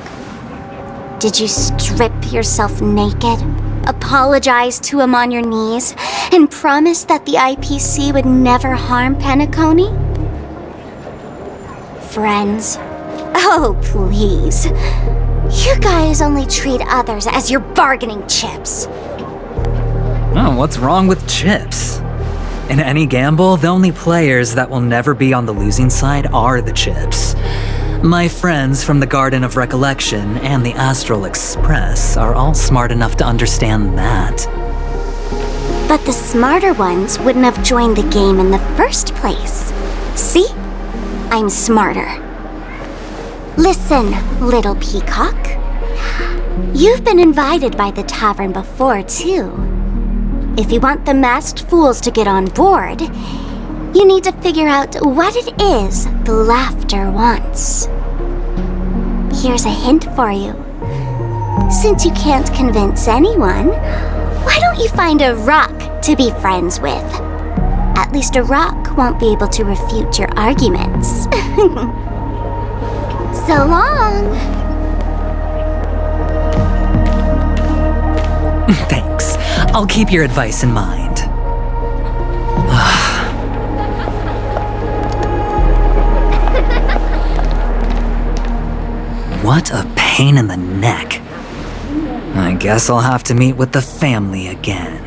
Did you strip yourself naked, apologize to him on your knees, and promise that the IPC would never harm Penacony? Friends? Oh, please. You guys only treat others as your bargaining chips. Oh, what's wrong with chips? In any gamble, the only players that will never be on the losing side are the chips. My friends from the Garden of Recollection and the Astral Express are all smart enough to understand that. But the smarter ones wouldn't have joined the game in the first place. See? I'm smarter. Listen, little peacock. You've been invited by the tavern before, too. If you want the masked fools to get on board, you need to figure out what it is the laughter wants. Here's a hint for you. Since you can't convince anyone, why don't you find a rock to be friends with? At least a rock won't be able to refute your arguments. So long! Thanks. I'll keep your advice in mind. What a pain in the neck. I guess I'll have to meet with the family again.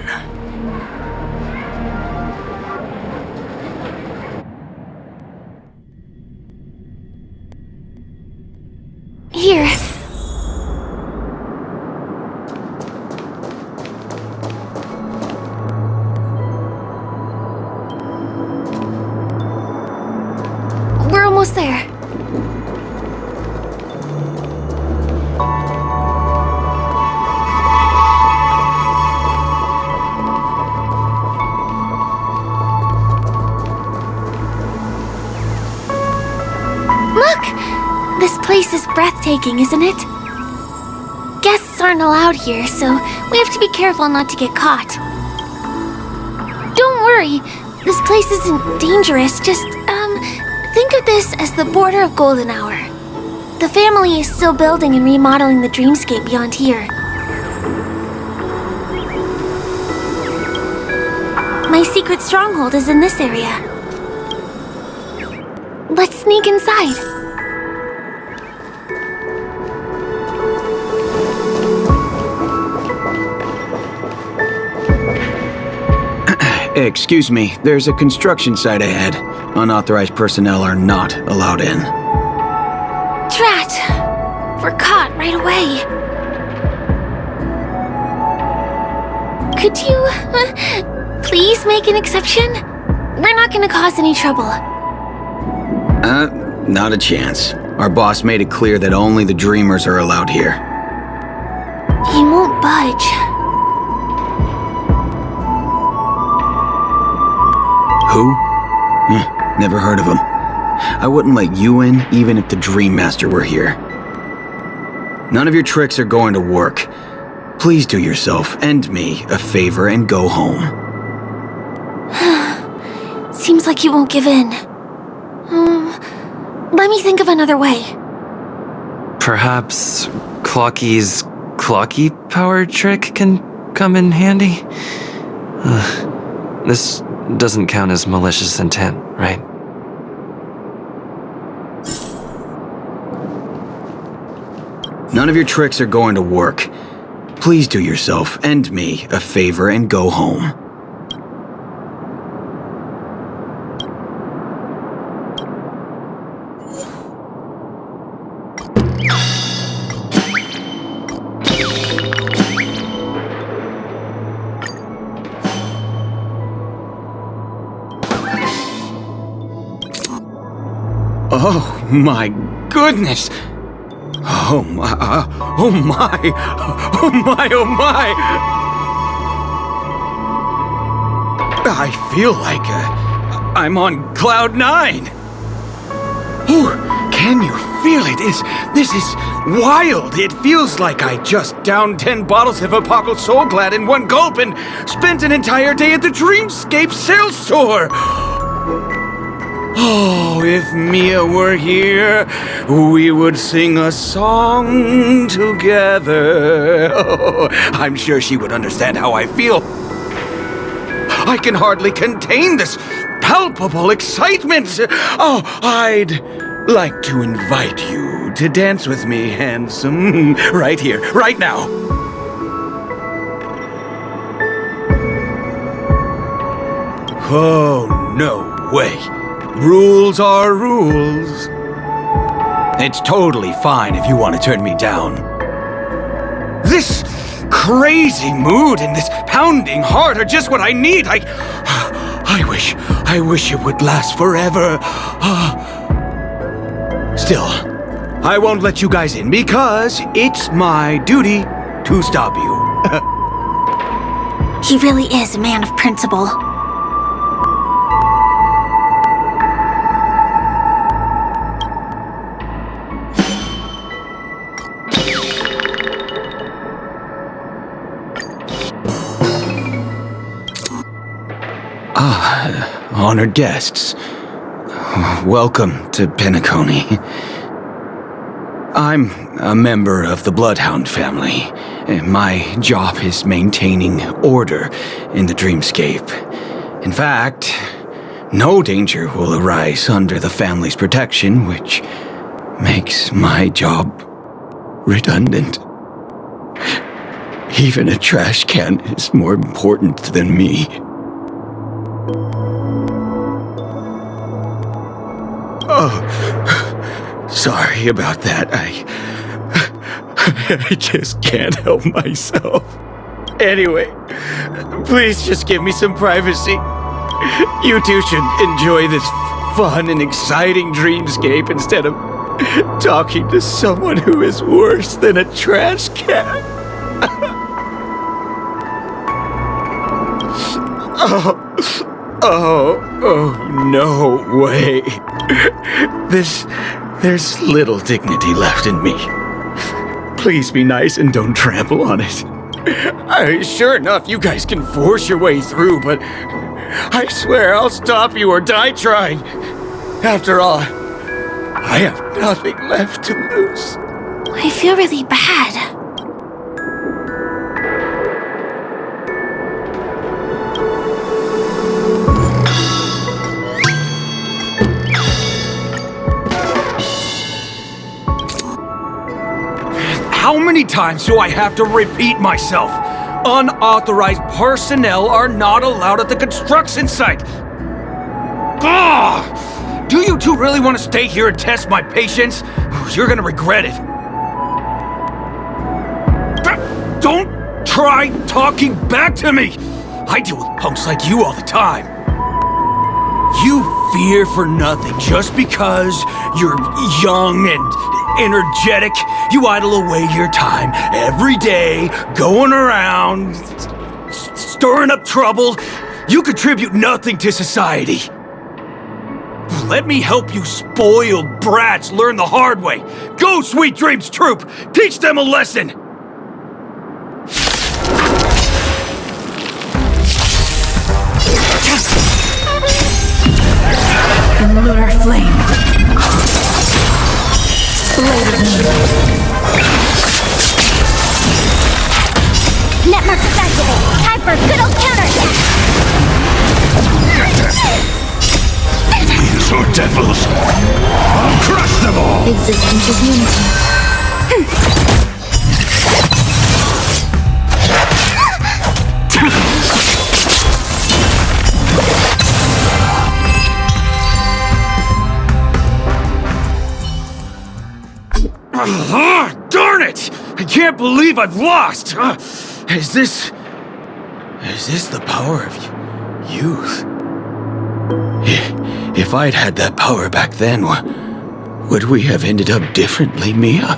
Here. We're almost there. This place is breathtaking, isn't it? Guests aren't allowed here, so we have to be careful not to get caught. Don't worry, this place isn't dangerous, just, think of this as the border of Golden Hour. The family is still building and remodeling the dreamscape beyond here. My secret stronghold is in this area. Let's sneak inside. Excuse me, there's a construction site ahead. Unauthorized personnel are not allowed in. Drat! We're caught right away. Could you, please make an exception? We're not gonna cause any trouble. Not a chance. Our boss made it clear that only the dreamers are allowed here. He won't budge. Who? Never heard of him. I wouldn't let you in, even if the Dream Master were here. None of your tricks are going to work. Please do yourself and me a favor and go home. Seems like you won't give in. Let me think of another way. Perhaps Clocky's Clocky power trick can come in handy? This doesn't count as malicious intent, right? None of your tricks are going to work. Please do yourself and me a favor and go home. Oh my goodness! Oh my, oh my, oh my, oh my! I feel like I'm on cloud 9. Oh, can you feel it? This is wild. It feels like I just downed 10 bottles of Apocal Soul Glad in one gulp and spent an entire day at the Dreamscape sales store. Oh, if Mia were here, we would sing a song together. Oh, I'm sure she would understand how I feel. I can hardly contain this palpable excitement. Oh, I'd like to invite you to dance with me, handsome. Right here, right now. Oh, no way. Rules are rules. It's totally fine if you want to turn me down. This crazy mood and this pounding heart are just what I need. I wish it would last forever. Still, I won't let you guys in because it's my duty to stop you. He really is a man of principle. Honored guests, welcome to Penacony. I'm a member of the Bloodhound family. My job is maintaining order in the dreamscape. In fact, no danger will arise under the family's protection, which makes my job redundant. Even a trash can is more important than me. Oh, sorry about that. I just can't help myself. Anyway, please just give me some privacy. You two should enjoy this fun and exciting dreamscape instead of talking to someone who is worse than a trash can. Oh, no way. There's little dignity left in me. Please be nice and don't trample on it. Sure enough, you guys can force your way through, but I swear I'll stop you or die trying. After all, I have nothing left to lose. I feel really bad. How many times do I have to repeat myself? Unauthorized personnel are not allowed at the construction site. Do you two really want to stay here and test my patience? You're gonna regret it. Don't try talking back to me! I deal with punks like you all the time. You fear for nothing just because you're young and energetic. You idle away your time every day, going around, stirring up trouble. You contribute nothing to society. Let me help you spoiled brats learn the hard way. Go, Sweet Dreams Troop! Teach them a lesson! The lunar flame. Netmark activated. Time for a good old counterattack. These are devils. I'll crush them all. Existence is unity. Darn it! I can't believe I've lost! Is this the power of youth? If I'd had that power back then, would we have ended up differently, Mia?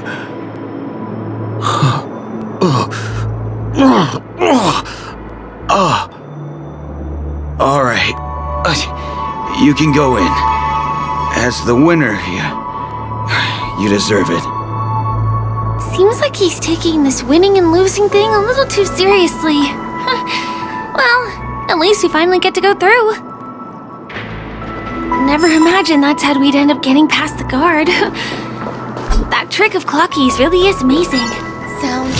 Alright. You can go in. As the winner, you deserve it. Seems like he's taking this winning and losing thing a little too seriously. Well, at least we finally get to go through. Never imagined that's how we'd end up getting past the guard. That trick of Clocky's really is amazing. Sounds...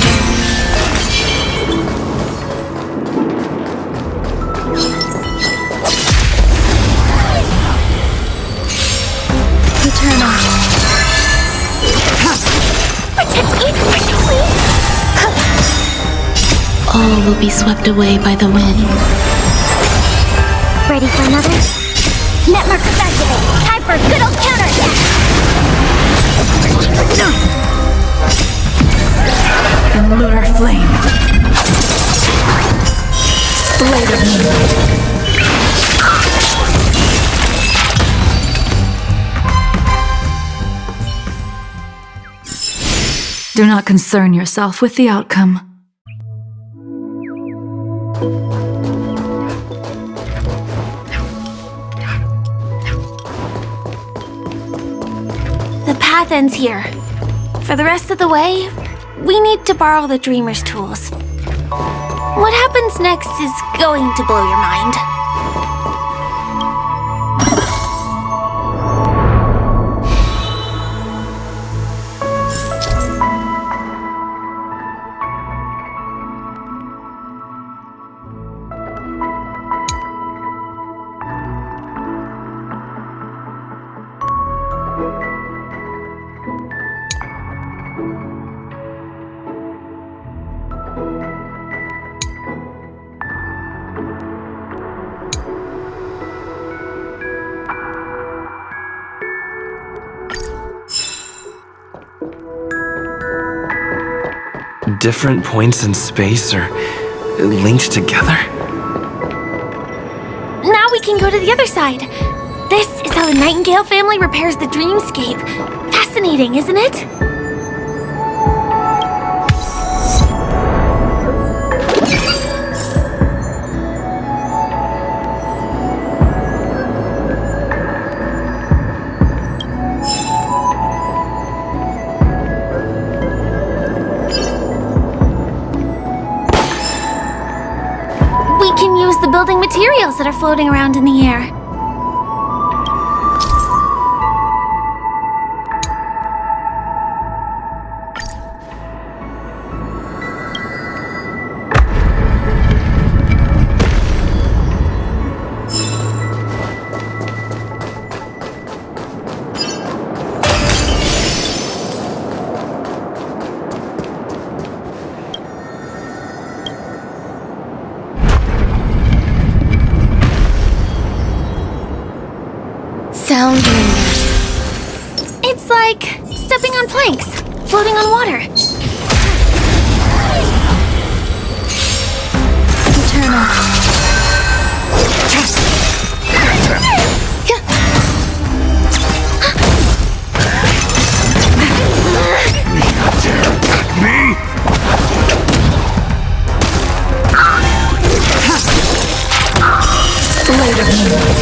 Return on. Protect me! Please! All will be swept away by the wind. Ready for another? Net markers activate. Time for a good old counterattack. The lunar flame. Blade of moonlight. Do not concern yourself with the outcome. The path ends here. For the rest of the way, we need to borrow the Dreamer's tools. What happens next is going to blow your mind. Different points in space are linked together? Now we can go to the other side. This is how the Nightingale family repairs the dreamscape. Fascinating, isn't it? The building materials that are floating around in the air. Sound ringers. It's like stepping on planks, floating on water. Eternal. Dare attack me? Blade of moonlight.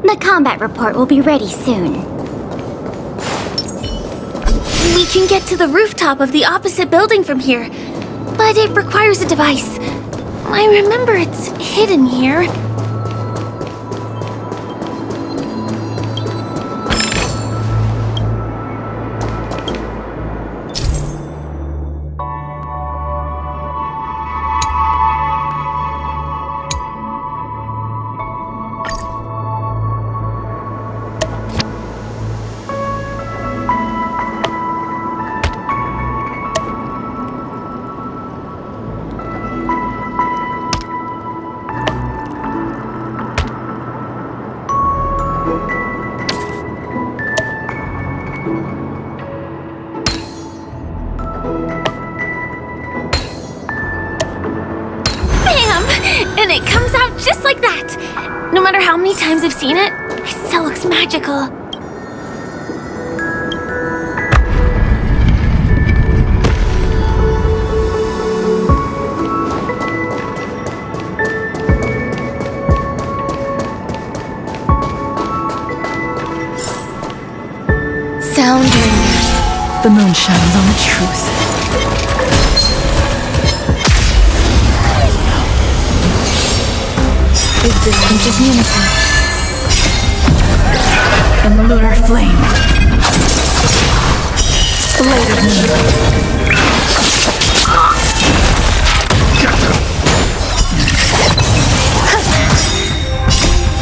The combat report will be ready soon. We can get to the rooftop of the opposite building from here, but it requires a device. I remember it's hidden here. And it comes out just like that. No matter how many times I've seen it, it still looks magical. Sound ringers. The moon shines on the truth. Existence is unity. In the lunar flame. Blade of moonlight.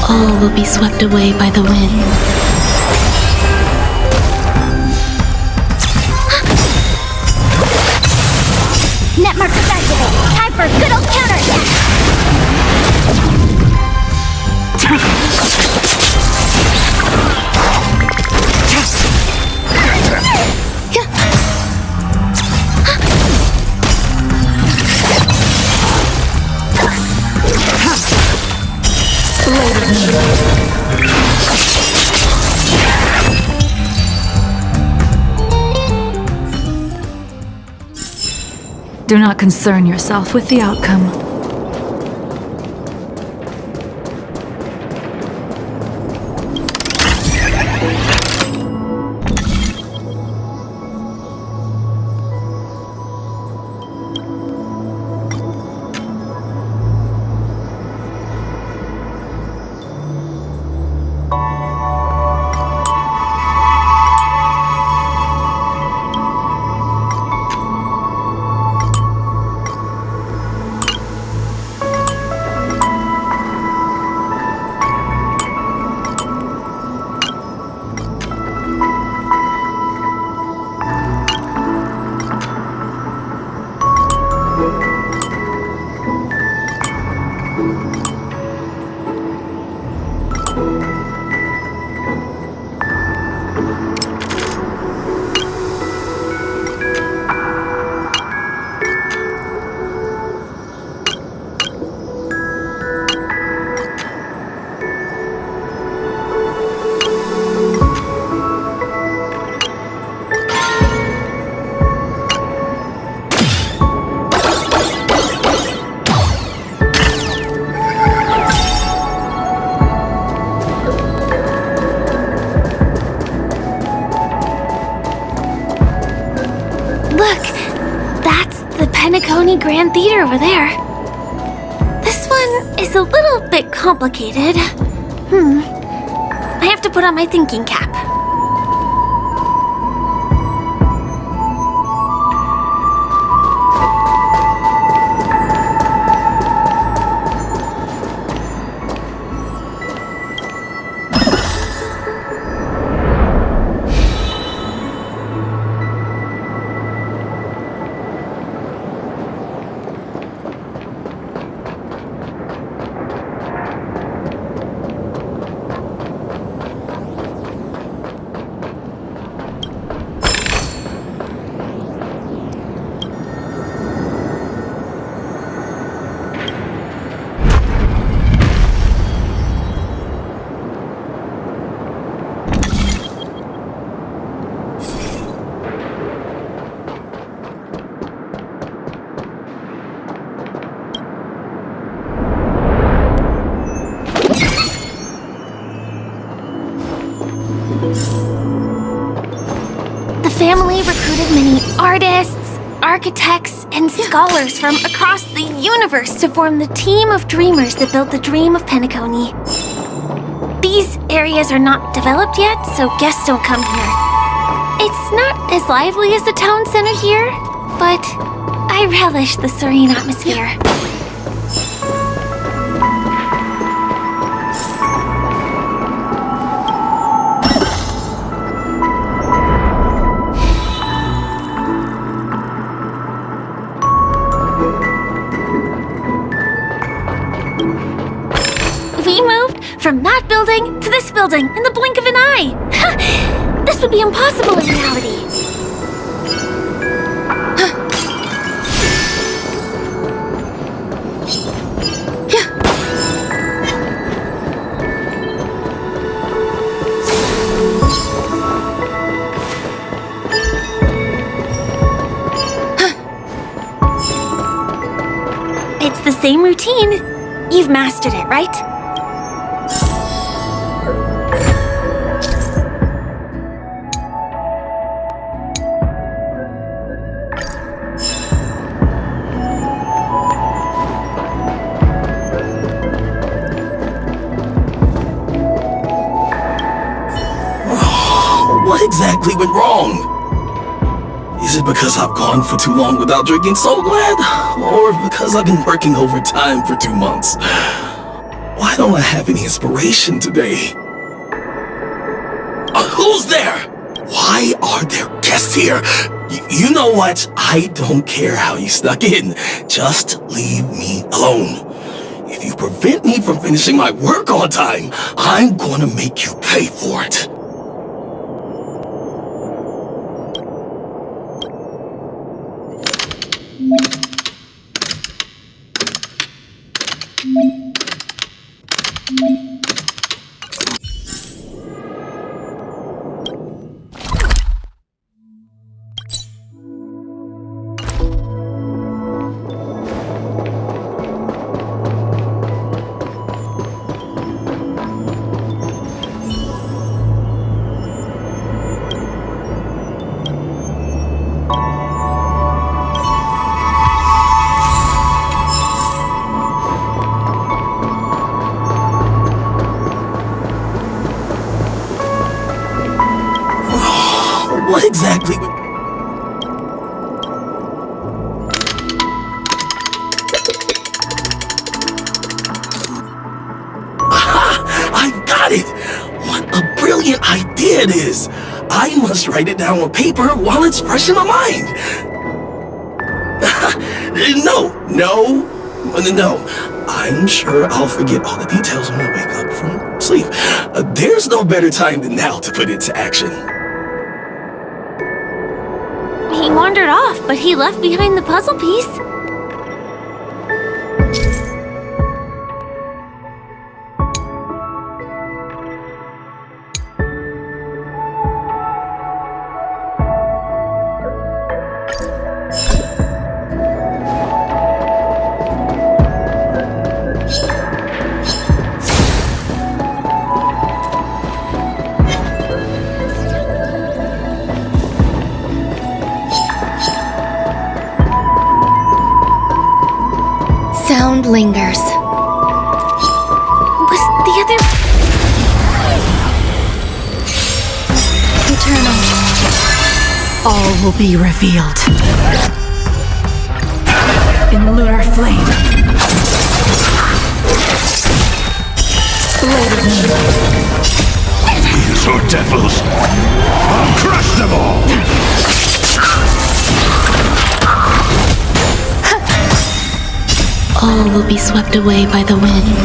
All will be swept away by the wind. activate. Time for a good old counterattack. Do not concern yourself with the outcome. Penacony Grand Theater over there. This one is a little bit complicated. I have to put on my thinking cap. The family recruited many artists, architects, and scholars from across the universe to form the team of dreamers that built the dream of Penacony. These areas are not developed yet, so guests don't come here. It's not as lively as the town center here, but I relish the serene atmosphere. We moved from that building to this building in the blink of an eye. This would be impossible in reality. It's the same routine. You've mastered it, right? What exactly went wrong? Is it because I've gone for too long without drinking So Glad? Or because I've been working overtime for 2 months? Why don't I have any inspiration today? Who's there? Why are there guests here? You know what? I don't care how you snuck in. Just leave me alone. If you prevent me from finishing my work on time, I'm gonna make you pay for it. What exactly? I've got it! What a brilliant idea it is! I must write it down on paper while it's fresh in my mind. No. I'm sure I'll forget all the details when I wake up from sleep. There's no better time than now to put it to action. He wandered off, but he left behind the puzzle piece. Sound lingers. Was the other... Eternal. All will be revealed. In lunar flame. Blade of moon. These are devils! I'll crush them all! All will be swept away by the wind.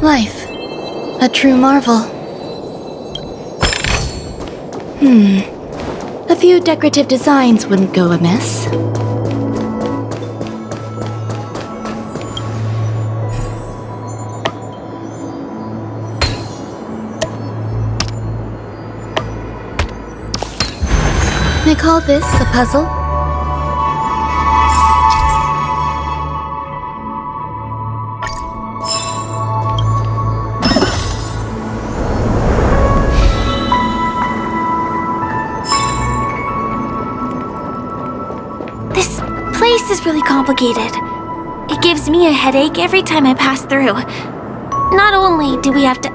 Life. A true marvel. A few decorative designs wouldn't go amiss. They call this a puzzle? This place is really complicated. It gives me a headache every time I pass through. Not only do we have to...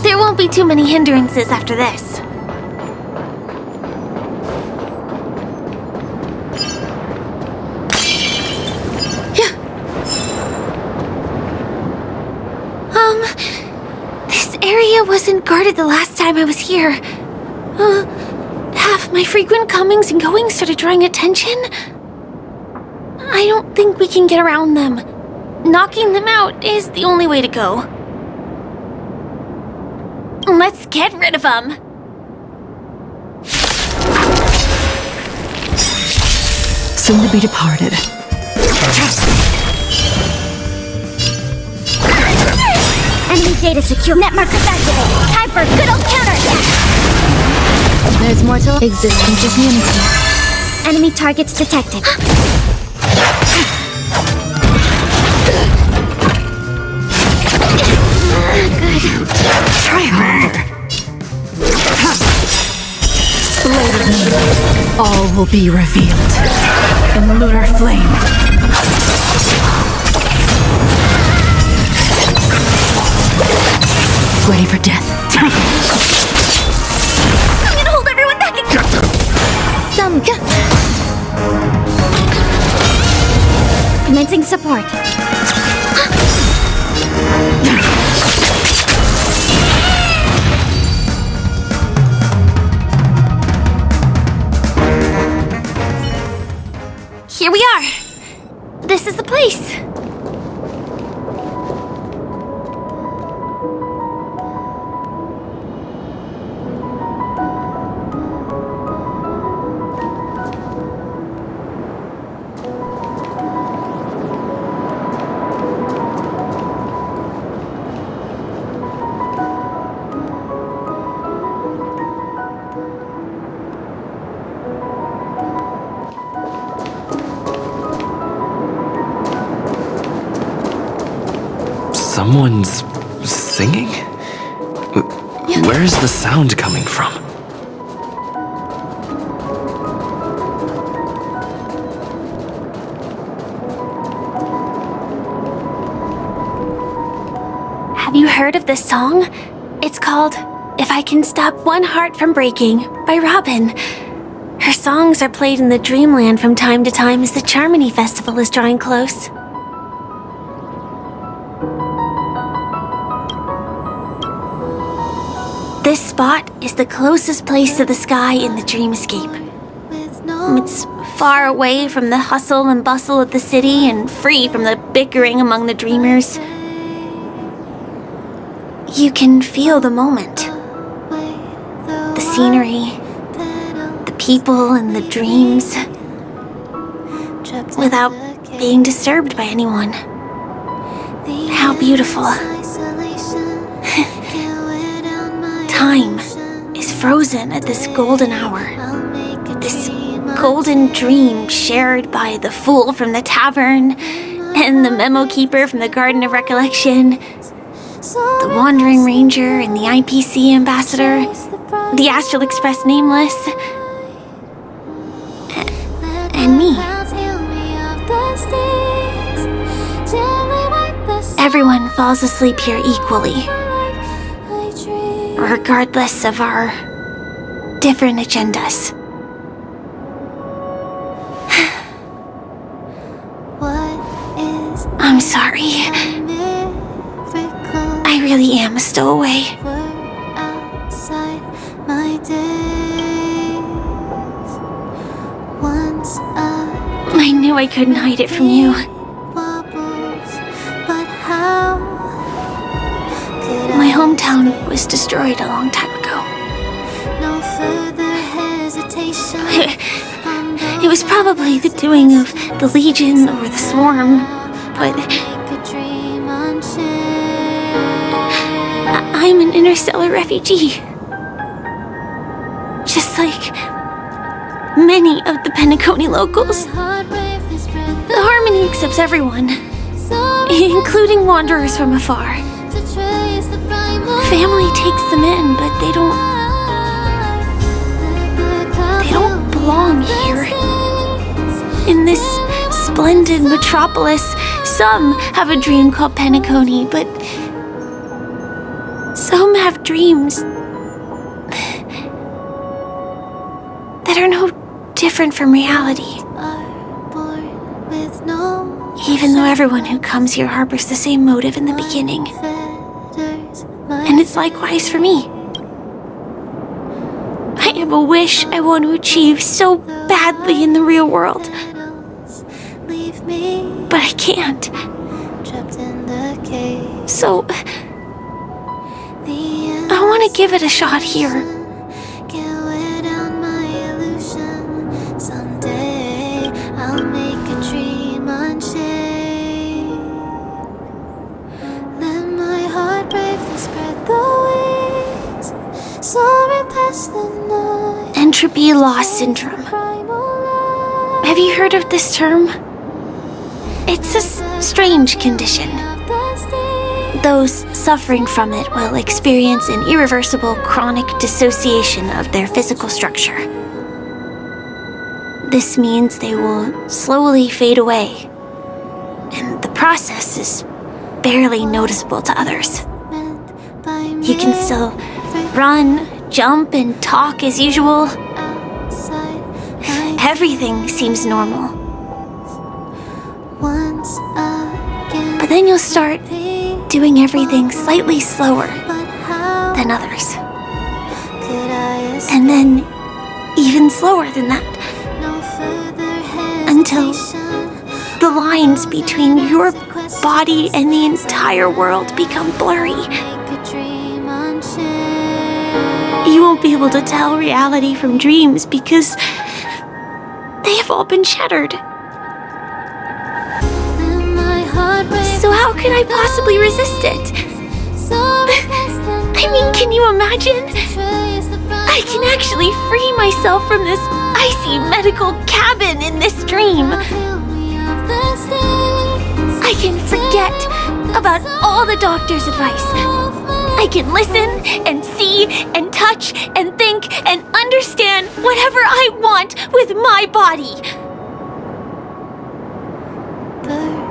There won't be too many hindrances after this. This area wasn't guarded the last time I was here. Have my frequent comings and goings started drawing attention? I don't think we can get around them. Knocking them out is the only way to go. Let's get rid of them. Soon to be departed. Enemy data secure. Net markers activated. Time for a good old counterattack. There's more to existence of unity. Enemy targets detected. Good. Try harder. All will be revealed in lunar flame. Ready for death. I'm gonna hold everyone back and get them. Commencing support. Here we are. This is the place. Someone's singing? Where is the sound coming from? Have you heard of this song? It's called If I Can Stop One Heart From Breaking by Robin. Her songs are played in the Dreamland from time to time as the Charmony festival is drawing close. This spot is the closest place to the sky in the dreamscape. It's far away from the hustle and bustle of the city and free from the bickering among the dreamers. You can feel the moment. The scenery, the people and the dreams, without being disturbed by anyone. How beautiful. Time is frozen at this golden hour. This golden dream shared by the fool from the tavern and the memo keeper from the Garden of Recollection, the Wandering Ranger and the IPC ambassador, the Astral Express Nameless, and me. Everyone falls asleep here equally, regardless of our different agendas. I'm sorry. I really am a stowaway. I knew I couldn't hide it from you. My hometown was destroyed a long time ago. It was probably the doing of the Legion or the Swarm, but I'm an interstellar refugee. Just like many of the Penacony locals. The Harmony accepts everyone, including wanderers from afar. Family takes them in, but they don't belong here. In this splendid metropolis, some have a dream called Penacony, but some have dreams that are no different from reality. Even though everyone who comes here harbors the same motive in the beginning. And it's likewise for me. I have a wish I want to achieve so badly in the real world. But I can't. So, I want to give it a shot here. Entropy loss syndrome. Have you heard of this term? It's a strange condition. Those suffering from it will experience an irreversible chronic dissociation of their physical structure. This means they will slowly fade away, and the process is barely noticeable to others. You can still run, jump, and talk as usual. Everything seems normal. But then you'll start doing everything slightly slower than others. And then even slower than that. Until the lines between your body and the entire world become blurry. You won't be able to tell reality from dreams because they have all been shattered. So how can I possibly resist it? I mean, can you imagine? I can actually free myself from this icy medical cabin in this dream. I can forget about all the doctor's advice. I can listen and see and touch and think and understand whatever I want with my body.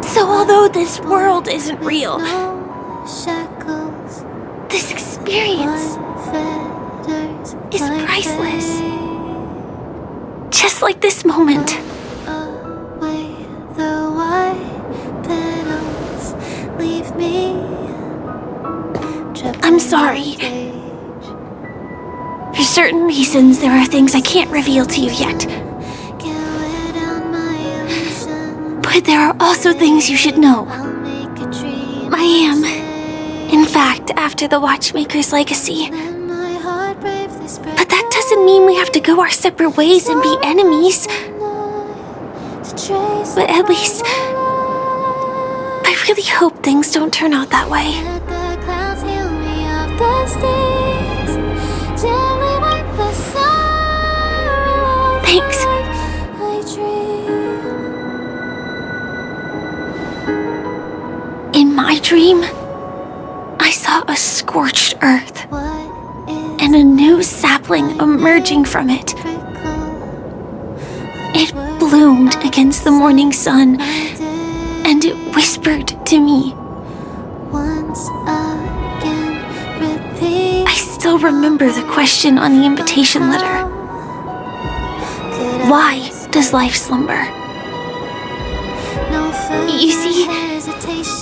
So although this world isn't real, this experience is priceless. Just like this moment. I'm sorry. For certain reasons, there are things I can't reveal to you yet. But there are also things you should know. I am, in fact, after the Watchmaker's legacy. But that doesn't mean we have to go our separate ways and be enemies. But at least, I really hope things don't turn out that way. Thanks. In my dream, I saw a scorched earth and a new sapling emerging from it. It bloomed against the morning sun, and it whispered to me. I still remember the question on the invitation letter. Why does life slumber? You see,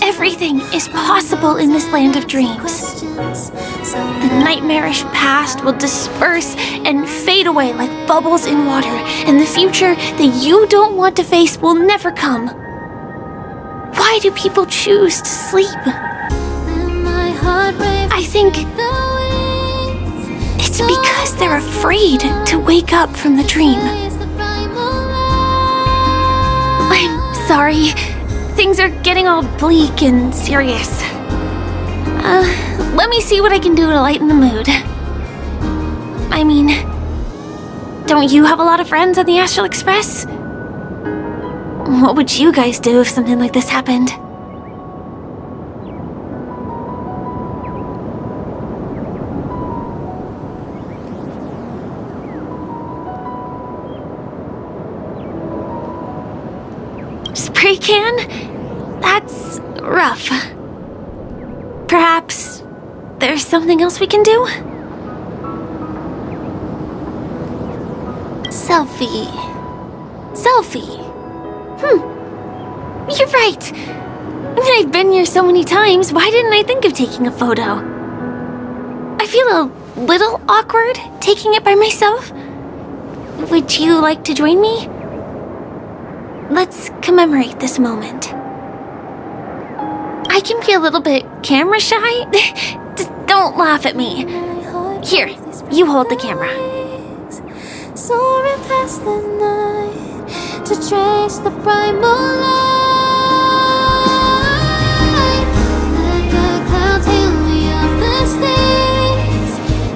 everything is possible in this land of dreams. The nightmarish past will disperse and fade away like bubbles in water, and the future that you don't want to face will never come. Why do people choose to sleep? I think it's because they're afraid to wake up from the dream. I'm sorry. Things are getting all bleak and serious. Let me see what I can do to lighten the mood. I mean, don't you have a lot of friends on the Astral Express? What would you guys do if something like this happened? Spray can? That's rough. Perhaps there's something else we can do? Selfie. You're right. I've been here so many times, why didn't I think of taking a photo? I feel a little awkward taking it by myself. Would you like to join me? Let's commemorate this moment. I can be a little bit camera shy. Just don't laugh at me. Here, you hold the camera. Soaring past the night to trace the primal light. Let the clouds heal me of the stains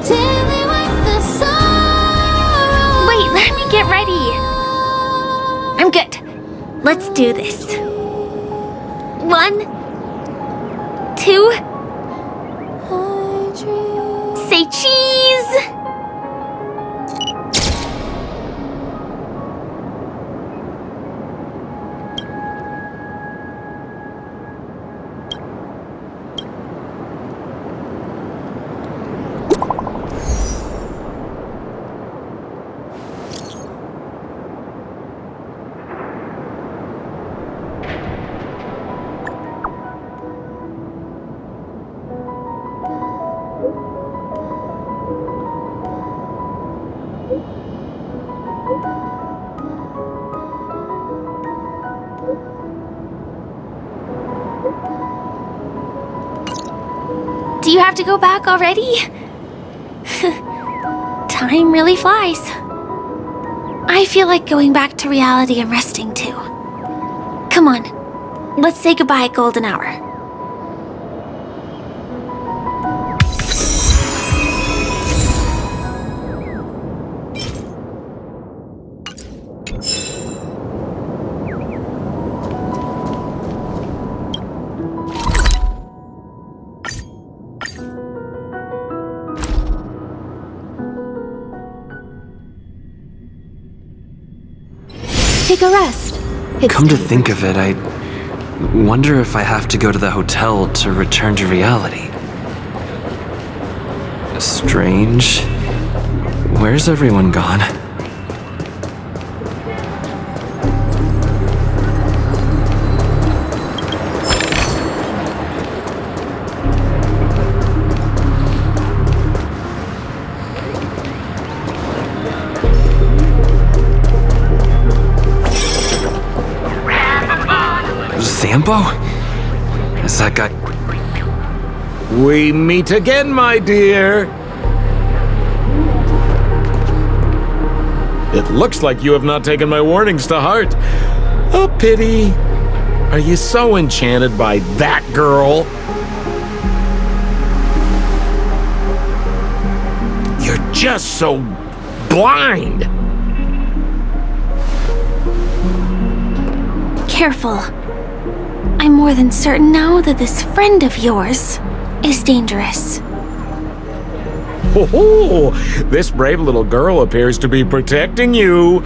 till they wipe the sorrow. Wait, let me get ready. I'm good. Let's do this. 1, 2. Say cheese. Do you have to go back already? Time really flies. I feel like going back to reality and resting too. Come on, let's say goodbye, Golden Hour. Take a rest. Come to think of it, I wonder if I have to go to the hotel to return to reality. Strange. Where's everyone gone? Sambo? Is that guy... We meet again, my dear. It looks like you have not taken my warnings to heart. A pity. Are you so enchanted by that girl? You're just so blind. Careful. I'm more than certain now that this friend of yours is dangerous. Oh, this brave little girl appears to be protecting you.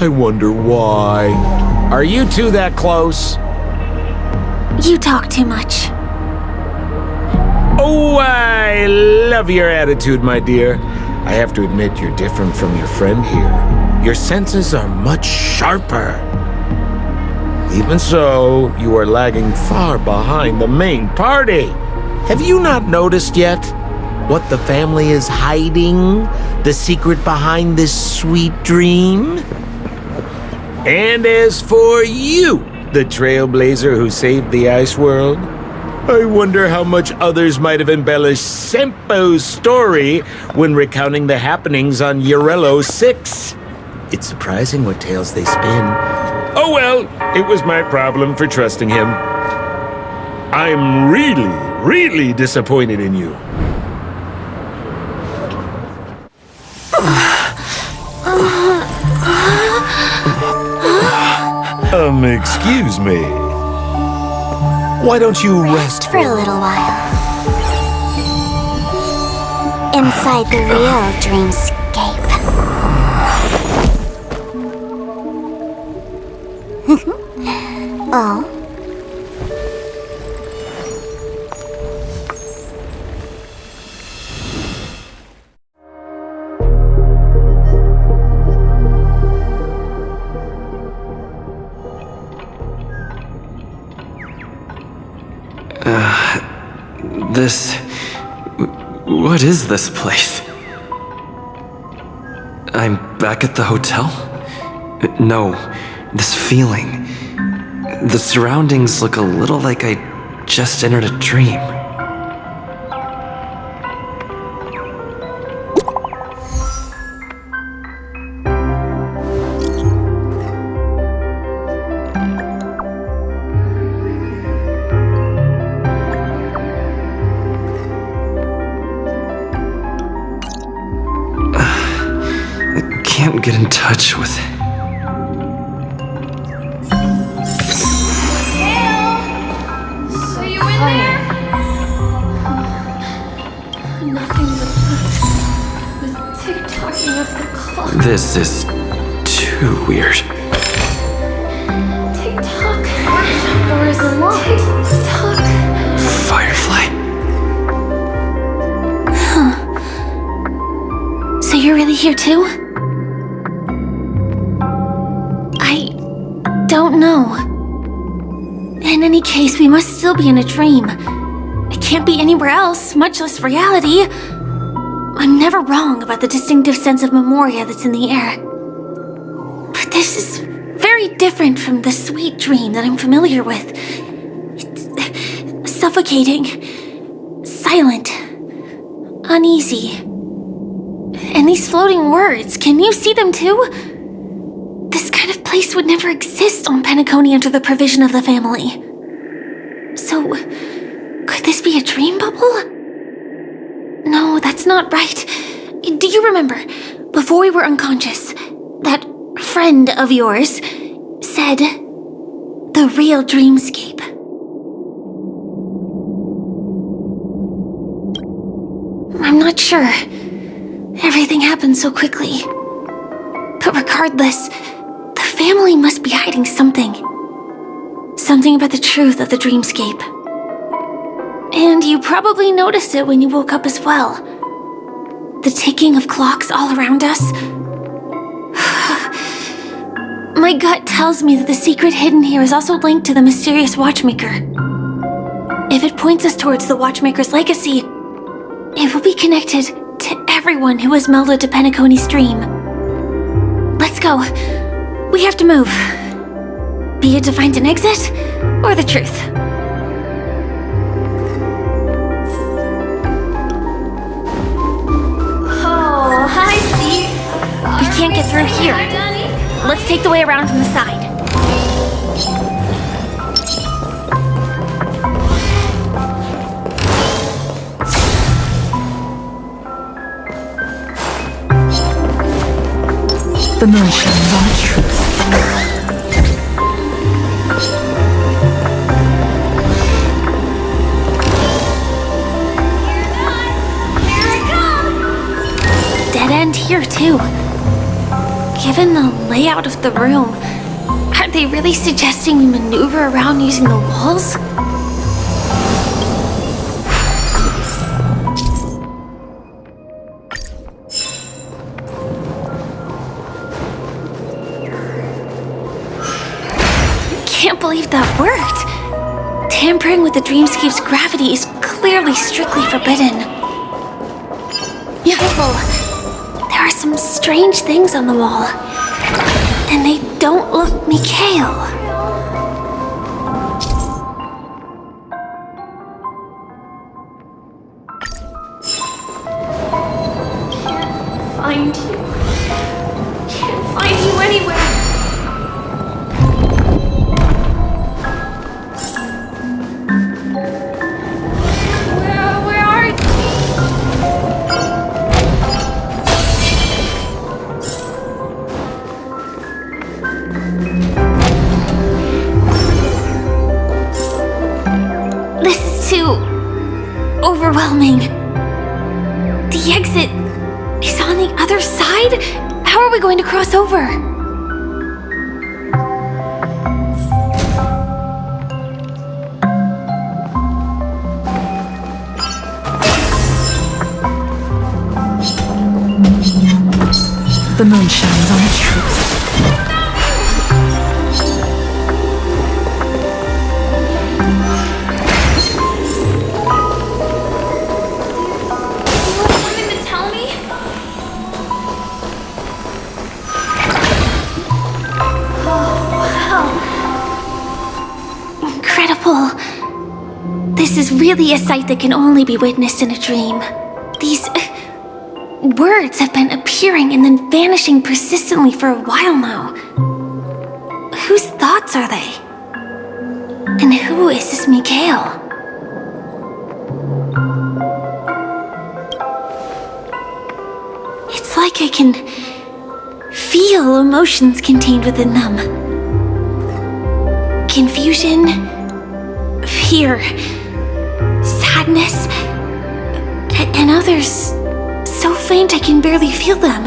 I wonder why. Are you two that close? You talk too much. Oh, I love your attitude, my dear. I have to admit you're different from your friend here. Your senses are much sharper. Even so, you are lagging far behind the main party. Have you not noticed yet what the family is hiding? The secret behind this sweet dream? And as for you, the trailblazer who saved the ice world, I wonder how much others might have embellished Sempo's story when recounting the happenings on Urello 6. It's surprising what tales they spin. Oh well, it was my problem for trusting him. I'm really disappointed in you. Excuse me. Why don't you rest For a little while. Inside the real dreamscape. Oh. What is this place? I'm back at the hotel? No, this feeling. The surroundings look a little like I just entered a dream. Can't get in touch with it. So you in there? Nothing but the tick-tocking of the clock. This is too weird. Tick-tock. Door is unlocked. Tick-tock. Firefly. Huh. So you're really here too? Don't know. In any case, we must still be in a dream. It can't be anywhere else, much less reality. I'm never wrong about the distinctive sense of Memoria that's in the air. But this is very different from the sweet dream that I'm familiar with. It's suffocating, silent, uneasy. And these floating words, can you see them too? This kind of place would never exist on Penacony under the provision of the family. So, could this be a dream bubble? No, that's not right. Do you remember, before we were unconscious, that friend of yours said, the real dreamscape? I'm not sure. Everything happened so quickly. But regardless, the family must be hiding something. Something about the truth of the dreamscape. And you probably noticed it when you woke up as well. The ticking of clocks all around us. My gut tells me that the secret hidden here is also linked to the mysterious Watchmaker. If it points us towards the Watchmaker's legacy, it will be connected to everyone who has melded to Penacony's dream. Let's go. We have to move. Be it to find an exit, or the truth. Oh, hi, Steve. We can't get through here. Let's take the way around from the side. The moon shines on the truth. Dead end here, too. Given the layout of the room, are they really suggesting we maneuver around using the walls? Can't believe that worked. Tampering with the dreamscape's gravity is clearly strictly forbidden. Careful. There are some strange things on the wall, and they don't look Mikhail. Can't find you. Can't find you anywhere. Overwhelming. The exit is on the other side? How are we going to cross over? The moon shines on the truth. This is really a sight that can only be witnessed in a dream. These words have been appearing and then vanishing persistently for a while now. Whose thoughts are they? And who is this Mikhail? It's like I can feel emotions contained within them. Confusion, fear, sadness, and others so faint I can barely feel them.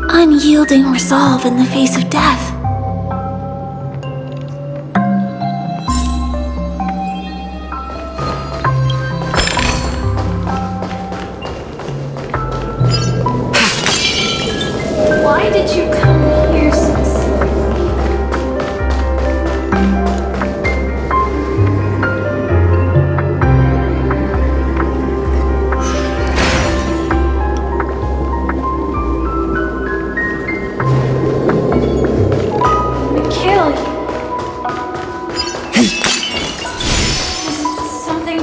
Unyielding resolve in the face of death. Why did you come here specifically?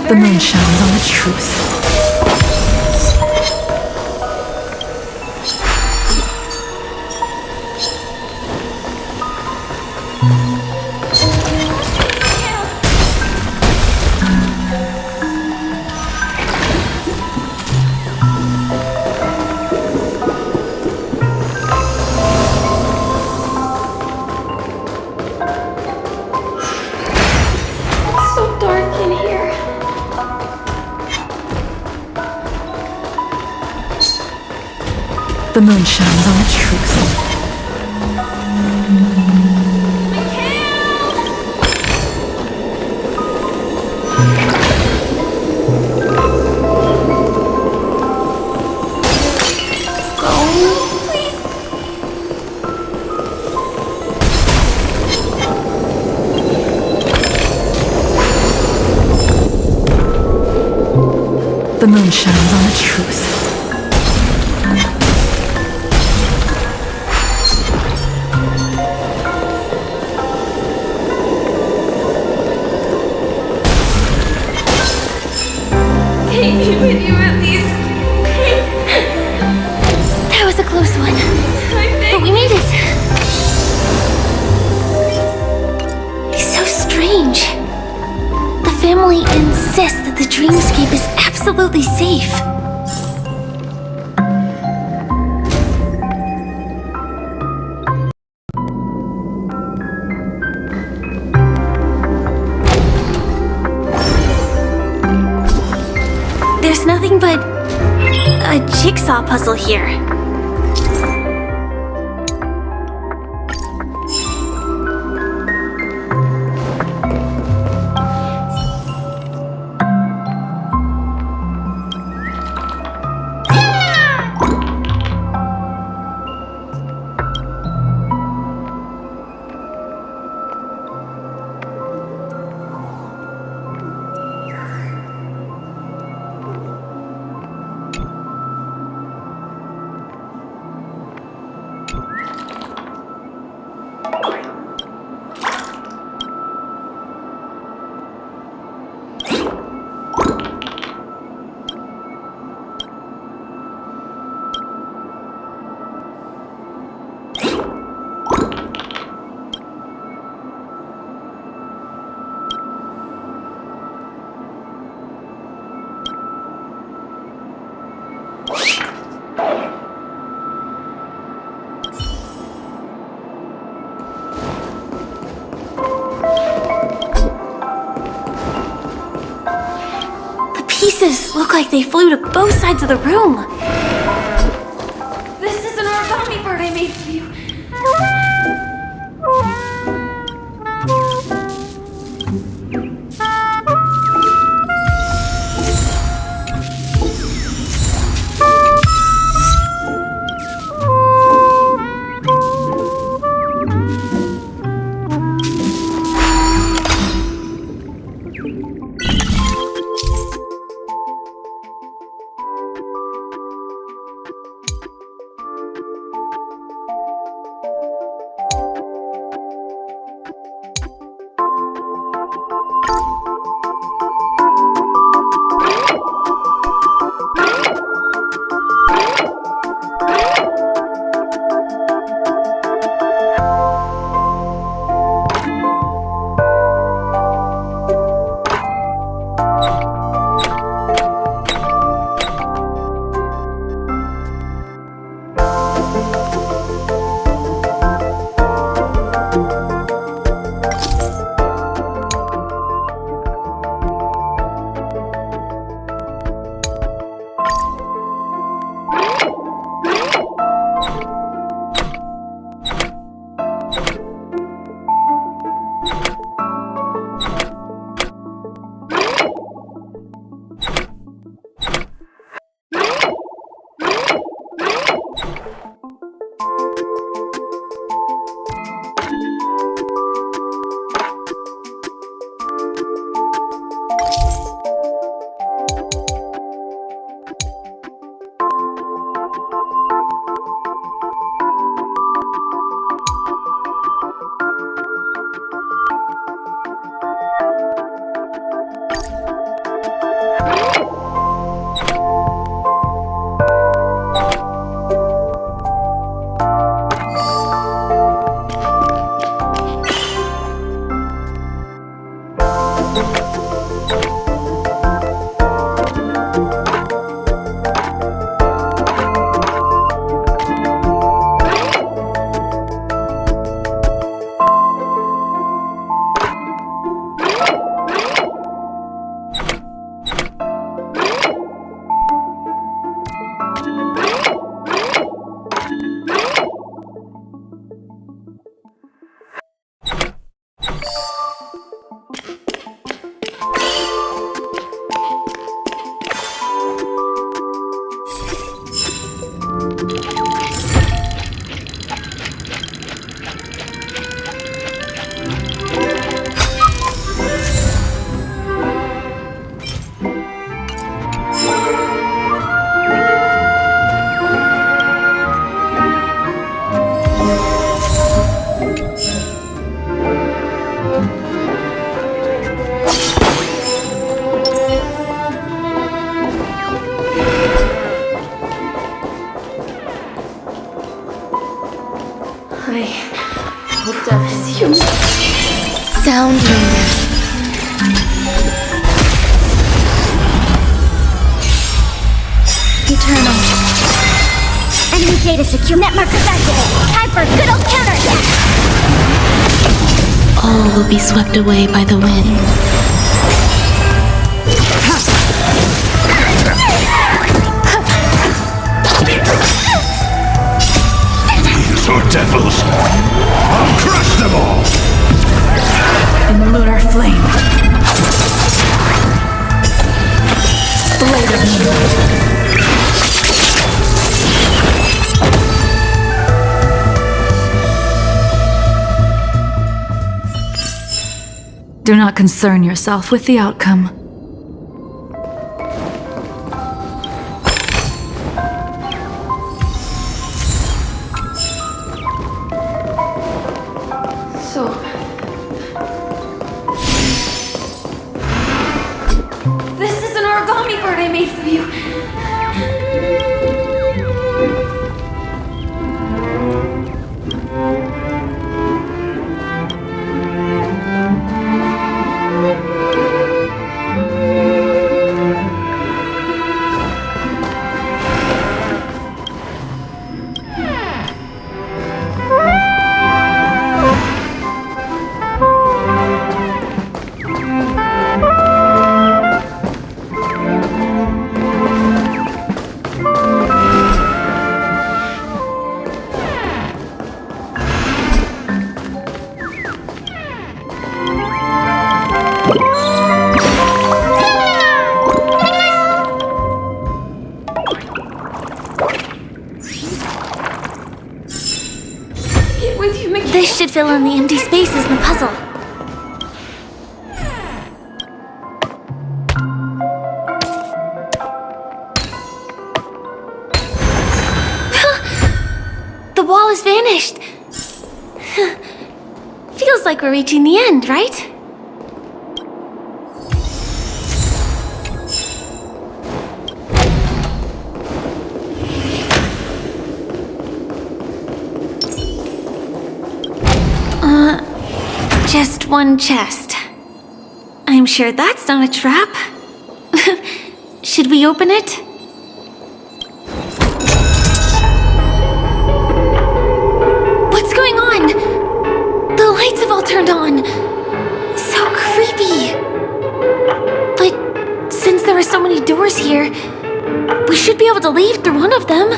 The moon shines on the truth. The moon shines on the truth. The moon shines on the truth. The dreamscape is absolutely safe. There's nothing but a jigsaw puzzle here. Pieces look like they flew to both sides of the room. This is an origami bird I made for you. Sound wonders. Eternal. Enemy data secure. Net markers activated. Time for a good old counterattack. All will be swept away by the wind. These are devils. I'll crush them all. In lunar flame. Blade of moonlight. Do not concern yourself with the outcome. So... This is an origami bird I made for you. This should fill in the empty spaces in the puzzle. The wall has vanished. Feels like we're reaching the end, right? Just one chest. I'm sure that's not a trap. Should we open it? What's going on? The lights have all turned on. So creepy. But since there are so many doors here, we should be able to leave through one of them.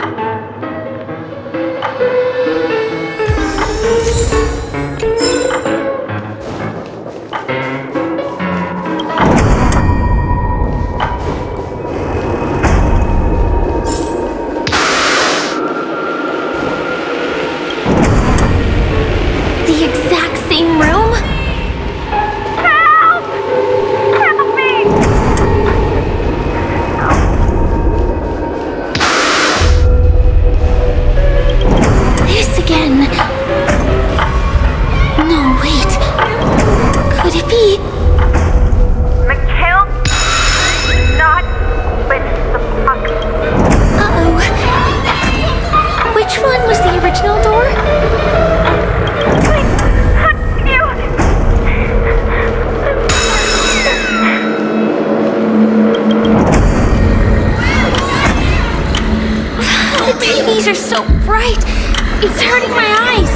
It's hurting my eyes!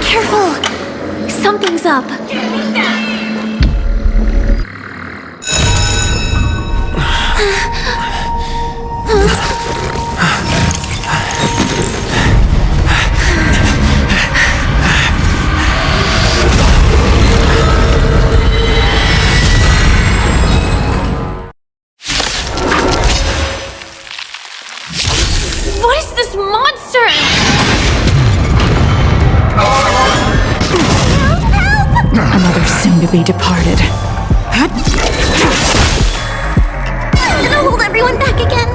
Careful! Something's up. What is this monster? Another soon-to-be departed. I'm gonna hold everyone back again.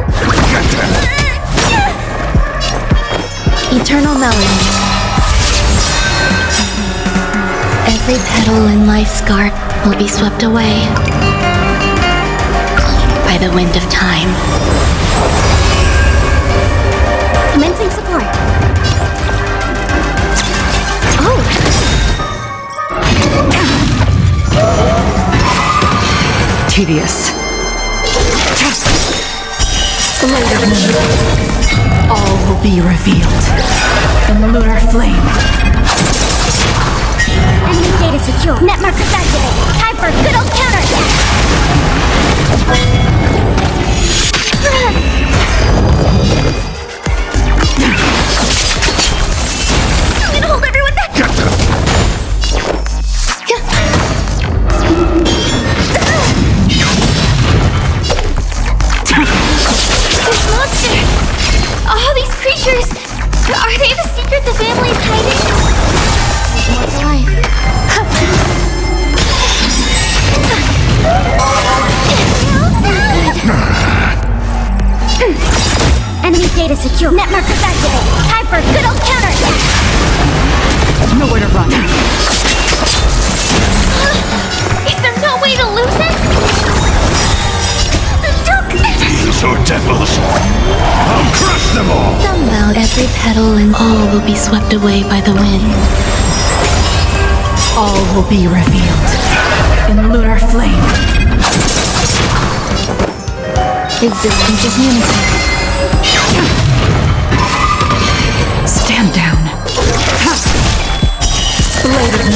Eternal melody. Every petal in life's garden will be swept away by the wind of time. Commencing support. Tedious. Blade of me. All will be revealed in the lunar flame. Enemy data secure. Net markers activated. Time for a good old counterattack. I'm gonna hold everyone back! This monster! All these creatures! Are they the secret the family's hiding? More to life. Enemy data secure. Net markers activated. Time for a good old counterattack. Nowhere to run. Is there no way to lose it? These are devils! I'll crush them all! Somehow every petal and all will be swept away by the wind. All will be revealed in the lunar flame. Existence is unity. Stand down. Blade of me.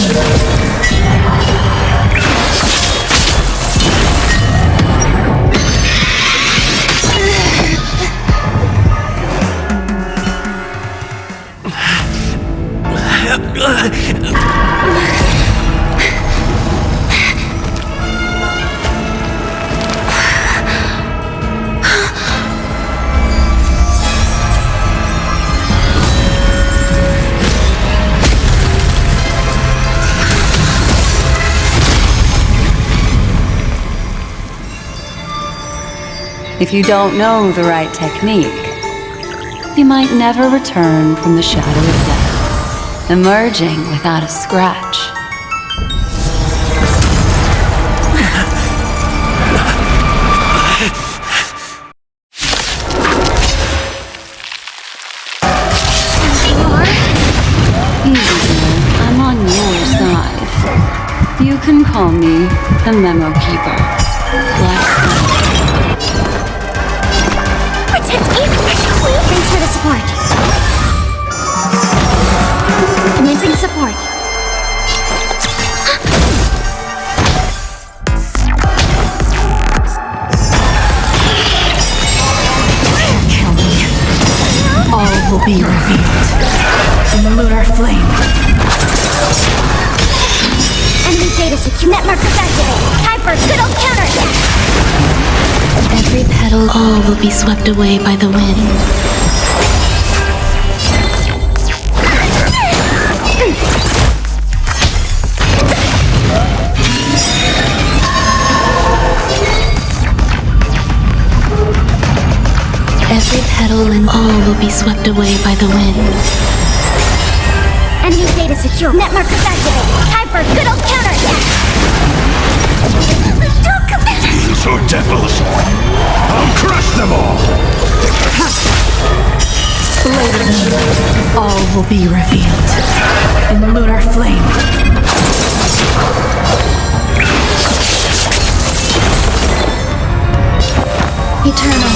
If you don't know the right technique, you might never return from the shadow of death, emerging without a scratch. Easy, dear. I'm on your side. You can call me the Memo Keeper. Thanks for the support. Commencing support. Kill me. All will be revealed in the lunar flame. Enemy data secure. Net markers activated. Time for a good old counterattack. Every petal, all will be swept away by the wind. Every petal and all will be swept away by the wind. Enemy data secure. Net markers activated. Time for a good old counterattack. These are devils! I'll crush them all! Blade of me. All will be revealed in the lunar flame. Eternal.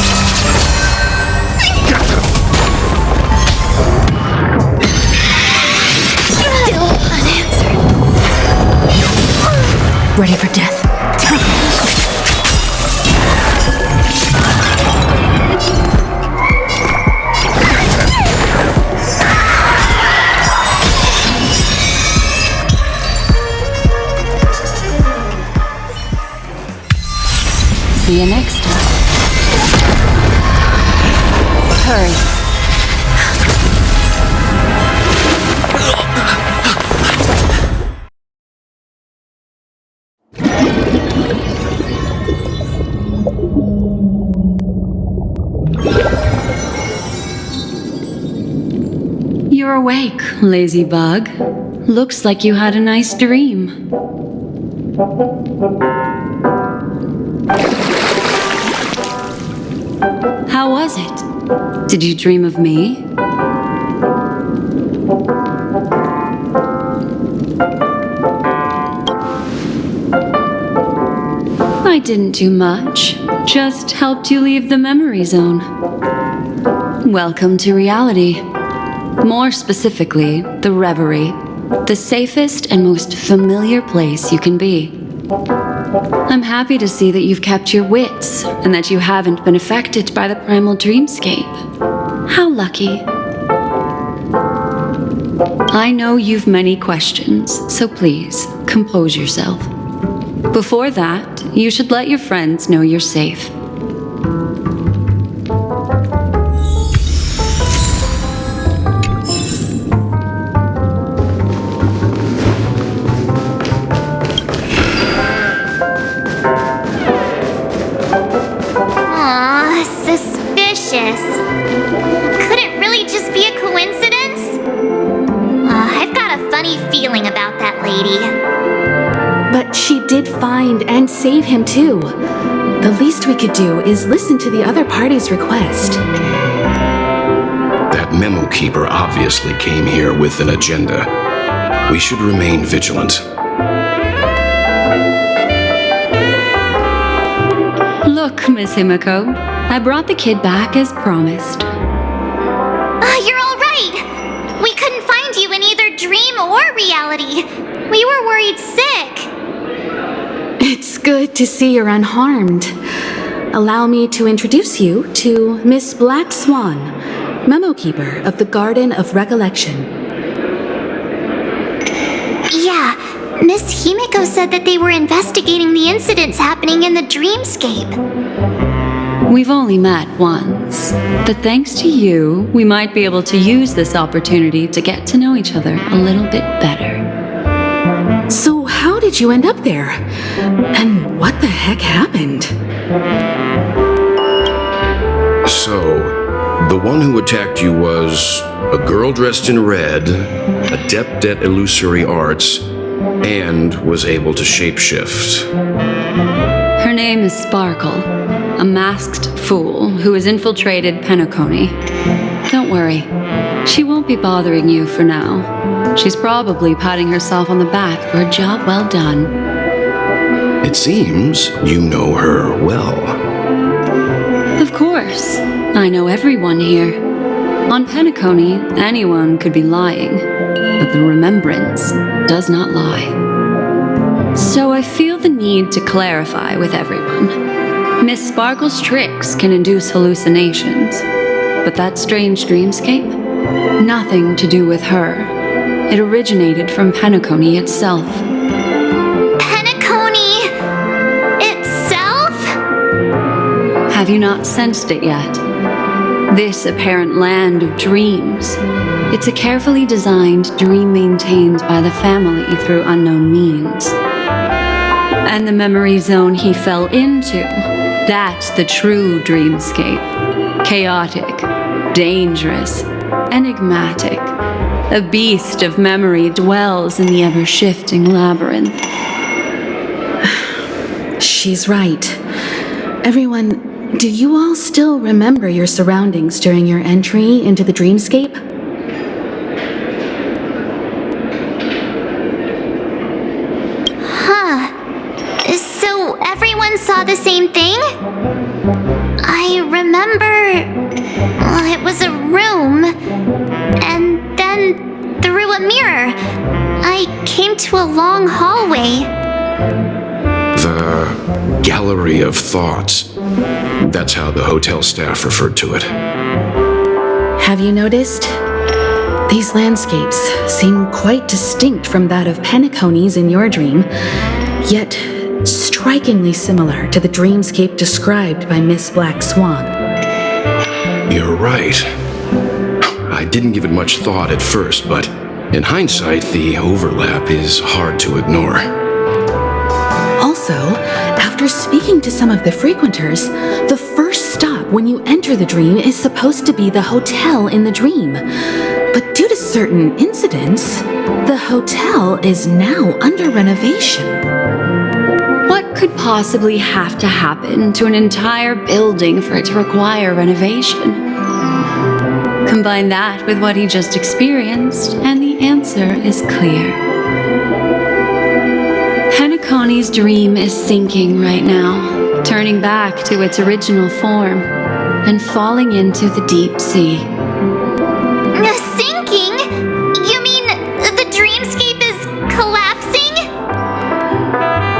Still unanswered. Ready for death. See you next time. Hurry. You're awake, lazy bug. Looks like you had a nice dream. How was it? Did you dream of me? I didn't do much. Just helped you leave the memory zone. Welcome to reality. More specifically, the Reverie, the safest and most familiar place you can be. I'm happy to see that you've kept your wits and that you haven't been affected by the primal dreamscape. How lucky. I know you've many questions, so please, compose yourself. Before that, you should let your friends know you're safe. Aw, suspicious. Could it really just be a coincidence? I've got a funny feeling about that lady. But she did find and save him too. The least we could do is listen to the other party's request. That memo keeper obviously came here with an agenda. We should remain vigilant. Look, Miss Himeko, I brought the kid back as promised. You're all right. We couldn't find you in either dream or reality. We were worried sick. It's good to see you're unharmed. Allow me to introduce you to Miss Black Swan, memo keeper of the Garden of Recollection. Yeah, Miss Himeko said that they were investigating the incidents happening in the dreamscape. We've only met once, but thanks to you, we might be able to use this opportunity to get to know each other a little bit better. So how did you end up there? And what the heck happened? So, the one who attacked you was a girl dressed in red, adept at illusory arts, and was able to shapeshift. Her name is Sparkle, a masked fool who has infiltrated Penacony. Don't worry, she won't be bothering you for now. She's probably patting herself on the back for a job well done. It seems you know her well. Of course, I know everyone here. On Penacony, anyone could be lying, but the remembrance does not lie. So I feel the need to clarify with everyone. Miss Sparkle's tricks can induce hallucinations, but that strange dreamscape? Nothing to do with her. It originated from Penacony itself. Penacony itself? Have you not sensed it yet? This apparent land of dreams. It's a carefully designed dream maintained by the family through unknown means. And the memory zone he fell into, that's the true dreamscape. Chaotic, dangerous, enigmatic. A beast of memory dwells in the ever-shifting labyrinth. She's right. Everyone, do you all still remember your surroundings during your entry into the dreamscape? So everyone saw the same thing? I remember... it was a room, and then through a mirror, I came to a long hallway. The Gallery of Thoughts. That's how the hotel staff referred to it. Have you noticed? These landscapes seem quite distinct from that of Penacony's in your dream, yet strikingly similar to the dreamscape described by Miss Black Swan. You're right. I didn't give it much thought at first, but in hindsight, the overlap is hard to ignore. Also, after speaking to some of the frequenters, the first stop when you enter the dream is supposed to be the hotel in the dream. But due to certain incidents, the hotel is now under renovation. What could possibly have to happen to an entire building for it to require renovation? Combine that with what he just experienced, and the answer is clear. Penacony's dream is sinking right now, turning back to its original form. and falling into the deep sea. Sinking? You mean the dreamscape is collapsing?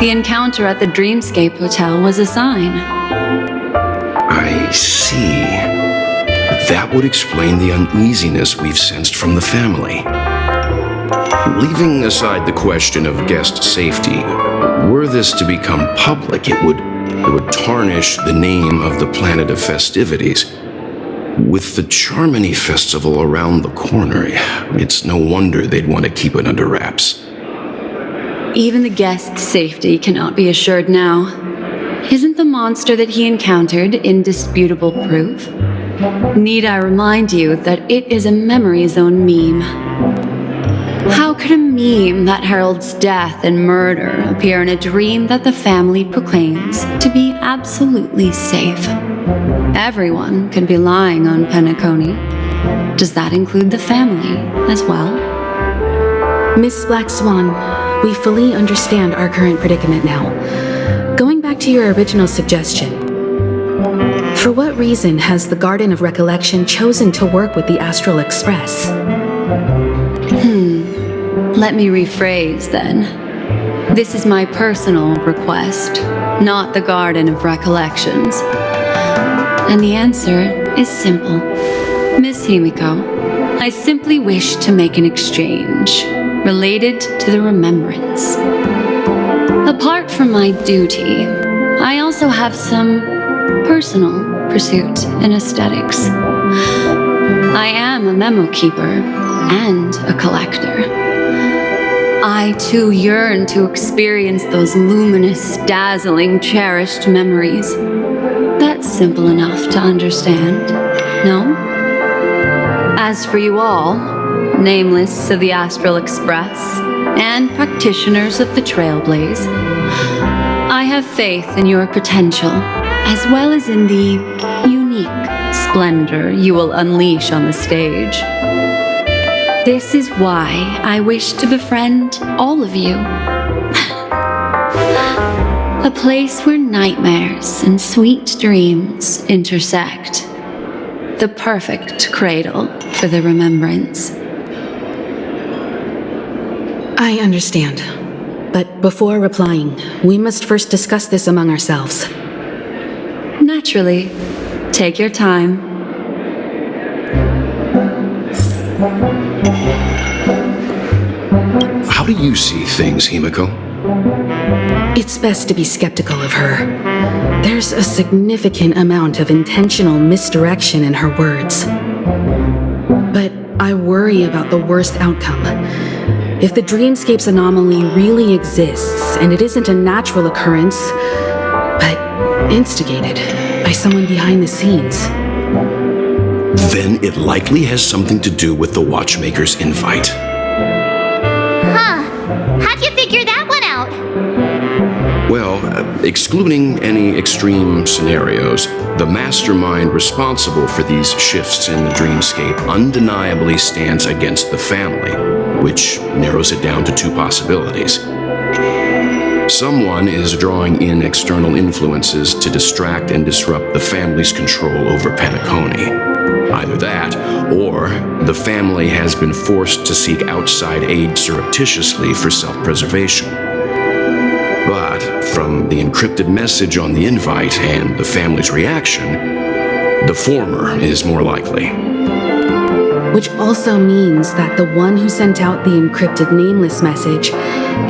The encounter at the Dreamscape Hotel was a sign. I see. That would explain the uneasiness we've sensed from the family. Leaving aside the question of guest safety, were this to become public, it would tarnish the name of the planet of festivities. With the Charmony festival around the corner, it's no wonder they'd want to keep it under wraps. Even the guest's safety cannot be assured now. Isn't the monster that he encountered indisputable proof? Need I remind you that it is a Memory Zone meme? How could a meme that heralds death and murder appear in a dream that the family proclaims to be absolutely safe? Everyone can be lying on Penacony. Does that include the family as well? Miss Black Swan, we fully understand our current predicament now. Going back to your original suggestion, for what reason has the Garden of Recollection chosen to work with the Astral Express? Let me rephrase then. This is my personal request, not the Garden of Recollections. And the answer is simple. Miss Himeko, I simply wish to make an exchange related to the remembrance. Apart from my duty, I also have some personal pursuit in aesthetics. I am a memo keeper and a collector. I too yearn to experience those luminous, dazzling, cherished memories. That's simple enough to understand, no? As for you all, nameless of the Astral Express and practitioners of the Trailblaze, I have faith in your potential, as well as in the unique splendor you will unleash on the stage. This is why I wish to befriend all of you. A place where nightmares and sweet dreams intersect. The perfect cradle for the remembrance. I understand. But before replying, we must first discuss this among ourselves. Naturally. Take your time. How do you see things, Himeko? It's best to be skeptical of her. There's a significant amount of intentional misdirection in her words. But I worry about the worst outcome. If the dreamscape's anomaly really exists, and it isn't a natural occurrence, but instigated by someone behind the scenes, then it likely has something to do with the Watchmaker's invite. Huh. How'd you figure that one out? Well, excluding any extreme scenarios, the mastermind responsible for these shifts in the dreamscape undeniably stands against the family, which narrows it down to two possibilities. Someone is drawing in external influences to distract and disrupt the family's control over Penacony. Either that, or the family has been forced to seek outside aid surreptitiously for self-preservation. But from the encrypted message on the invite and the family's reaction, the former is more likely. which also means that the one who sent out the encrypted nameless message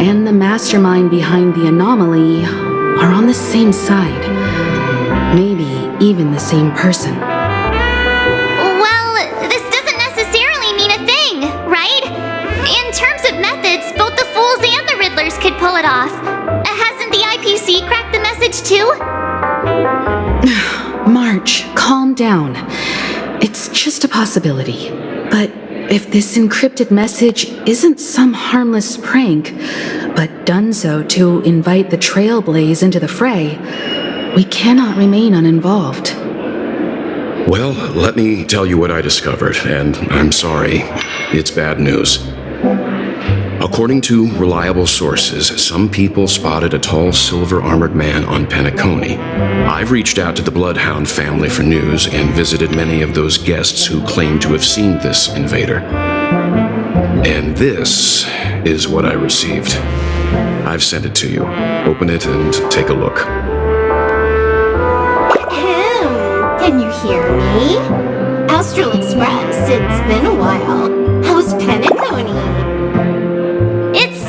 and the mastermind behind the anomaly are on the same side. Maybe even the same person. Well, this doesn't necessarily mean a thing, right? In terms of methods, both the Fools and the Riddlers could pull it off. Hasn't the IPC cracked the message too? March, calm down. It's just a possibility. But if this encrypted message isn't some harmless prank, but done so to invite the Trailblaze into the fray, we cannot remain uninvolved. Well, let me tell you what I discovered, and I'm sorry, it's bad news. According to reliable sources, some people spotted a tall silver-armored man on Penacony. I've reached out to the Bloodhound family for news and visited many of those guests who claim to have seen this invader. And this is what I received. I've sent it to you. Open it and take a look. Can you hear me? Astral Express, it's been a while. How's Penacony? It's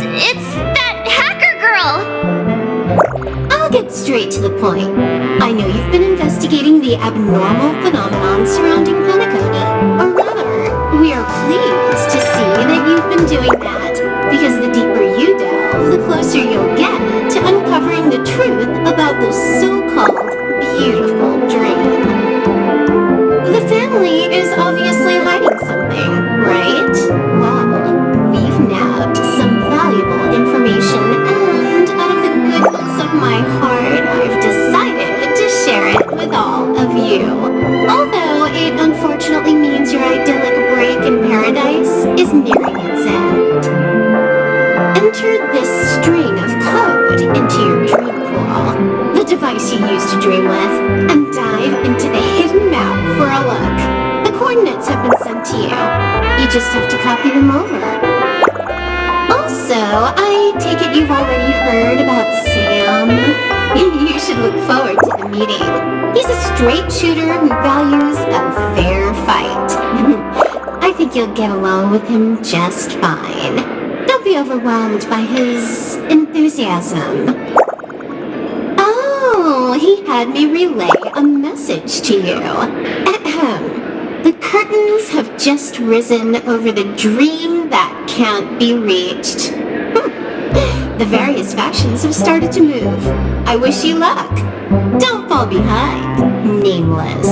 that hacker girl! I'll get straight to the point. I know you've been investigating the abnormal phenomenon surrounding Penacony. Or rather, we are pleased to see that you've been doing that, because the deeper you delve, the closer you'll get to uncovering the truth about this so-called beautiful dream. The family is obviously hiding something, right? Well, we've nabbed some valuable information, and out of the goodness of my heart, I've decided to share it with all of you. Although it unfortunately means your idyllic break in paradise is nearing its end. Enter this string of code into your dream pool, the device you use to dream with, and dive into the hidden map for a look. The coordinates have been sent to you. You just have to copy them over. Also, I take it you've already heard about Sam. You should look forward to the meeting. He's a straight shooter who values a fair fight. I think you'll get along with him just fine. Don't be overwhelmed by his enthusiasm. Oh, he had me relay a message to you. Ahem. The curtains have just risen over the dream that can't be reached. The various factions have started to move. I wish you luck. Don't fall behind, nameless.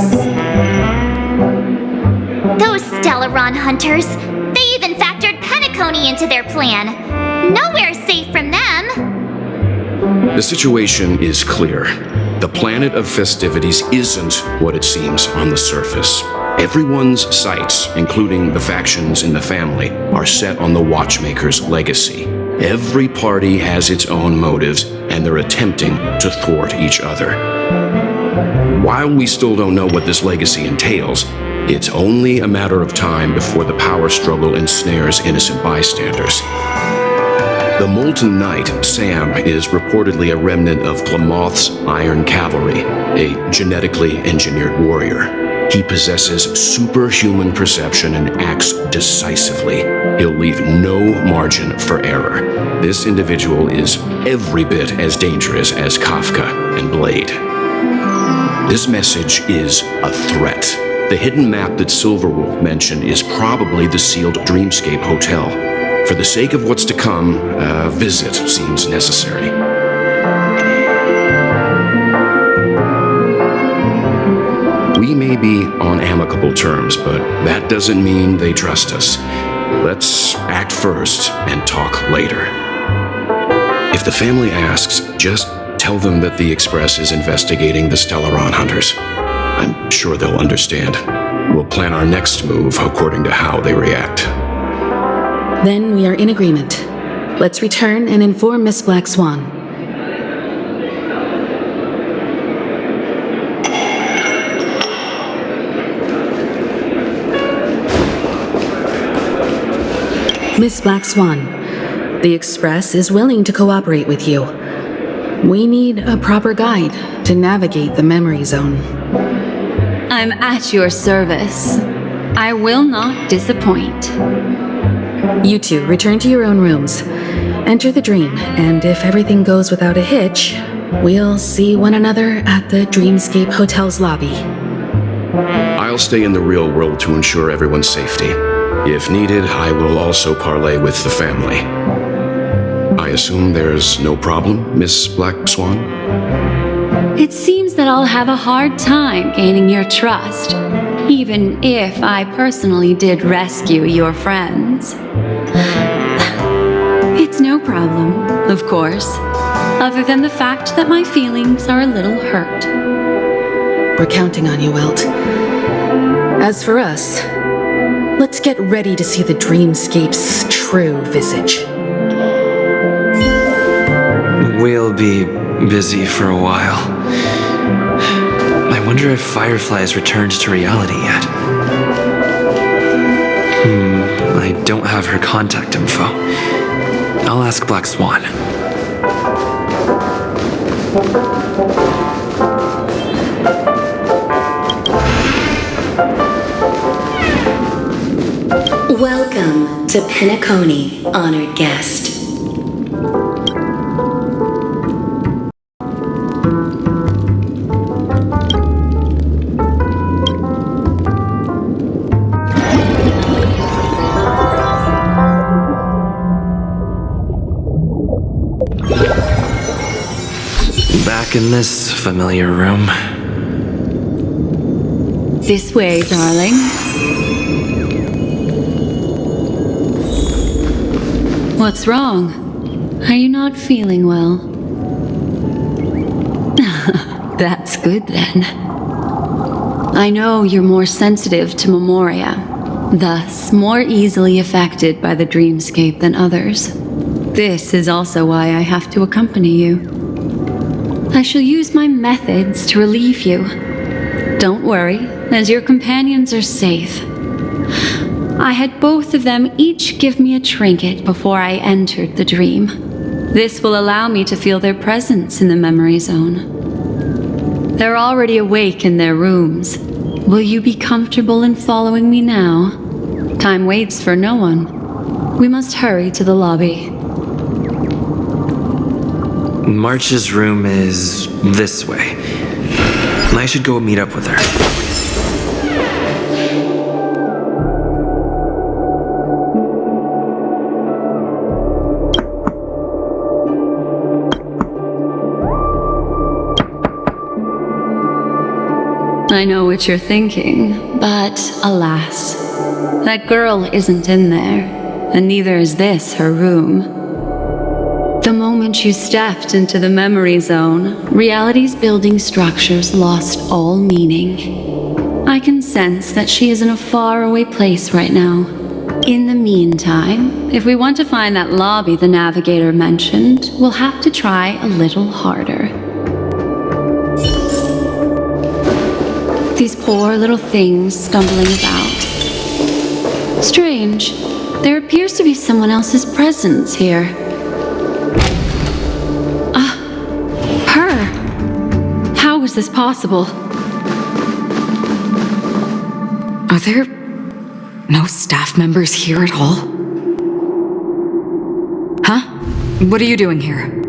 Those Stellaron hunters, they even factored Penacony into their plan. Nowhere's safe from them. The situation is clear. The planet of festivities isn't what it seems on the surface. Everyone's sights, including the factions in the family, are set on the Watchmaker's legacy. Every party has its own motives, and they're attempting to thwart each other. While we still don't know what this legacy entails, it's only a matter of time before the power struggle ensnares innocent bystanders. The Molten Knight, Sam, is reportedly a remnant of Glamoth's Iron Cavalry, a genetically engineered warrior. He possesses superhuman perception and acts decisively. He'll leave no margin for error. This individual is every bit as dangerous as Kafka and Blade. This message is a threat. The hidden map that Silverwolf mentioned is probably the sealed Dreamscape Hotel. For the sake of what's to come, a visit seems necessary. We may be on amicable terms, but that doesn't mean they trust us. Let's act first and talk later. If the family asks, just tell them that the Express is investigating the Stellaron hunters. I'm sure they'll understand. We'll plan our next move according to how they react. Then we are in agreement. Let's return and inform Miss Black Swan. Miss Black Swan, the Express is willing to cooperate with you. We need a proper guide to navigate the memory zone. I'm at your service. I will not disappoint. You two return to your own rooms. Enter the dream, and if everything goes without a hitch, we'll see one another at the Dreamscape Hotel's lobby. I'll stay in the real world to ensure everyone's safety. If needed, I will also parley with the family. I assume there's no problem, Miss Black Swan? It seems that I'll have a hard time gaining your trust, even if I personally did rescue your friends. It's no problem, of course, other than the fact that my feelings are a little hurt. We're counting on you, Welt. As for us, let's get ready to see the Dreamscape's true visage. We'll be busy for a while. wonder if Firefly has returned to reality yet. I don't have her contact info. I'll ask Black Swan. Welcome to Penacony, honored guest. Back in this familiar room. This way, darling. What's wrong? Are you not feeling well? That's good then. I know you're more sensitive to Memoria, thus more easily affected by the dreamscape than others. This is also why I have to accompany you. I shall use my methods to relieve you. Don't worry, as your companions are safe. I had both of them each give me a trinket before I entered the dream. This will allow me to feel their presence in the memory zone. They're already awake in their rooms. Will you be comfortable in following me now? Time waits for no one. We must hurry to the lobby. March's room is this way. I should go meet up with her. I know what you're thinking, but alas, that girl isn't in there, and neither is this her room. The moment you stepped into the memory zone, reality's building structures lost all meaning. I can sense that she is in a faraway place right now. In the meantime, if we want to find that lobby the navigator mentioned, we'll have to try a little harder. These poor little things stumbling about. Strange. There appears to be someone else's presence here. Her! How is this possible? Are there no staff members here at all? Huh? What are you doing here?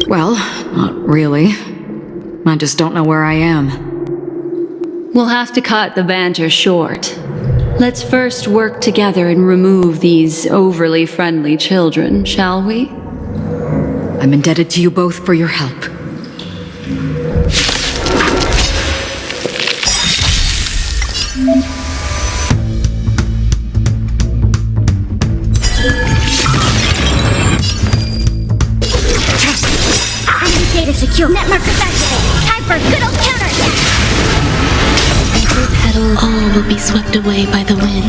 Well, not really. I just don't know where I am. We'll have to cut the banter short. Let's first work together and remove these overly friendly children, shall we? I'm indebted to you both for your help. Enemy data secure. Net markers activated. Time for a good old counterattack. Petal, all will be swept away by the wind.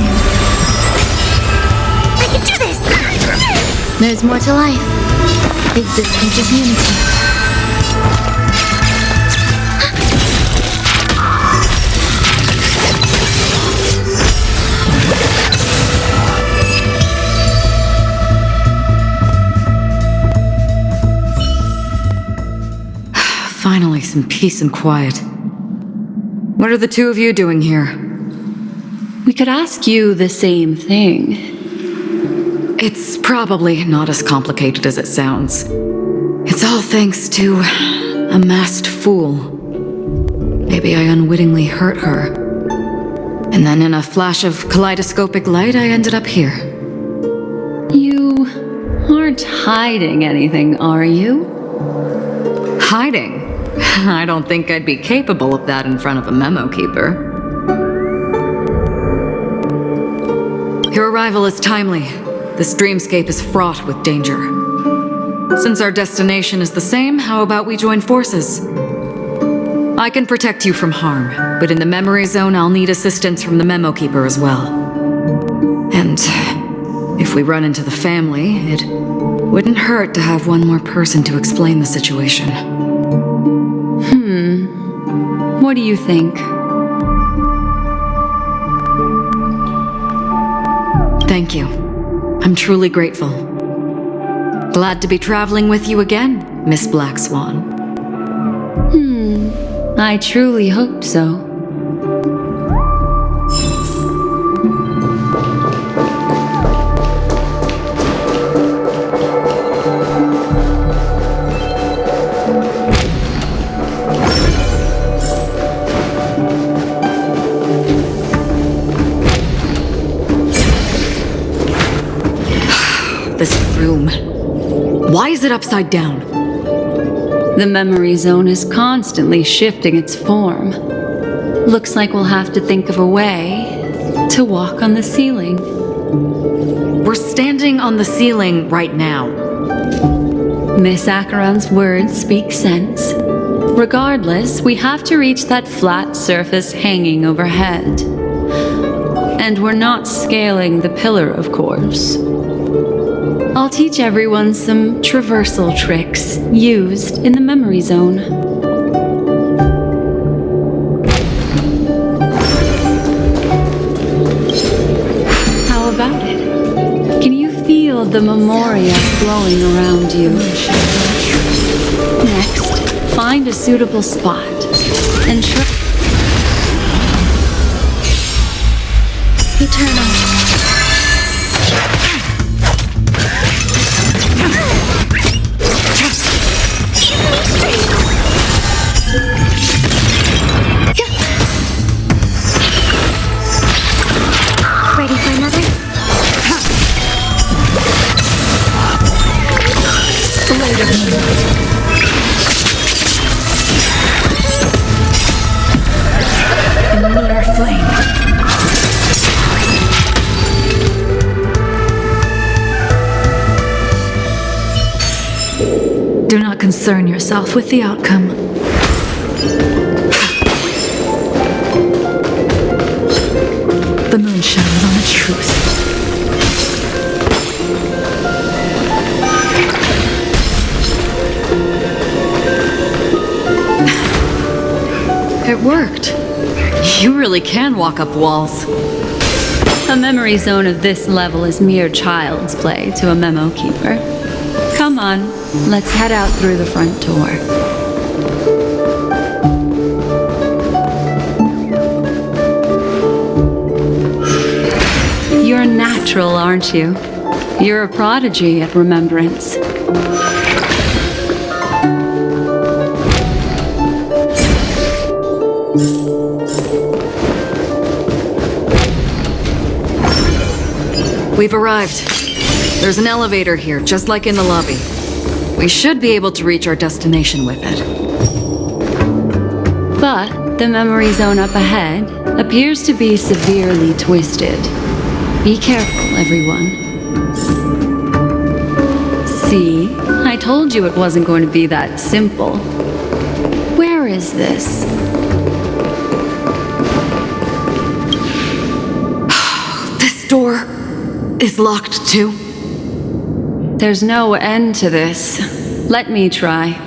I can do this! There's more to life. Existence is unity. Finally, some peace and quiet. What are the two of you doing here? We could ask you the same thing. It's probably not as complicated as it sounds. It's all thanks to a masked fool. Maybe I unwittingly hurt her. And then in a flash of kaleidoscopic light, I ended up here. You aren't hiding anything, are you? Hiding? I don't think I'd be capable of that in front of a memo keeper. Your arrival is timely. This dreamscape is fraught with danger. Since our destination is the same, how about we join forces? I can protect you from harm, but in the memory zone, I'll need assistance from the memo keeper as well. And if we run into the family, it Wouldn't hurt to have one more person to explain the situation. What do you think? Thank you. I'm truly grateful. Glad to be traveling with you again, Miss Black Swan. I truly hope so. This room. Why is it upside down? The memory zone is constantly shifting its form. Looks like we'll have to think of a way to walk on the ceiling. We're standing on the ceiling right now. Miss Acheron's words speak sense. Regardless, we have to reach that flat surface hanging overhead. And we're not scaling the pillar, of course. I'll teach everyone some traversal tricks used in the memory zone. How about it? Can you feel the Memoria flowing around you? Next, find a suitable spot and try. Eternal. Ready for another? Blade of Moonlight. Lunar flame. Do not concern yourself with the outcome. The moon shines on the truth. It worked. You really can walk up walls. A memory zone of this level is mere child's play to a memo keeper. Come on, let's head out through the front door. You're a natural, aren't you? You're a prodigy at remembrance. We've arrived. There's an elevator here, just like in the lobby. We should be able to reach our destination with it. But the memory zone up ahead appears to be severely twisted. Be careful, everyone. See, I told you it wasn't going to be that simple. Where is this? This door is locked too. There's no end to this. Let me try.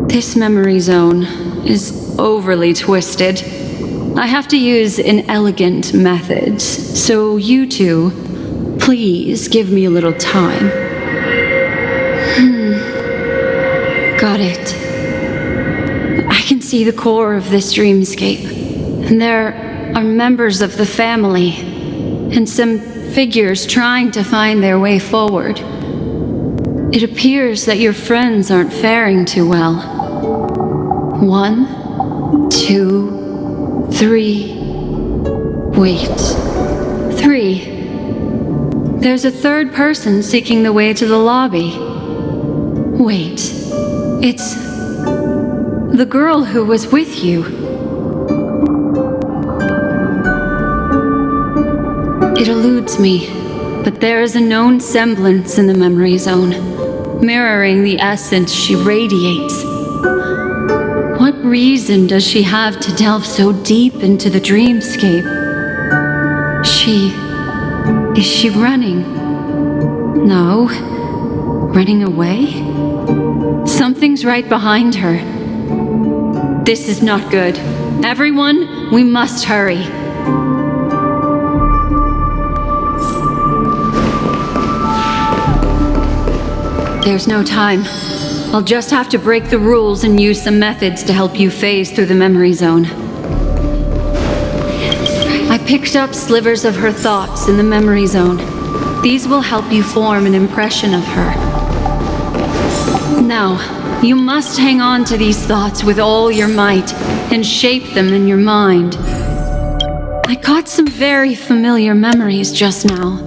This memory zone is overly twisted. I have to use inelegant methods, so you two, please give me a little time. Got it. I can see the core of this dreamscape, and there are members of the family, and some figures trying to find their way forward. It appears that your friends aren't faring too well. 1, 2, 3. Wait. 3. There's a third person seeking the way to the lobby. Wait. It's the girl who was with you. It eludes me, but there is a known semblance in the memory zone, mirroring the essence she radiates. What reason does she have to delve so deep into the dreamscape? Is she running? No. Running away? Something's right behind her. This is not good. Everyone, we must hurry. There's no time. I'll just have to break the rules and use some methods to help you phase through the memory zone. I picked up slivers of her thoughts in the memory zone. These will help you form an impression of her. Now, you must hang on to these thoughts with all your might and shape them in your mind. I caught some very familiar memories just now.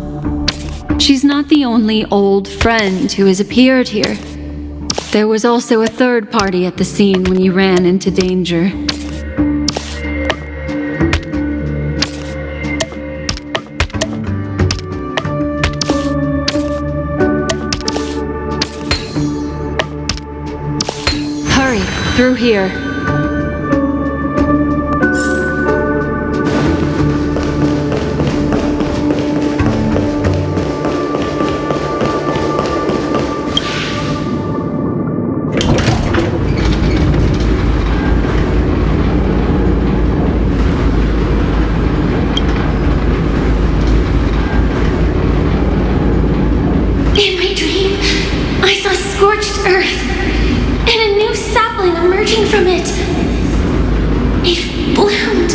She's not the only old friend who has appeared here. There was also a third party at the scene when you ran into danger. Hurry, through here.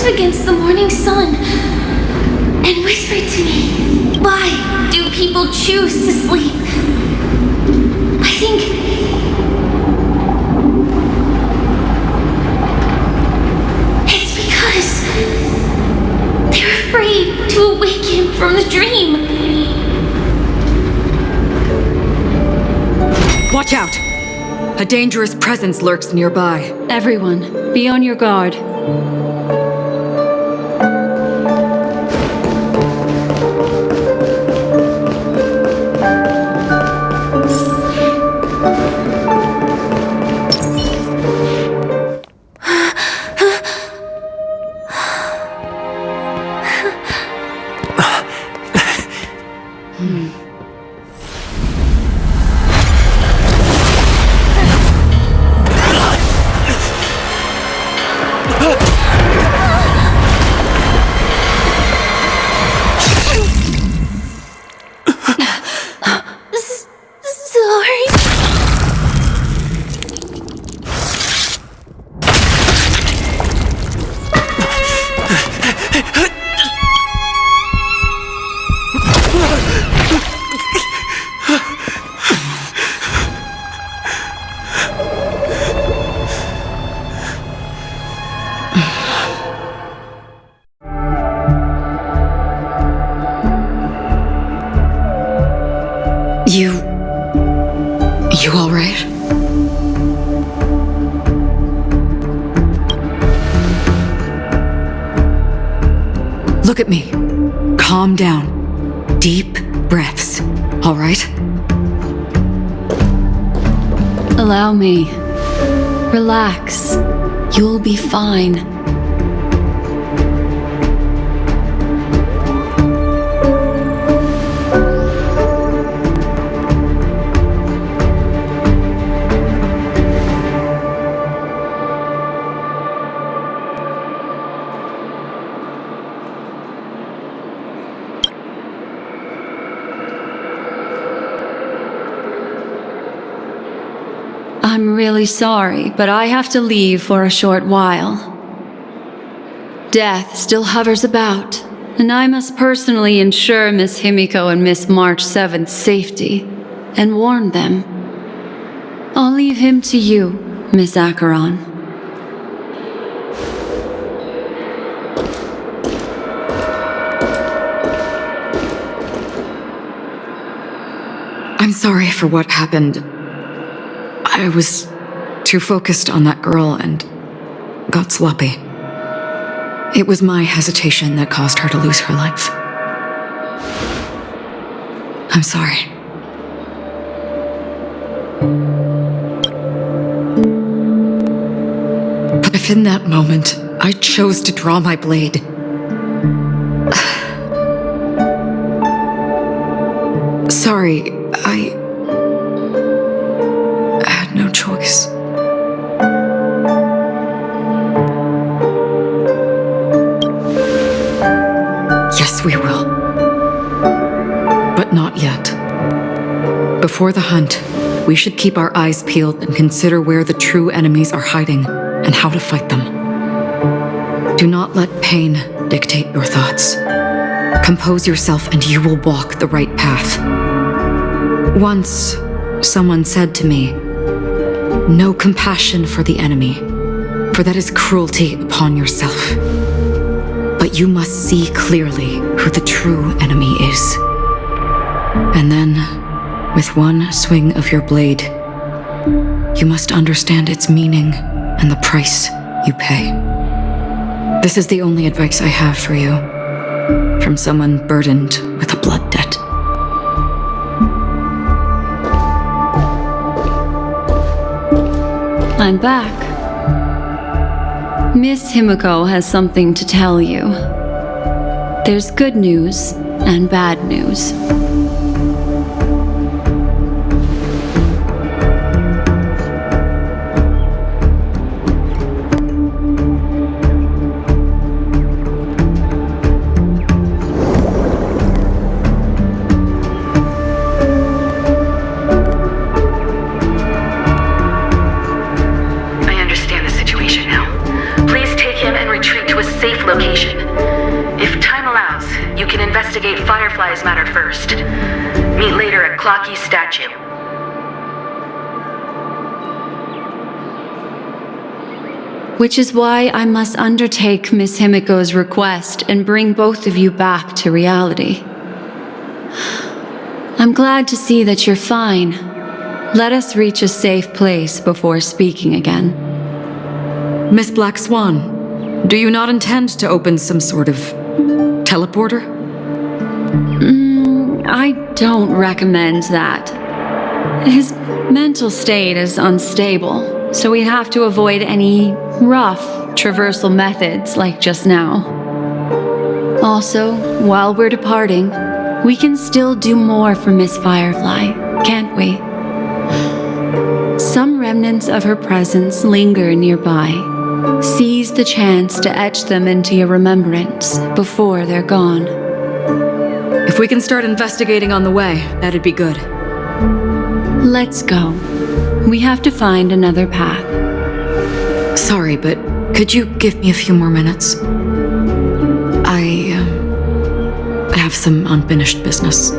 Against the morning sun and whispered to me, why do people choose to sleep? I think it's because they're afraid to awaken from the dream. Watch out! A dangerous presence lurks nearby. Everyone, be on your guard. You all right? Look at me. Calm down. Deep breaths. All right? Allow me. Relax. You'll be fine. I'm really sorry, but I have to leave for a short while. Death still hovers about, and I must personally ensure Miss Himeko and Miss March 7th's safety, and warn them. I'll leave him to you, Miss Acheron. I'm sorry for what happened. I was too focused on that girl and got sloppy. It was my hesitation that caused her to lose her life. I'm sorry. But I if in that moment I chose to draw my blade, sorry, I had no choice. Yes, we will. But not yet. Before the hunt, we should keep our eyes peeled and consider where the true enemies are hiding and how to fight them. Do not let pain dictate your thoughts. Compose yourself and you will walk the right path. Once, someone said to me, "No compassion for the enemy, for that is cruelty upon yourself. But you must see clearly who the true enemy is. And then, with one swing of your blade, you must understand its meaning and the price you pay." This is the only advice I have for you, from someone burdened with a blood debt. I'm back. Miss Himeko has something to tell you. There's good news and bad news. Firefly's matter first. Meet later at Clocky's statue. Which is why I must undertake Miss Himeko's request and bring both of you back to reality. I'm glad to see that you're fine. Let us reach a safe place before speaking again. Miss Black Swan, do you not intend to open some sort of teleporter? I don't recommend that. His mental state is unstable, so we have to avoid any rough traversal methods like just now. Also, while we're departing, we can still do more for Miss Firefly, can't we? Some remnants of her presence linger nearby. Seize the chance to etch them into your remembrance before they're gone. If we can start investigating on the way, that'd be good. Let's go. We have to find another path. Sorry, but could you give me a few more minutes? I have some unfinished business.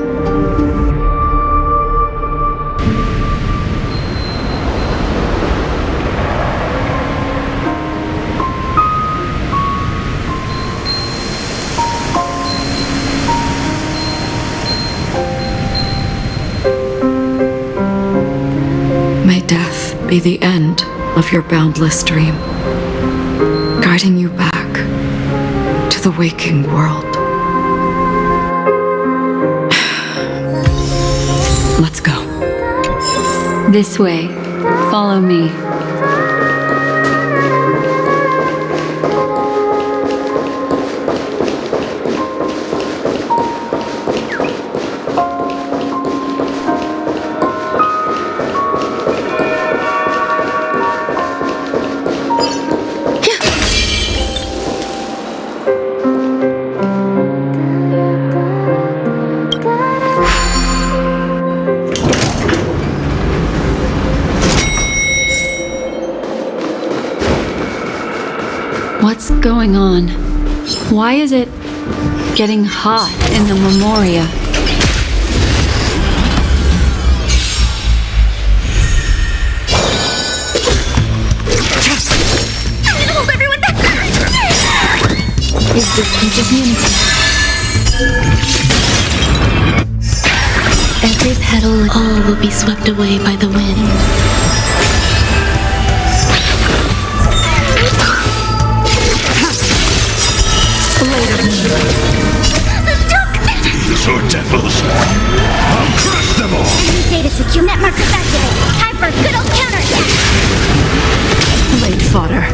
May death be the end of your boundless dream, guiding you back to the waking world. Let's go. This way. Follow me. What's going on? Why is it getting hot in the Memoria? I'm gonna hold everyone back! Is this contagion? Every petal, all will be swept away by the wind. These are devils. I'll crush them all. Enemy data secure net markers activated. Time for a good old counterattack. Wait. fodder.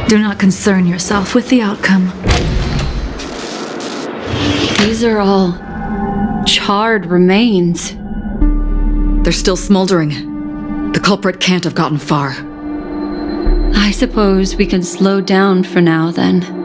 Do not concern yourself with the outcome. These are all charred remains. They're still smoldering. The culprit can't have gotten far. I suppose we can slow down for now then.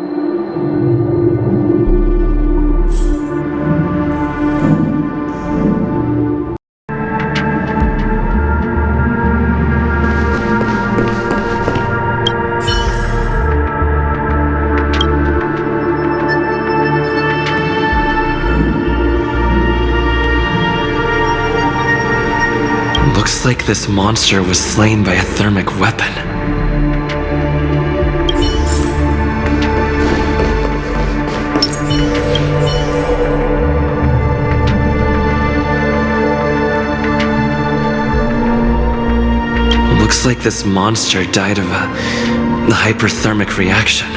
Looks like this monster was slain by a thermic weapon. Looks like this monster died of a hyperthermic reaction.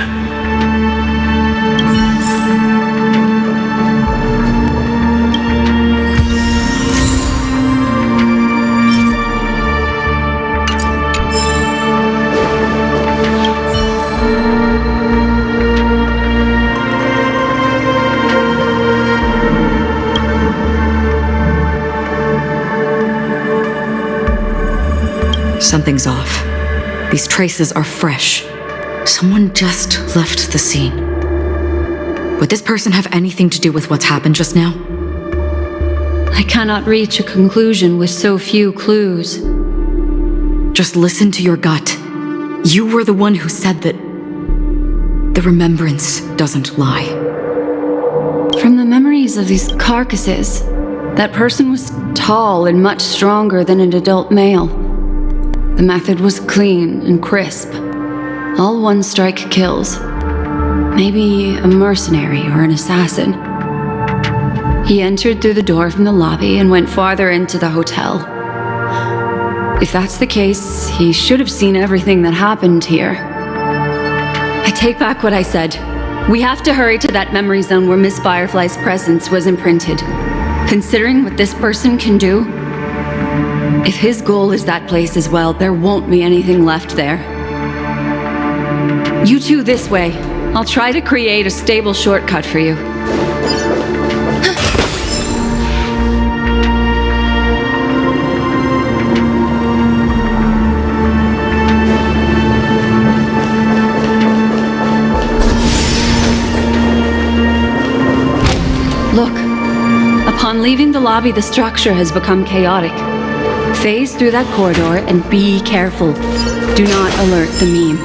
Something's off. These traces are fresh. Someone just left the scene. Would this person have anything to do with what's happened just now? I cannot reach a conclusion with so few clues. Just listen to your gut. You were the one who said that the remembrance doesn't lie. From the memories of these carcasses, that person was tall and much stronger than an adult male. The method was clean and crisp. All one-strike kills. Maybe a mercenary or an assassin. He entered through the door from the lobby and went farther into the hotel. If that's the case, he should have seen everything that happened here. I take back what I said. We have to hurry to that memory zone where Miss Firefly's presence was imprinted. Considering what this person can do, if his goal is that place as well, there won't be anything left there. You two this way. I'll try to create a stable shortcut for you. Look. Upon leaving the lobby, the structure has become chaotic. Phase through that corridor and be careful. Do not alert the meme.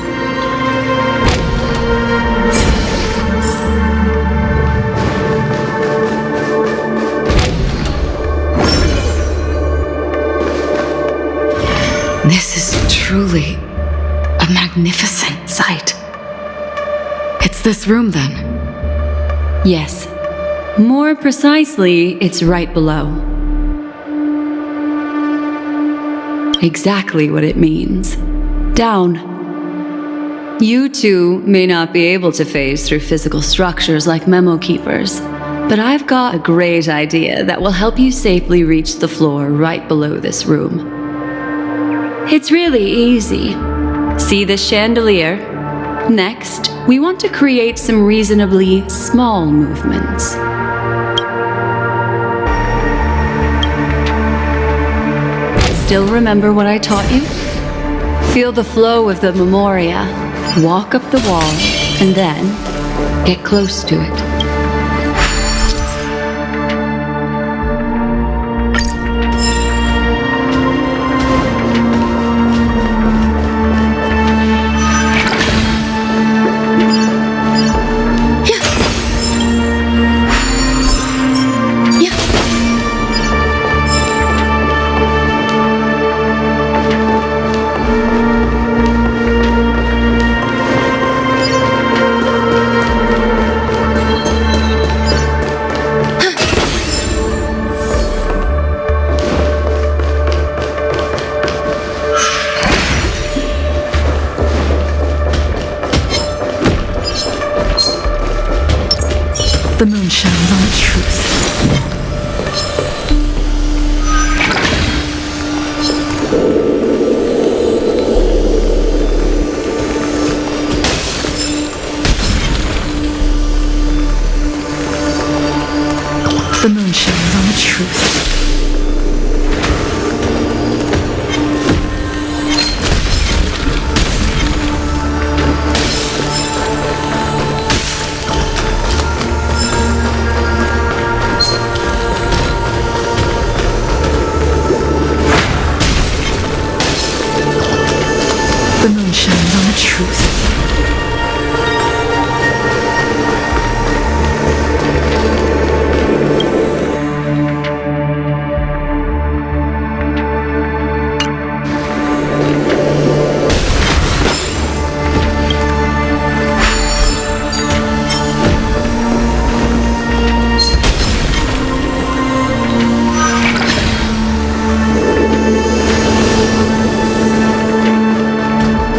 This is truly a magnificent sight. It's this room, then? Yes. More precisely, it's right below. Exactly what it means. Down. You two may not be able to phase through physical structures like memo keepers, but I've got a great idea that will help you safely reach the floor right below this room. It's really easy. See this chandelier? Next, we want to create some reasonably small movements. Still remember what I taught you? Feel the flow of the Memoria. Walk up the wall, and then get close to it. The moon shines on the truth. The moon shines on the truth. The moon shines on the truth.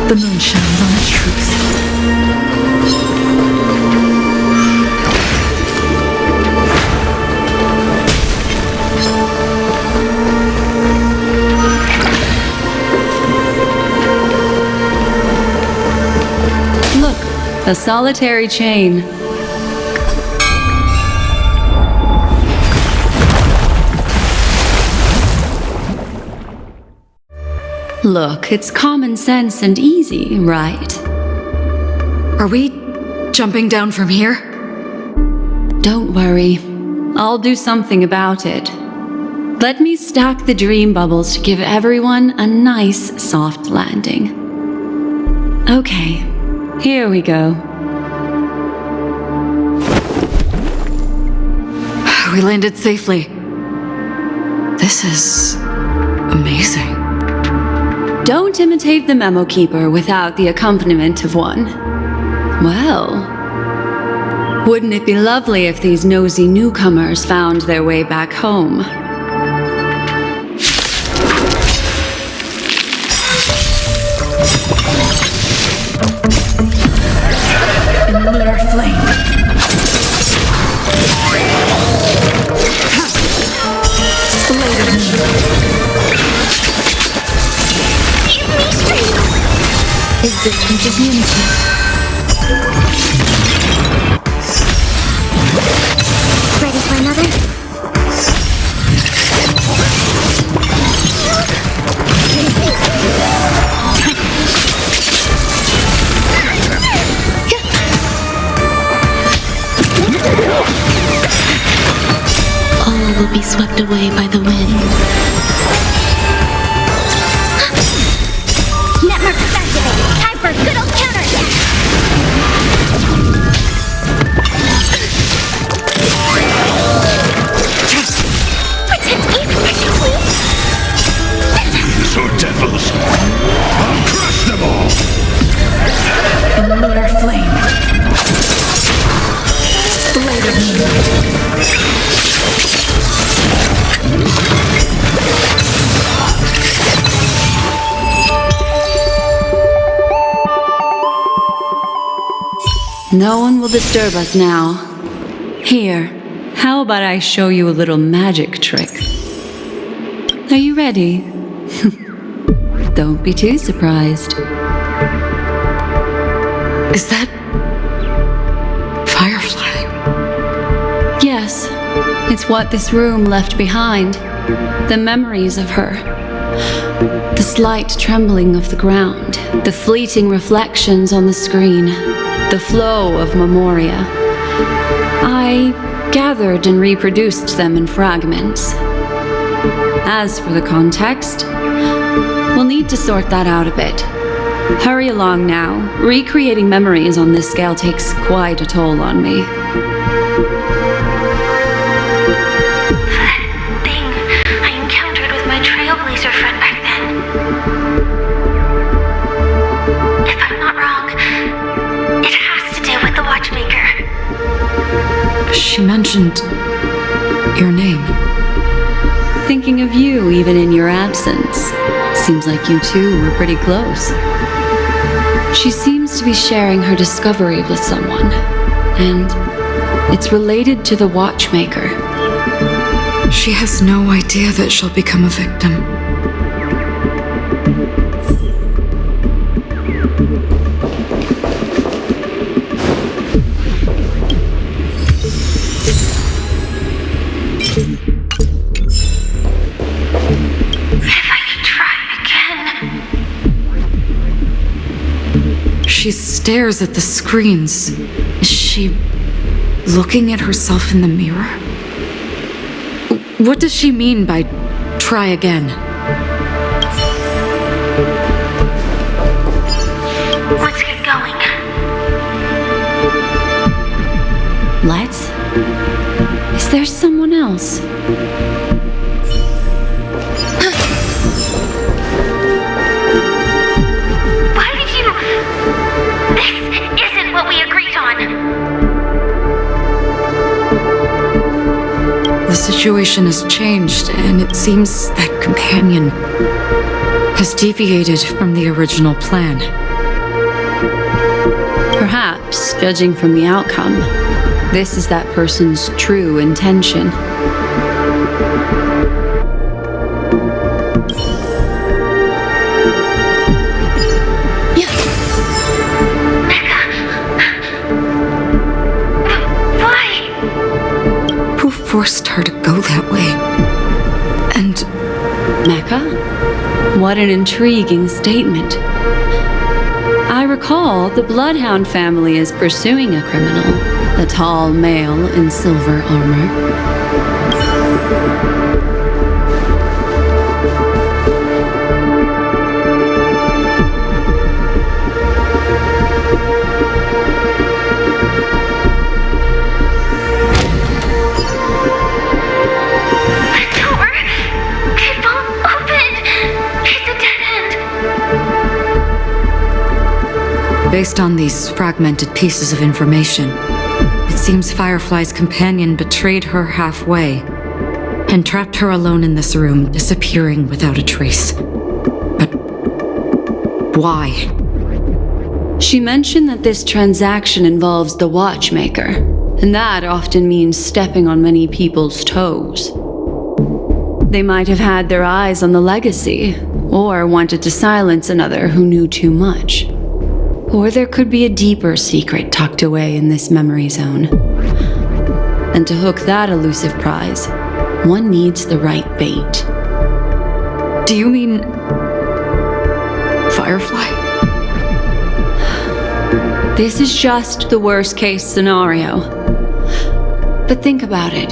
The moon shines on the truth. Look, a solitary chain. Look, it's common sense and easy, right? Are we jumping down from here? Don't worry. I'll do something about it. Let me stack the dream bubbles to give everyone a nice, soft landing. Okay, here we go. We landed safely. This is amazing. Don't imitate the memo keeper without the accompaniment of one. Well, wouldn't it be lovely if these nosy newcomers found their way back home? In lunar flame. Blade of moon. Existence of unity. Ready for another? All will be swept away by the wind. Network activated. Time for good old counterattack. Pretend equally. So devils, I'll crush them all! In lunar flame. Blade of moon. No one will disturb us now. Here, how about I show you a little magic trick? Are you ready? Don't be too surprised. Is that Firefly? Yes, it's what this room left behind. The memories of her. The slight trembling of the ground. The fleeting reflections on the screen. The flow of Memoria. I gathered and reproduced them in fragments. As for the context, we'll need to sort that out a bit. Hurry along now. Recreating memories on this scale takes quite a toll on me. That thing I encountered with my trailblazer friend back then. If I'm not wrong, it has to do with the watchmaker. She mentioned your name. Thinking of you even in your absence. Seems like you two were pretty close. She seems to be sharing her discovery with someone, and it's related to the watchmaker. She has no idea that she'll become a victim. She stares at the screens. Is she looking at herself in the mirror? What does she mean by try again? Let's get going. Let's? Is there someone else? Why did you... This isn't what we agreed on. The situation has changed, and it seems that companion has deviated from the original plan. Perhaps, judging from the outcome, this is that person's true intention. Forced her to go that way. And... Mecca? What an intriguing statement. I recall the Bloodhound family is pursuing a criminal, a tall male in silver armor. Based on these fragmented pieces of information, it seems Firefly's companion betrayed her halfway and trapped her alone in this room, disappearing without a trace. But why? She mentioned that this transaction involves the watchmaker, and that often means stepping on many people's toes. They might have had their eyes on the legacy, or wanted to silence another who knew too much. Or there could be a deeper secret tucked away in this memory zone. And to hook that elusive prize, one needs the right bait. Do you mean... Firefly? This is just the worst-case scenario. But think about it.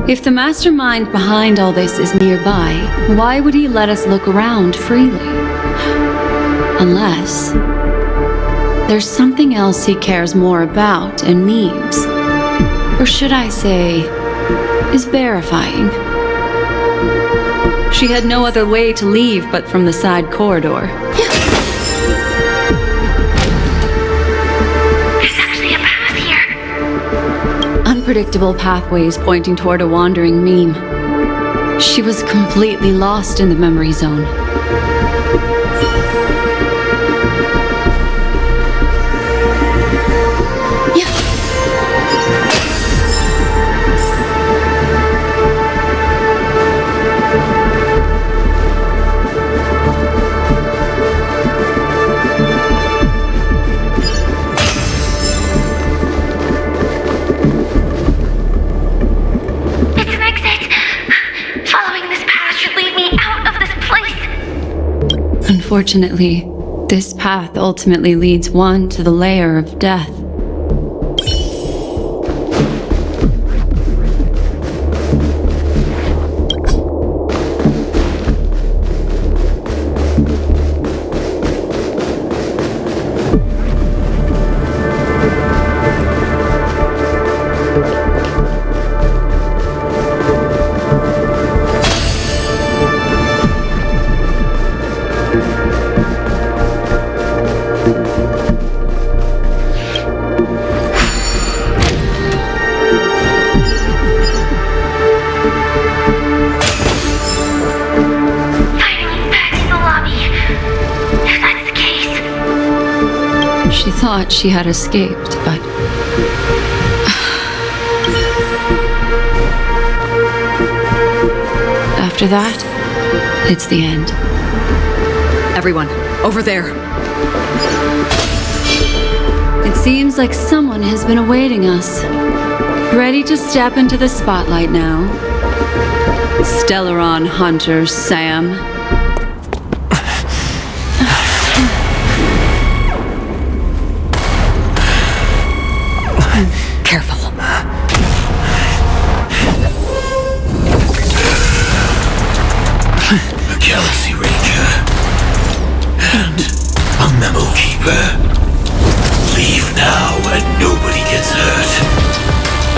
If the mastermind behind all this is nearby, why would he let us look around freely? Unless... there's something else he cares more about and needs. Or should I say, is verifying. She had no other way to leave but from the side corridor. There's actually a path here. Unpredictable pathways pointing toward a wandering meme. She was completely lost in the memory zone. Unfortunately, this path ultimately leads one to the lair of death. She thought she had escaped, but... After that, it's the end. Everyone, over there. It seems like someone has been awaiting us. Ready to step into the spotlight now. Stellaron Hunter Sam. Careful. A Galaxy Ranger and a Memo Keeper. Leave now and nobody gets hurt,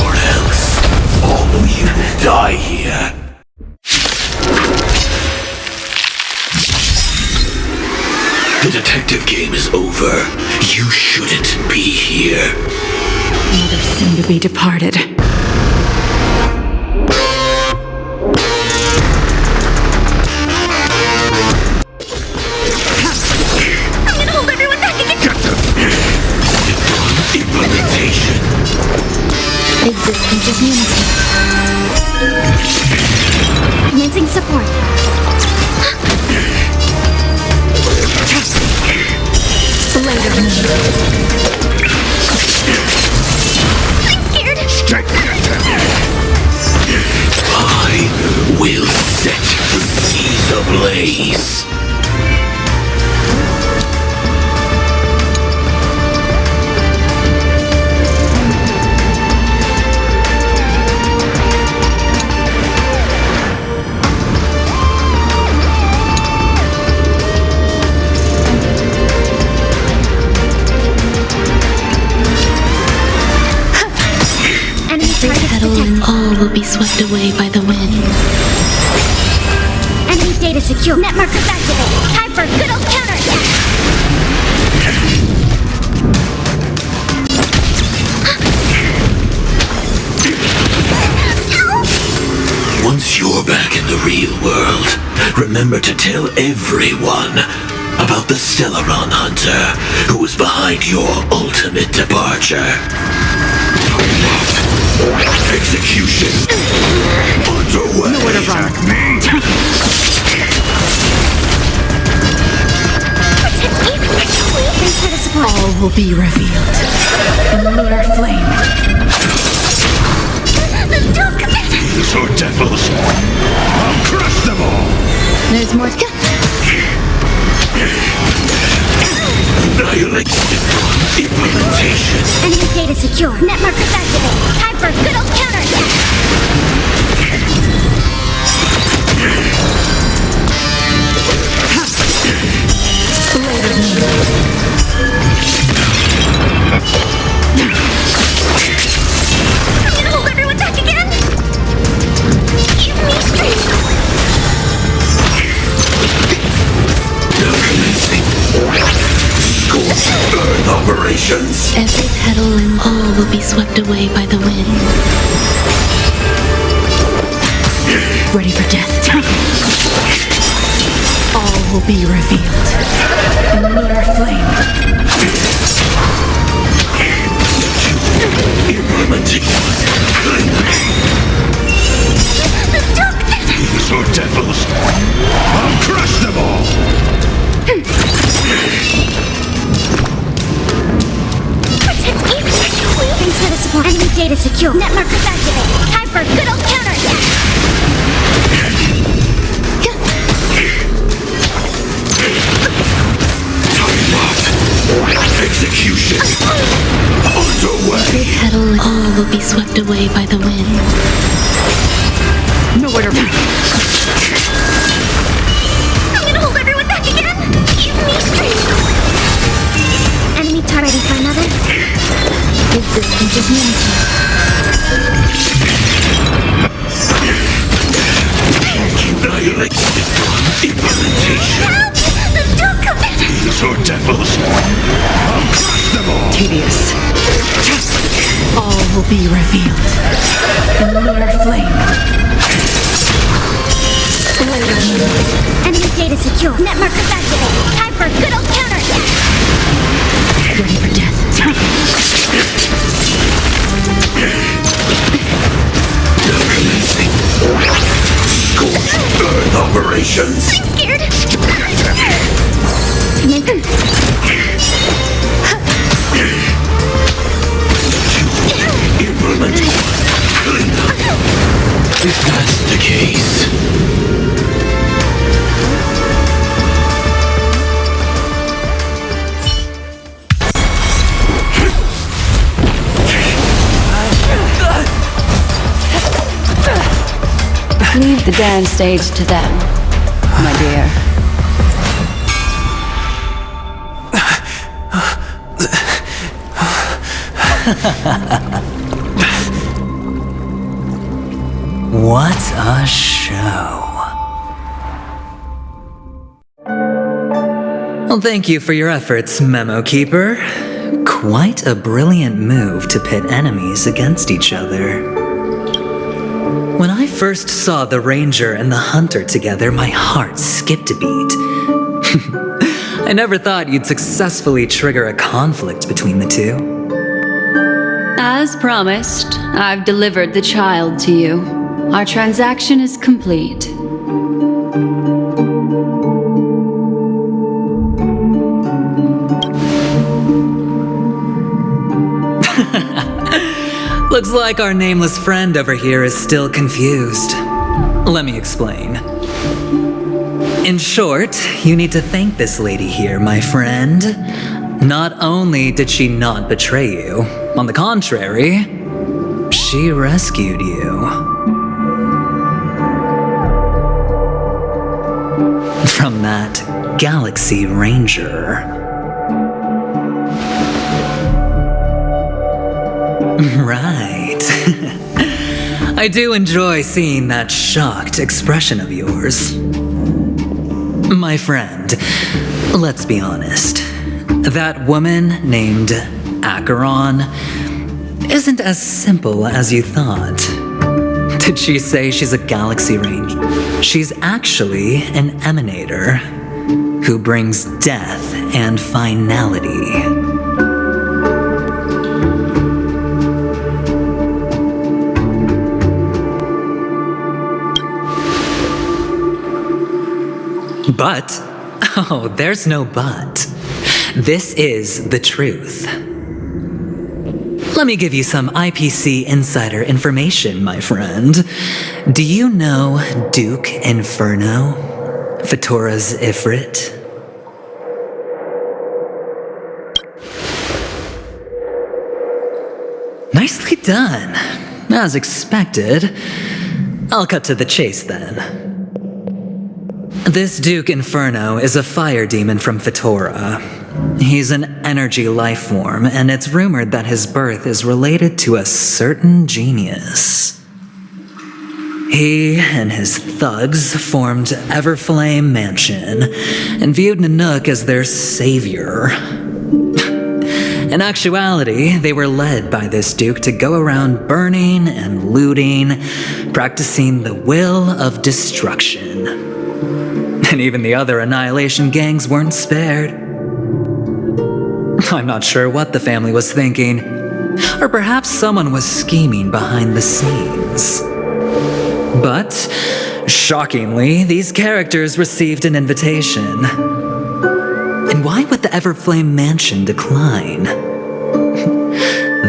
or else all of you will die here. The detective game is over. You shouldn't be here. Mother soon to be departed. I'm gonna hold everyone back again. Implementation. Existing community. Commencing support. I'm scared. I will set the seas ablaze. All will be swept away by the wind. Enemy data secure. Net markers activate. Time for good old counterattack. Once you're back in the real world, remember to tell everyone about the Stellaron Hunter who was behind your ultimate departure. Execution underway. Nowhere to run. All will be revealed in lunar flame. So devils, I'll crush them all. There's more to go. Annihilate implementation. Enemy data secure. Net markers activate. Time for good old counterattack. I'm gonna hold everyone back again. Give me strength. Earth operations. Every petal and all will be swept away by the wind. Ready for death. All will be revealed in lunar flame. So devils, I'll crush them all. Inside support. Enemy data secure. Net markers activate. Time for good old counterattack. Execution underway. Every petal and all will be swept away by the wind. Nowhere to run. I'm gonna hold everyone back again. Give me strength. Enemy targeting for another. Existing community. Annihilate implementation. Don't come back. So devils, I'll crush them all. Tedious. All will be revealed in lunar flame. Enemy data secure. Net markers activate. Time for good old counterattack. Ready for death. Scorched earth patience! I'm scared! Implement. If that's the case... Leave the dance stage to them, my dear. What a show. Well, thank you for your efforts, Memo Keeper. Quite a brilliant move to pit enemies against each other. When I first saw the Ranger and the Hunter together, my heart skipped a beat. I never thought you'd successfully trigger a conflict between the two. As promised, I've delivered the child to you. Our transaction is complete. Looks like our nameless friend over here is still confused. Let me explain. In short, you need to thank this lady here, my friend. Not only did she not betray you, on the contrary, she rescued you. From that Galaxy Ranger. Right. I do enjoy seeing that shocked expression of yours. My friend, let's be honest. That woman named Acheron isn't as simple as you thought. Did she say she's a Galaxy Ranger? She's actually an emanator who brings death and finality. But, oh, there's no but. This is the truth. Let me give you some IPC insider information, my friend. Do you know Duke Inferno? Fatora's Ifrit? Nicely done. As expected. I'll cut to the chase then. This Duke Inferno is a fire demon from Fatora. He's an energy life form, and it's rumored that his birth is related to a certain genius. He and his thugs formed Everflame Mansion and viewed Nanook as their savior. In actuality, they were led by this Duke to go around burning and looting, practicing the will of destruction. And even the other Annihilation gangs weren't spared. I'm not sure what the family was thinking, or perhaps someone was scheming behind the scenes. But, shockingly, these characters received an invitation. And why would the Everflame Mansion decline?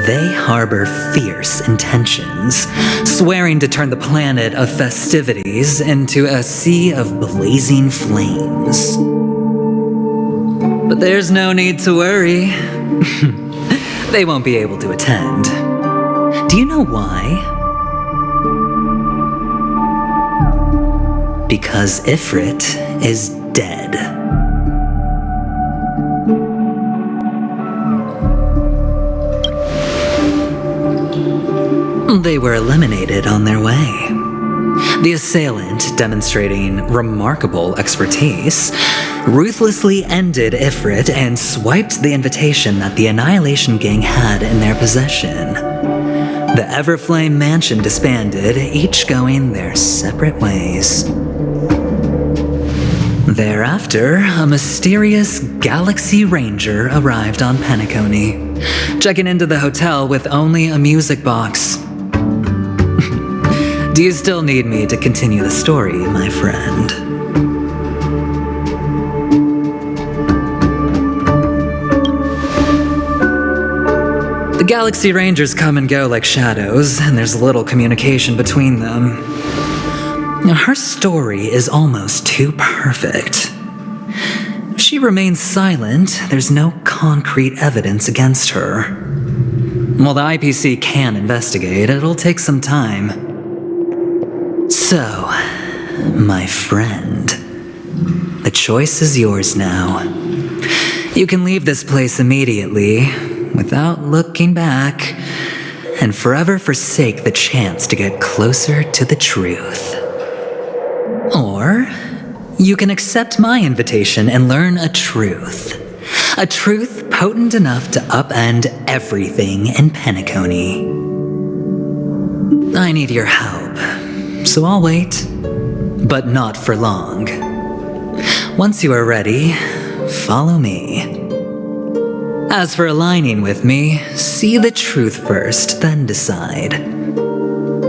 They harbor fierce intentions, swearing to turn the planet of festivities into a sea of blazing flames. But there's no need to worry. They won't be able to attend. Do you know why? Because Ifrit is dead. They were eliminated on their way. The assailant, demonstrating remarkable expertise, ruthlessly ended Ifrit and swiped the invitation that the Annihilation Gang had in their possession. The Everflame Mansion disbanded, each going their separate ways. Thereafter, a mysterious Galaxy Ranger arrived on Penacony, checking into the hotel with only a music box. Do you still need me to continue the story, my friend? Galaxy Rangers come and go like shadows, and there's little communication between them. Her story is almost too perfect. If she remains silent, there's no concrete evidence against her. While the IPC can investigate, it'll take some time. So, my friend, the choice is yours now. You can leave this place immediately, without looking back, and forever forsake the chance to get closer to the truth. Or, you can accept my invitation and learn a truth. A truth potent enough to upend everything in Penacony. I need your help, so I'll wait, but not for long. Once you are ready, follow me. As for aligning with me, see the truth first, then decide.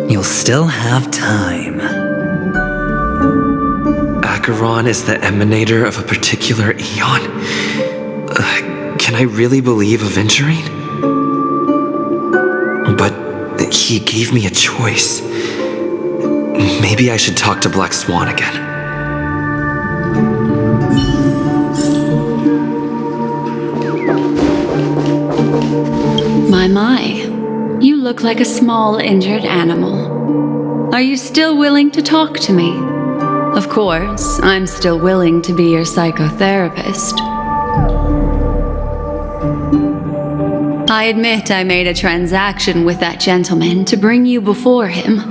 You'll still have time. Acheron is the emanator of a particular eon? Can I really believe Aventurine? But he gave me a choice. Maybe I should talk to Black Swan again. My, you look like a small injured animal. Are you still willing to talk to me? Of course, I'm still willing to be your psychotherapist. I admit I made a transaction with that gentleman to bring you before him,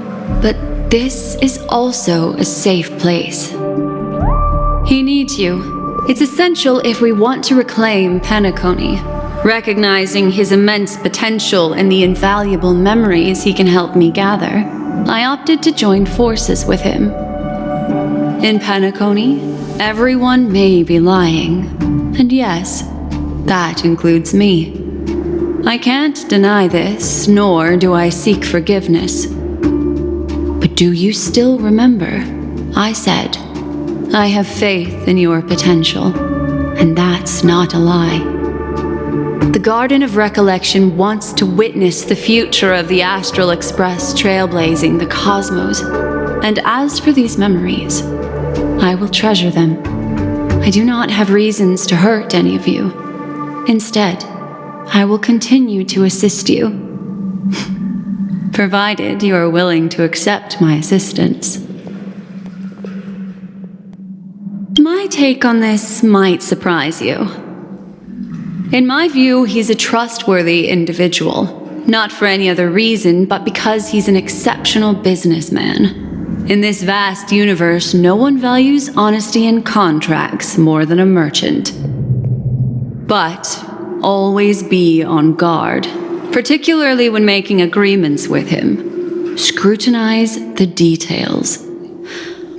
but this is also a safe place. He needs you. It's essential if we want to reclaim Penacony. Recognizing his immense potential and the invaluable memories he can help me gather, I opted to join forces with him. In Penacony, everyone may be lying, and yes, that includes me. I can't deny this, nor do I seek forgiveness. But do you still remember? I said, I have faith in your potential, and that's not a lie. The Garden of Recollection wants to witness the future of the Astral Express trailblazing the cosmos. And as for these memories, I will treasure them. I do not have reasons to hurt any of you. Instead, I will continue to assist you. Provided you are willing to accept my assistance. My take on this might surprise you. In my view, he's a trustworthy individual, not for any other reason, but because he's an exceptional businessman. In this vast universe, no one values honesty in contracts more than a merchant. But always be on guard, particularly when making agreements with him. Scrutinize the details.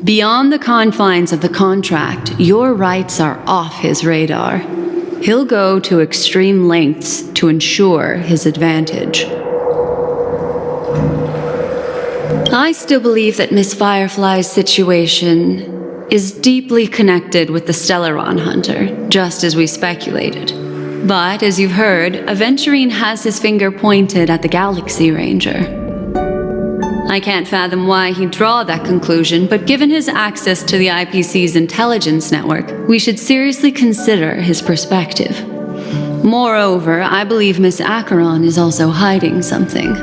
Beyond the confines of the contract, your rights are off his radar. He'll go to extreme lengths to ensure his advantage. I still believe that Miss Firefly's situation is deeply connected with the Stellaron Hunter, just as we speculated. But, as you've heard, Aventurine has his finger pointed at the Galaxy Ranger. I can't fathom why he'd draw that conclusion, but given his access to the IPC's intelligence network, we should seriously consider his perspective. Moreover, I believe Miss Acheron is also hiding something.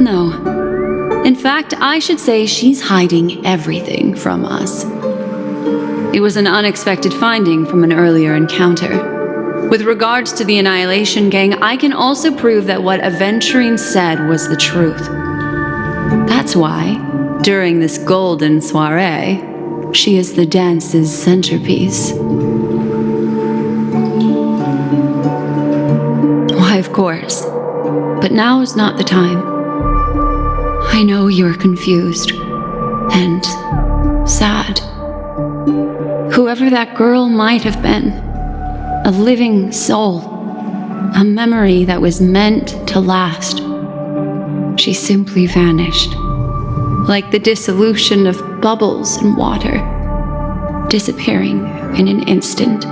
No. In fact, I should say she's hiding everything from us. It was an unexpected finding from an earlier encounter. With regards to the Annihilation Gang, I can also prove that what Aventurine said was the truth. That's why, during this golden soiree, she is the dance's centerpiece. Why, of course. But now is not the time. I know you're confused and sad. Whoever that girl might have been, a living soul, a memory that was meant to last. She simply vanished, like the dissolution of bubbles in water, disappearing in an instant.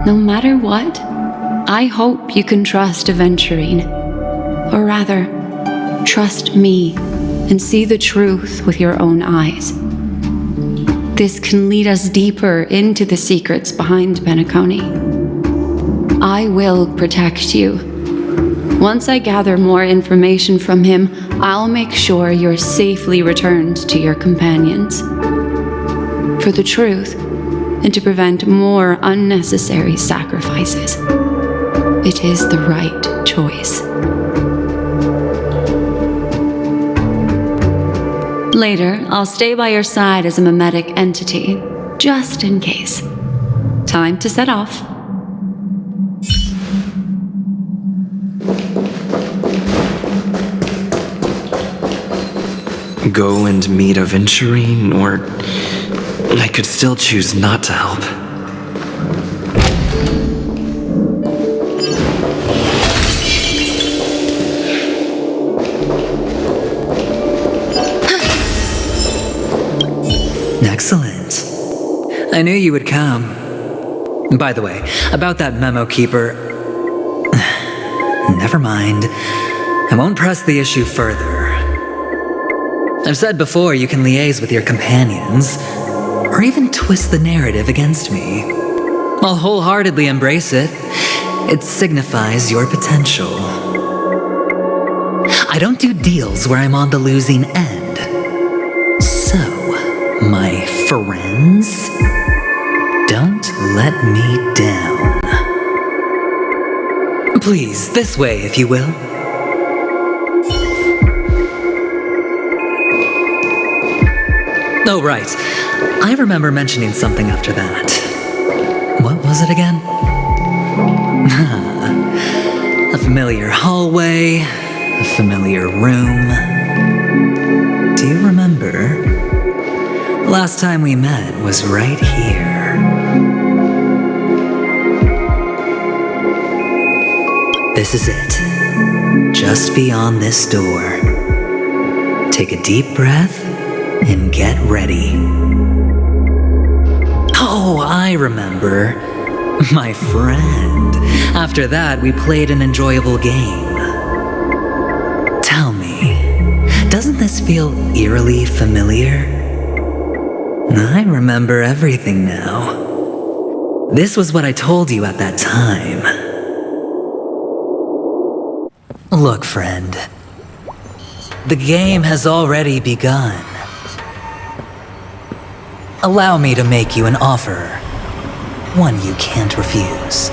No matter what, I hope you can trust Aventurine. Or rather, trust me and see the truth with your own eyes. This can lead us deeper into the secrets behind Penacony. I will protect you. Once I gather more information from him, I'll make sure you're safely returned to your companions. For the truth, and to prevent more unnecessary sacrifices. It is the right choice. Later, I'll stay by your side as a mimetic entity, just in case. Time to set off. Go and meet Aventurine, or I could still choose not to help. Excellent. I knew you would come. By the way, about that memo keeper... Never mind. I won't press the issue further. I've said before you can liaise with your companions, or even twist the narrative against me. I'll wholeheartedly embrace it. It signifies your potential. I don't do deals where I'm on the losing end. So, my friends, don't let me down. Please, this way, if you will. Oh, right. I remember mentioning something after that. What was it again? A familiar hallway, a familiar room. Do you remember? Last time we met was right here. This is it. Just beyond this door. Take a deep breath and get ready. Oh, I remember. My friend. After that, we played an enjoyable game. Tell me, doesn't this feel eerily familiar? I remember everything now. This was what I told you at that time. Look, friend. The game has already begun. Allow me to make you an offer. One you can't refuse.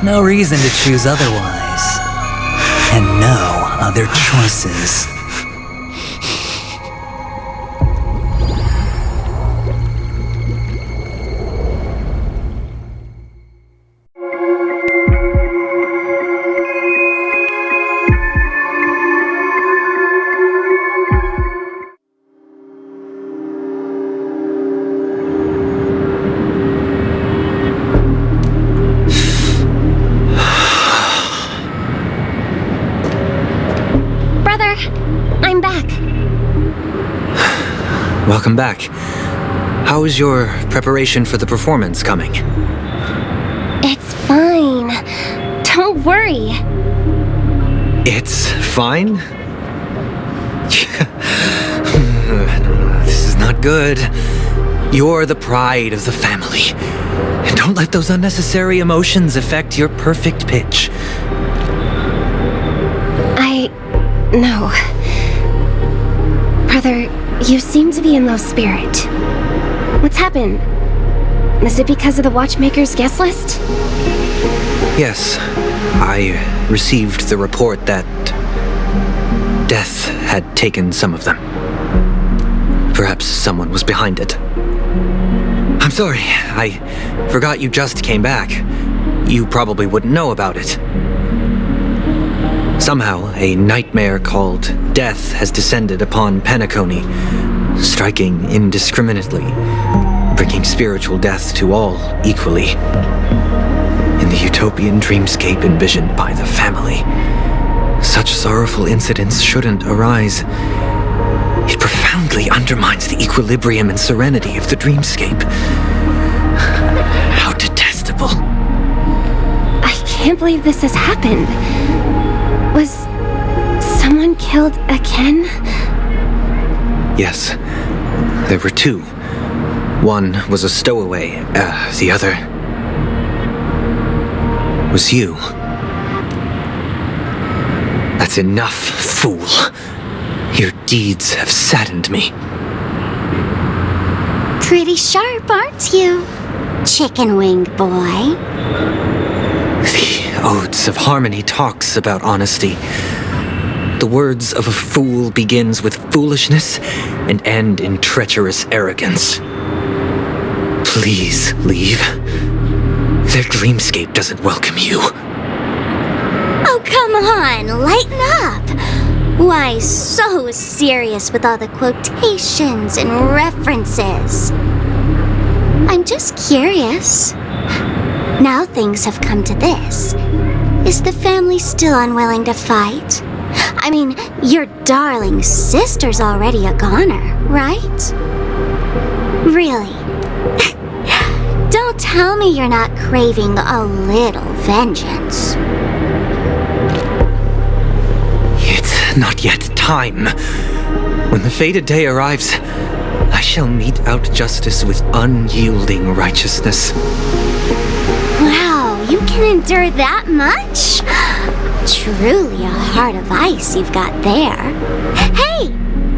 No reason to choose otherwise. And no other choices. Welcome back. How is your preparation for the performance coming? It's fine. Don't worry. It's fine? This is not good. You're the pride of the family. Don't let those unnecessary emotions affect your perfect pitch. No. Brother, you seem to be in low spirit. What's happened? Is it because of the Watchmaker's guest list? Yes, I received the report that death had taken some of them. Perhaps someone was behind it. I'm sorry, I forgot you just came back. You probably wouldn't know about it. Somehow, a nightmare called death has descended upon Penacony, striking indiscriminately, bringing spiritual death to all equally. In the utopian dreamscape envisioned by the family, such sorrowful incidents shouldn't arise. It profoundly undermines the equilibrium and serenity of the dreamscape. How detestable. I can't believe this has happened. Was someone killed again? Yes, there were two. One was a stowaway, the other was you. That's enough, fool. Your deeds have saddened me. Pretty sharp, aren't you, chicken-winged boy? The Odes of Harmony talks about honesty. The words of a fool begins with foolishness and end in treacherous arrogance. Please leave. Their dreamscape doesn't welcome you. Oh, come on, lighten up. Why so serious with all the quotations and references? I'm just curious. Now things have come to this. Is the family still unwilling to fight? I mean, your darling sister's already a goner, right? Really? Don't tell me you're not craving a little vengeance. It's not yet time. When the fated day arrives, I shall mete out justice with unyielding righteousness. Wow, you can endure that much? Truly a heart of ice you've got there. Hey,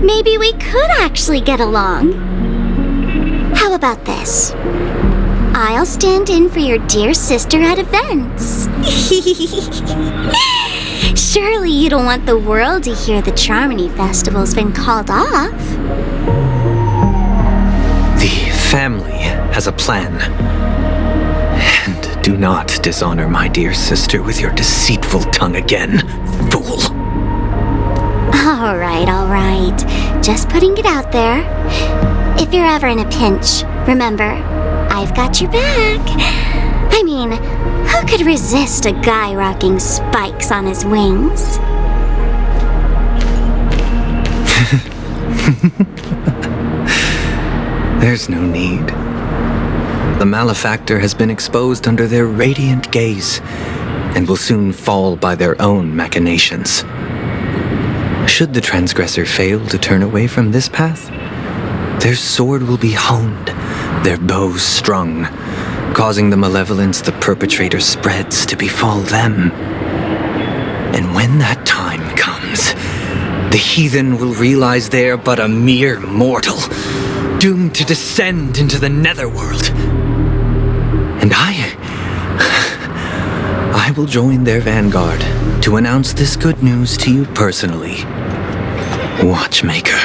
maybe we could actually get along. How about this? I'll stand in for your dear sister at events. Surely you don't want the world to hear the Charmony Festival's been called off. The family has a plan. And do not dishonor my dear sister with your deceitful tongue again, fool. All right. Just putting it out there. If you're ever in a pinch, remember, I've got your back. I mean, who could resist a guy rocking spikes on his wings? There's no need. The malefactor has been exposed under their radiant gaze and will soon fall by their own machinations. Should the transgressor fail to turn away from this path, their sword will be honed, their bows strung, causing the malevolence the perpetrator spreads to befall them. And when that time comes, the heathen will realize they're but a mere mortal, doomed to descend into the netherworld. And I will join their vanguard to announce this good news to you personally, Watchmaker.